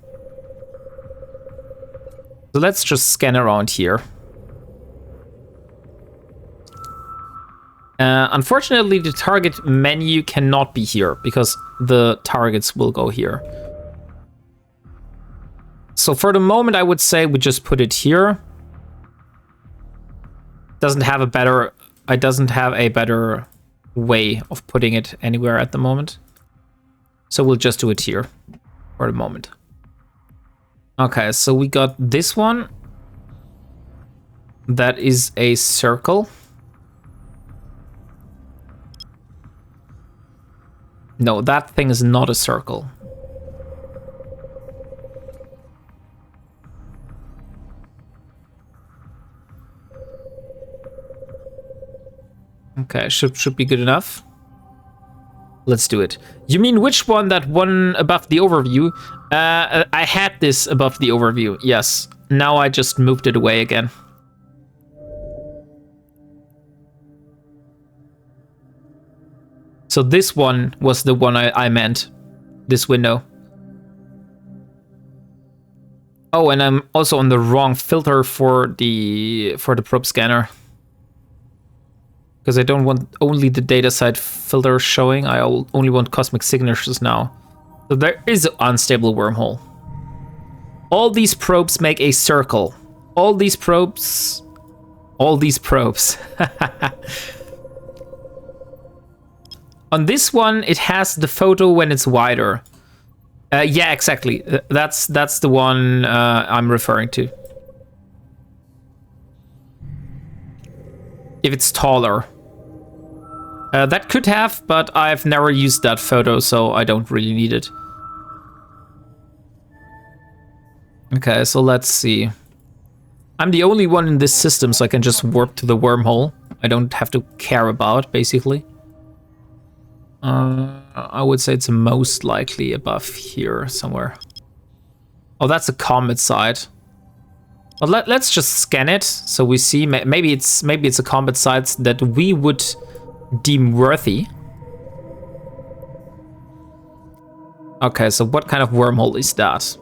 So let's just scan around here. Unfortunately, the target menu cannot be here because the targets will go here. So for the moment, I would say we just put it here. Doesn't have a better way of putting it anywhere at the moment. So we'll just do it here for the moment. Okay, so we got this one. That is a circle. No, that thing is not a circle. Okay, should be good enough. Let's do it. You mean which one? That one above the overview? I had this above the overview, yes. Now I just moved it away again. So this one was the one I meant. This window. Oh, and I'm also on the wrong filter for the probe scanner. Because I don't want only the data side filter showing. I only want cosmic signatures now. So there is an unstable wormhole. All these probes make a circle. All these probes. All these probes. On this one, it has the photo when it's wider. Yeah, exactly. That's the one I'm referring to. If it's taller. That could have, but I've never used that photo, so I don't really need it. Okay, so let's see. I'm the only one in this system, so I can just warp to the wormhole. I don't have to care about, basically. I would say it's most likely above here somewhere. Oh, that's a comet side. Well, let's just scan it, so we see. Maybe it's a comet site that we would deem worthy. Okay, so what kind of wormhole is that?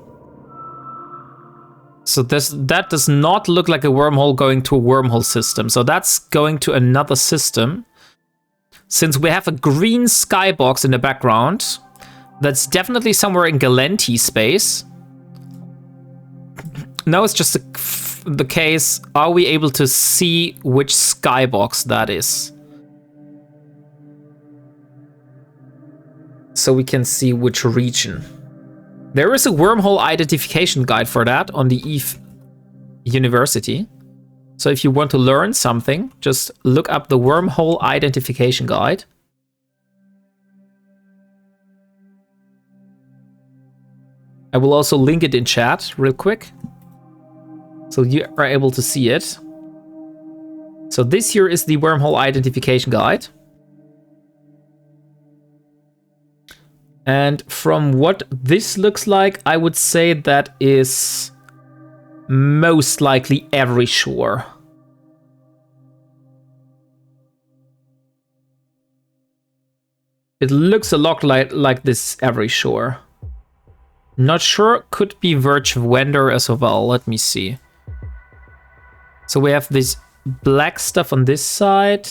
So that does not look like a wormhole going to a wormhole system. So that's going to another system. Since we have a green skybox in the background, that's definitely somewhere in Galenti space. Now it's just the case, are we able to see which skybox that is? So we can see which region. There is a wormhole identification guide for that on the EVE University. So if you want to learn something, just look up the wormhole identification guide. I will also link it in chat real quick, so you are able to see it. So this here is the wormhole identification guide. And from what this looks like, I would say that is most likely every shore. It looks a lot like this every shore. Not sure, could be Verge Vendor as well. Let me see. So we have this black stuff on this side,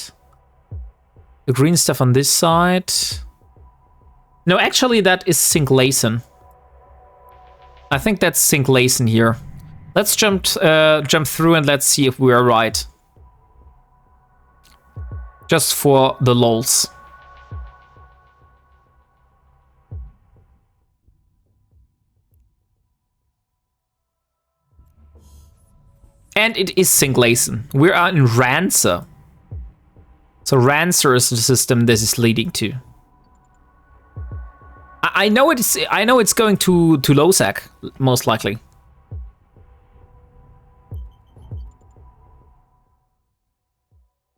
the green stuff on this side. No, actually that is Synclason. I think that's Synclason here. Let's jump through and let's see if we are right. Just for the lols. And it is Synclason. We are in Rancer. So Rancer is the system this is leading to. I know it's going to LowSec, most likely.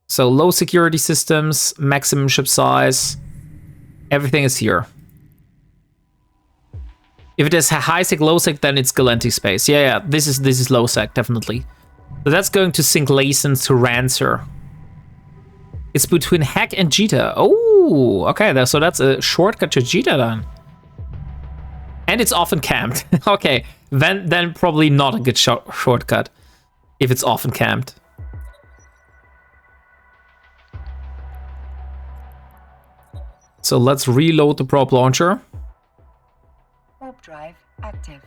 So low security systems, maximum ship size, everything is here. If it is high sec, low sec, then it's Galanti space. Yeah, this is low sec, definitely. So that's going to Synclason to Rancer. It's between Hack and Jita. Oh, okay, so that's a shortcut to Jita then. And it's often camped. Okay, then probably not a good shortcut if it's often camped. So let's reload the prop launcher. Warp drive active.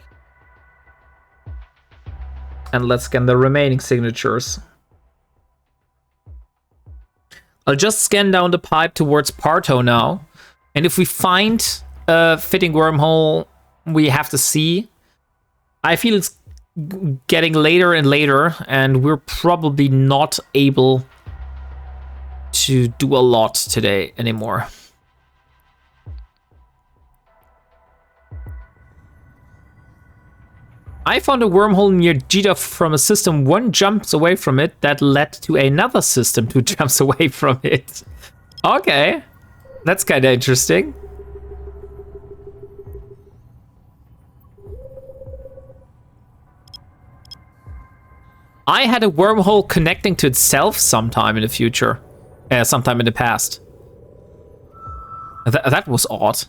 And let's scan the remaining signatures. I'll just scan down the pipe towards Parto now. And if we find a fitting wormhole, we have to see. I feel it's getting later and later, and we're probably not able to do a lot today anymore. I found a wormhole near Jita from a system 1 jumps away from it that led to another system 2 jumps away from it. Okay, that's kind of interesting. I had a wormhole connecting to itself sometime in the future, sometime in the past. That was odd.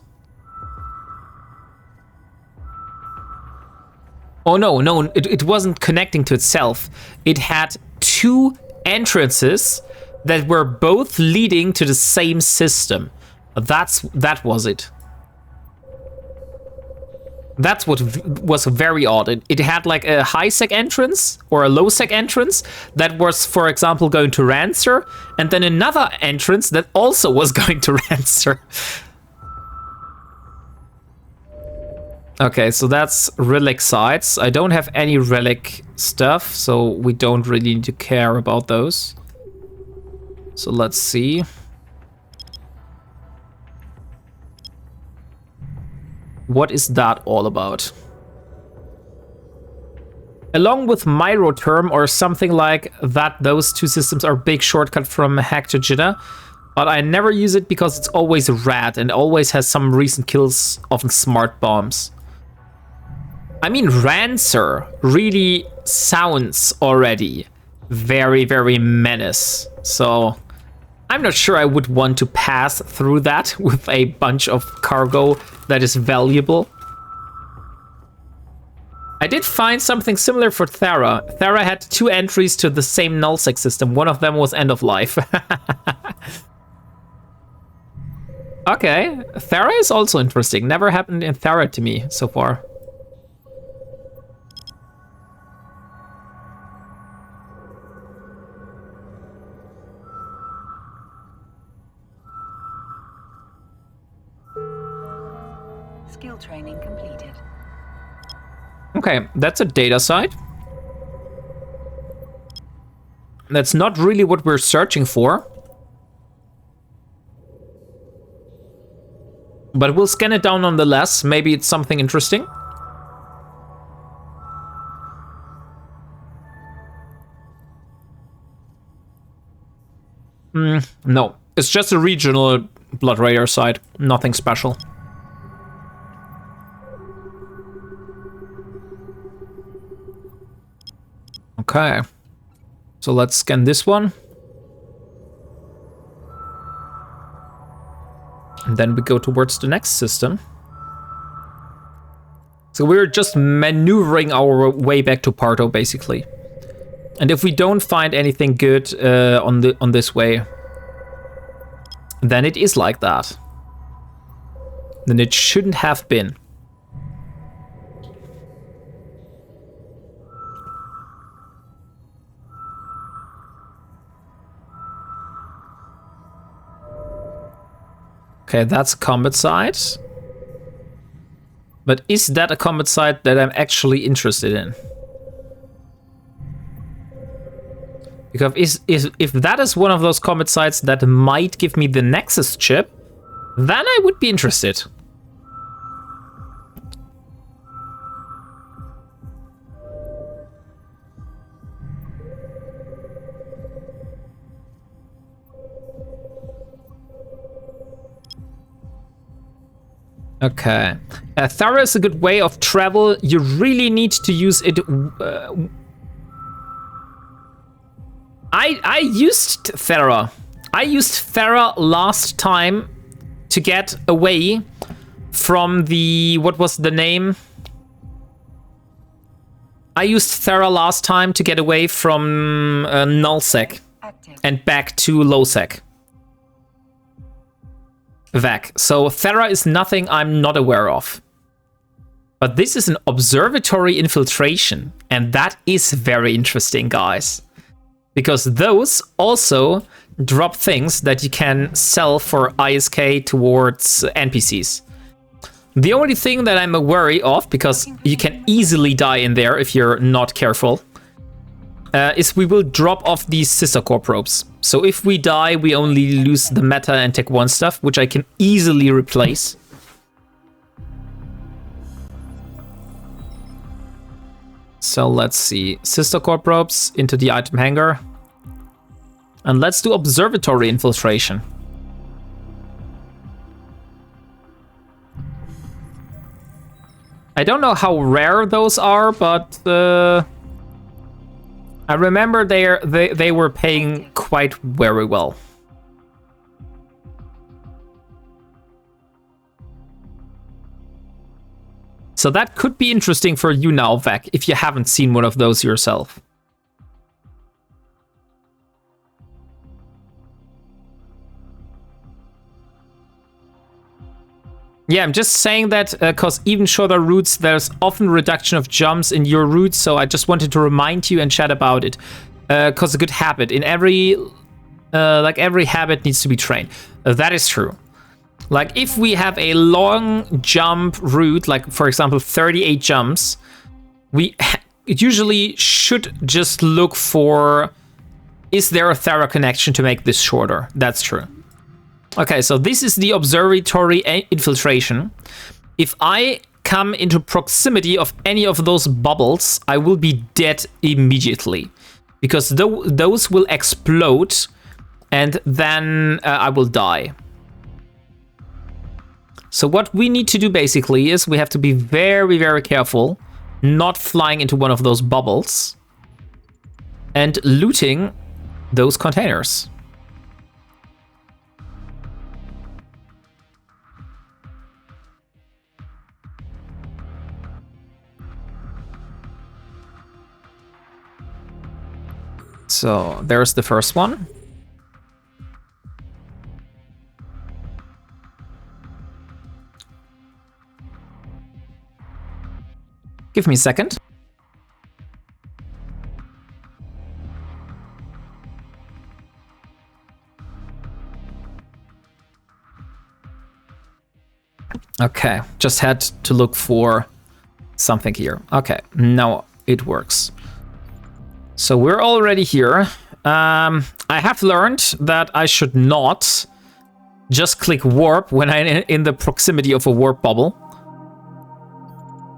Oh no, it wasn't connecting to itself. It had 2 entrances that were both leading to the same system. That was it. That's what was very odd. It had like a high sec entrance or a low sec entrance that was, for example, going to Rancer, and then another entrance that also was going to Rancer. Okay, so that's relic sites. I don't have any relic stuff, so we don't really need to care about those. So let's see. What is that all about? Along with Myroterm or something like that, those 2 systems are big shortcut from Hack to Jita. But I never use it because it's always rad and always has some recent kills, often smart bombs. I mean, Rancer really sounds already very, very menace. So I'm not sure I would want to pass through that with a bunch of cargo that is valuable. I did find something similar for Thera. Thera had 2 entries to the same nullsec system. One of them was end of life. Okay, Thera is also interesting. Never happened in Thera to me so far. Skill training completed. Okay, that's a data site. That's not really what we're searching for. But we'll scan it down nonetheless. Maybe it's something interesting. No, it's just a regional Blood Raider site. Nothing special. Okay, so let's scan this one. And then we go towards the next system. So we're just maneuvering our way back to Parto, basically. And if we don't find anything good on this way, then it is like that. Then it shouldn't have been. Okay, that's a combat site. But is that a combat site that I'm actually interested in? Because if that is one of those comet sites that might give me the Nexus chip, then I would be interested. Okay. Thera is a good way of travel. You really need to use it. I used Thera. I used Thera last time to get away from the... What was the name? I used Thera last time to get away from nullsec and back to lowsec. VAC. So Thera is nothing I'm not aware of. But this is an observatory infiltration. And that is very interesting, guys. Because those also drop things that you can sell for ISK towards NPCs. The only thing that I'm wary of, because you can easily die in there if you're not careful, is we will drop off these sister core probes. So if we die, we only lose the meta and Tech 1 stuff, which I can easily replace. So let's see. Sister core probes into the item hangar. And let's do observatory infiltration. I don't know how rare those are, but I remember they were paying quite very well. So that could be interesting for you now, Vec, if you haven't seen one of those yourself. Yeah, I'm just saying that because even shorter routes, there's often reduction of jumps in your routes, so I just wanted to remind you and chat about it. Because a good habit in every habit needs to be trained. That is true. Like if we have a long jump route, like for example 38 jumps, we usually should just look for, is there a Thera connection to make this shorter? That's true. Okay, so this is the observatory infiltration. If I come into proximity of any of those bubbles, I will be dead immediately. Because those will explode, and then I will die. So what we need to do basically is we have to be very, very careful not flying into one of those bubbles and looting those containers. So there's the first one. Give me a second. Okay, just had to look for something here. Okay, now it works. So we're already here. I have learned that I should not just click warp when I'm in the proximity of a warp bubble.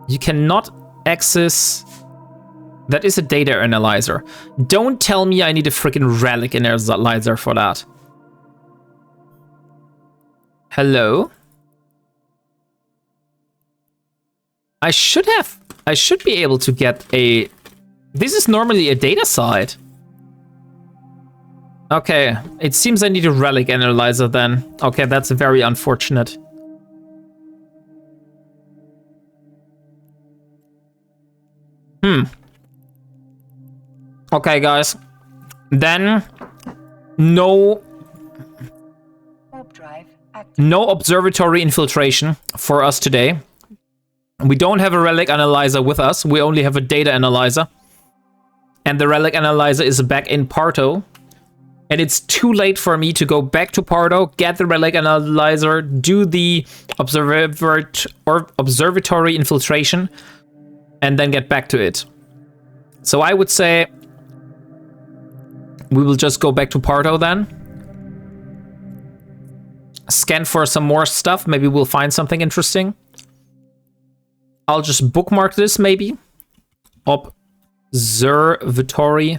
You cannot access... That is a data analyzer. Don't tell me I need a freaking relic analyzer for that. Hello? I should be able to get a... This is normally a data site. Okay, it seems I need a relic analyzer then. Okay, that's very unfortunate. Okay, guys. Then, no observatory infiltration for us today. We don't have a relic analyzer with us. We only have a data analyzer. And the relic analyzer is back in Parto. And it's too late for me to go back to Parto, get the relic analyzer, do the observatory infiltration, and then get back to it. So I would say We will just go back to Parto then. Scan for some more stuff. Maybe we'll find something interesting. I'll just bookmark this maybe. Observatory.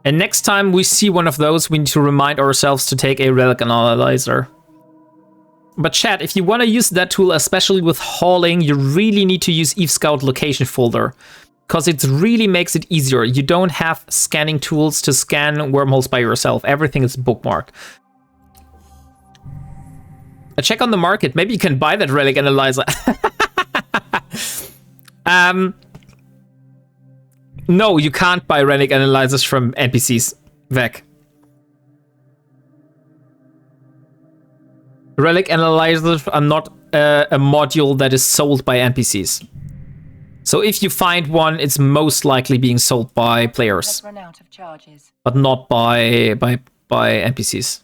And next time we see one of those, we need to remind ourselves to take a relic analyzer. But chat, if you want to use that tool, especially with hauling, you really need to use Eve Scout location folder. Because it really makes it easier. You don't have scanning tools to scan wormholes by yourself. Everything is bookmarked. A check on the market. Maybe you can buy that relic analyzer. No, you can't buy relic analyzers from NPCs, Vec. Relic analyzers are not a module that is sold by NPCs. So if you find one, it's most likely being sold by players, Run out of charges. but not by NPCs.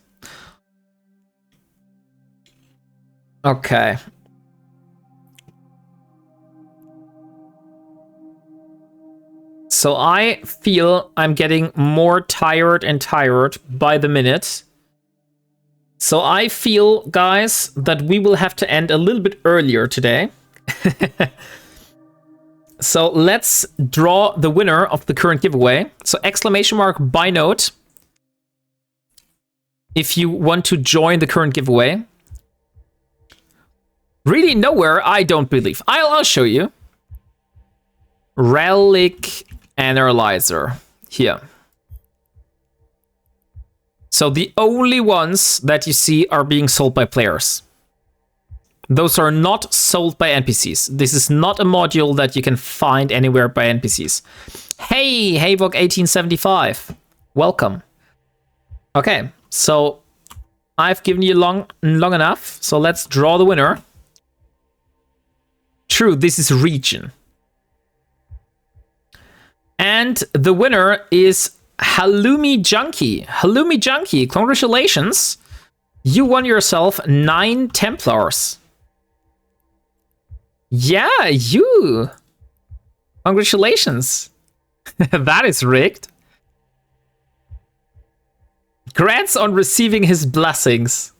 Okay. So I feel I'm getting more tired and tired by the minute. So I feel, guys, that we will have to end a little bit earlier today. So let's draw the winner of the current giveaway. So exclamation mark by note if you want to join the current giveaway. Really nowhere, I don't believe. I'll show you. Relic analyzer here. So the only ones that you see are being sold by players. Those are not sold by NPCs. This is not a module that you can find anywhere by NPCs. Hey, Havok1875. Welcome. Okay, so I've given you long enough. So let's draw the winner. True, this is region. And the winner is Halloumi Junkie. Halloumi Junkie, congratulations. You won yourself 9 Templars. Yeah, you. Congratulations. That is rigged. Congrats on receiving his blessings.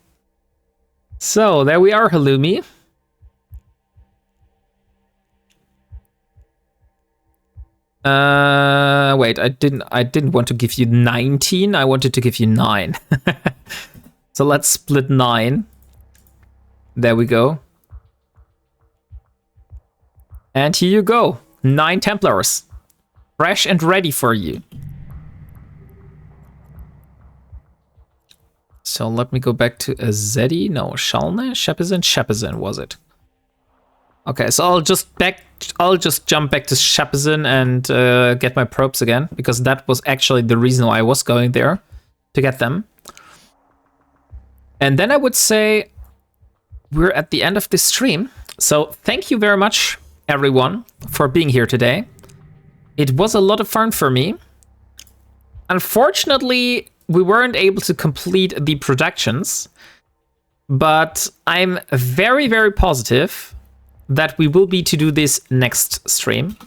So there we are, Halloumi. Wait, I didn't want to give you 19. I wanted to give you 9. So let's split 9. There we go. And here you go. 9 Templars. Fresh and ready for you. So let me go back to Azedi. No, Shalne? Shepazin was it? Okay, so I'll just jump back to Shepazin and get my probes again, because that was actually the reason why I was going there, to get them. And then I would say we're at the end of this stream. So thank you very much, everyone, for being here today. It was a lot of fun for me. Unfortunately, we weren't able to complete the productions, but I'm very, very positive that we will be to do this next stream.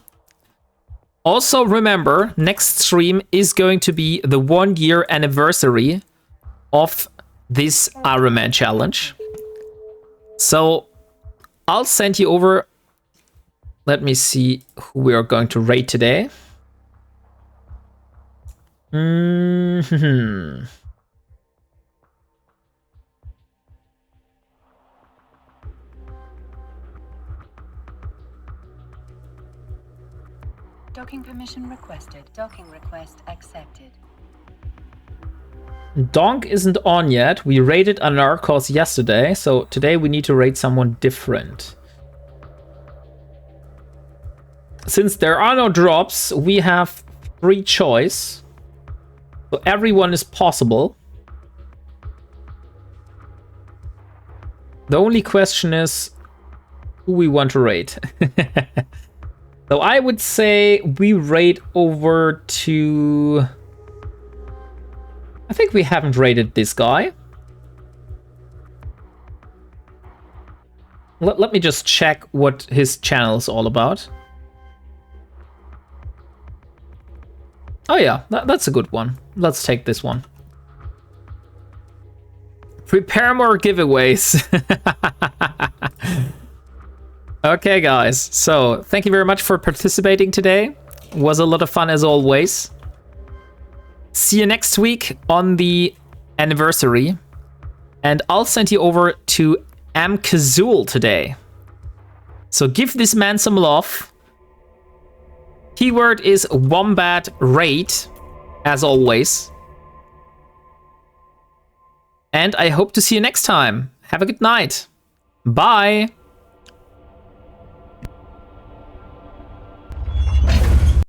Also remember, next stream is going to be the 1-year anniversary of this Ironman challenge. So I'll send you over. Let me see who we are going to raid today. Docking permission requested. Docking request accepted. Donk isn't on yet. We raided Anarchos yesterday, so today we need to raid someone different. Since there are no drops, we have free choice. So everyone is possible. The only question is who we want to raid. So I would say we raid over to... I think we haven't raided this guy. Let me just check what his channel is all about. Oh yeah, that's a good one. Let's take this one. Prepare more giveaways. Okay, guys. So thank you very much for participating today. Was a lot of fun as always. See you next week on the anniversary. And I'll send you over to Amkazul today. So give this man some love. Keyword is Wombat Raid, as always. And I hope to see you next time. Have a good night. Bye.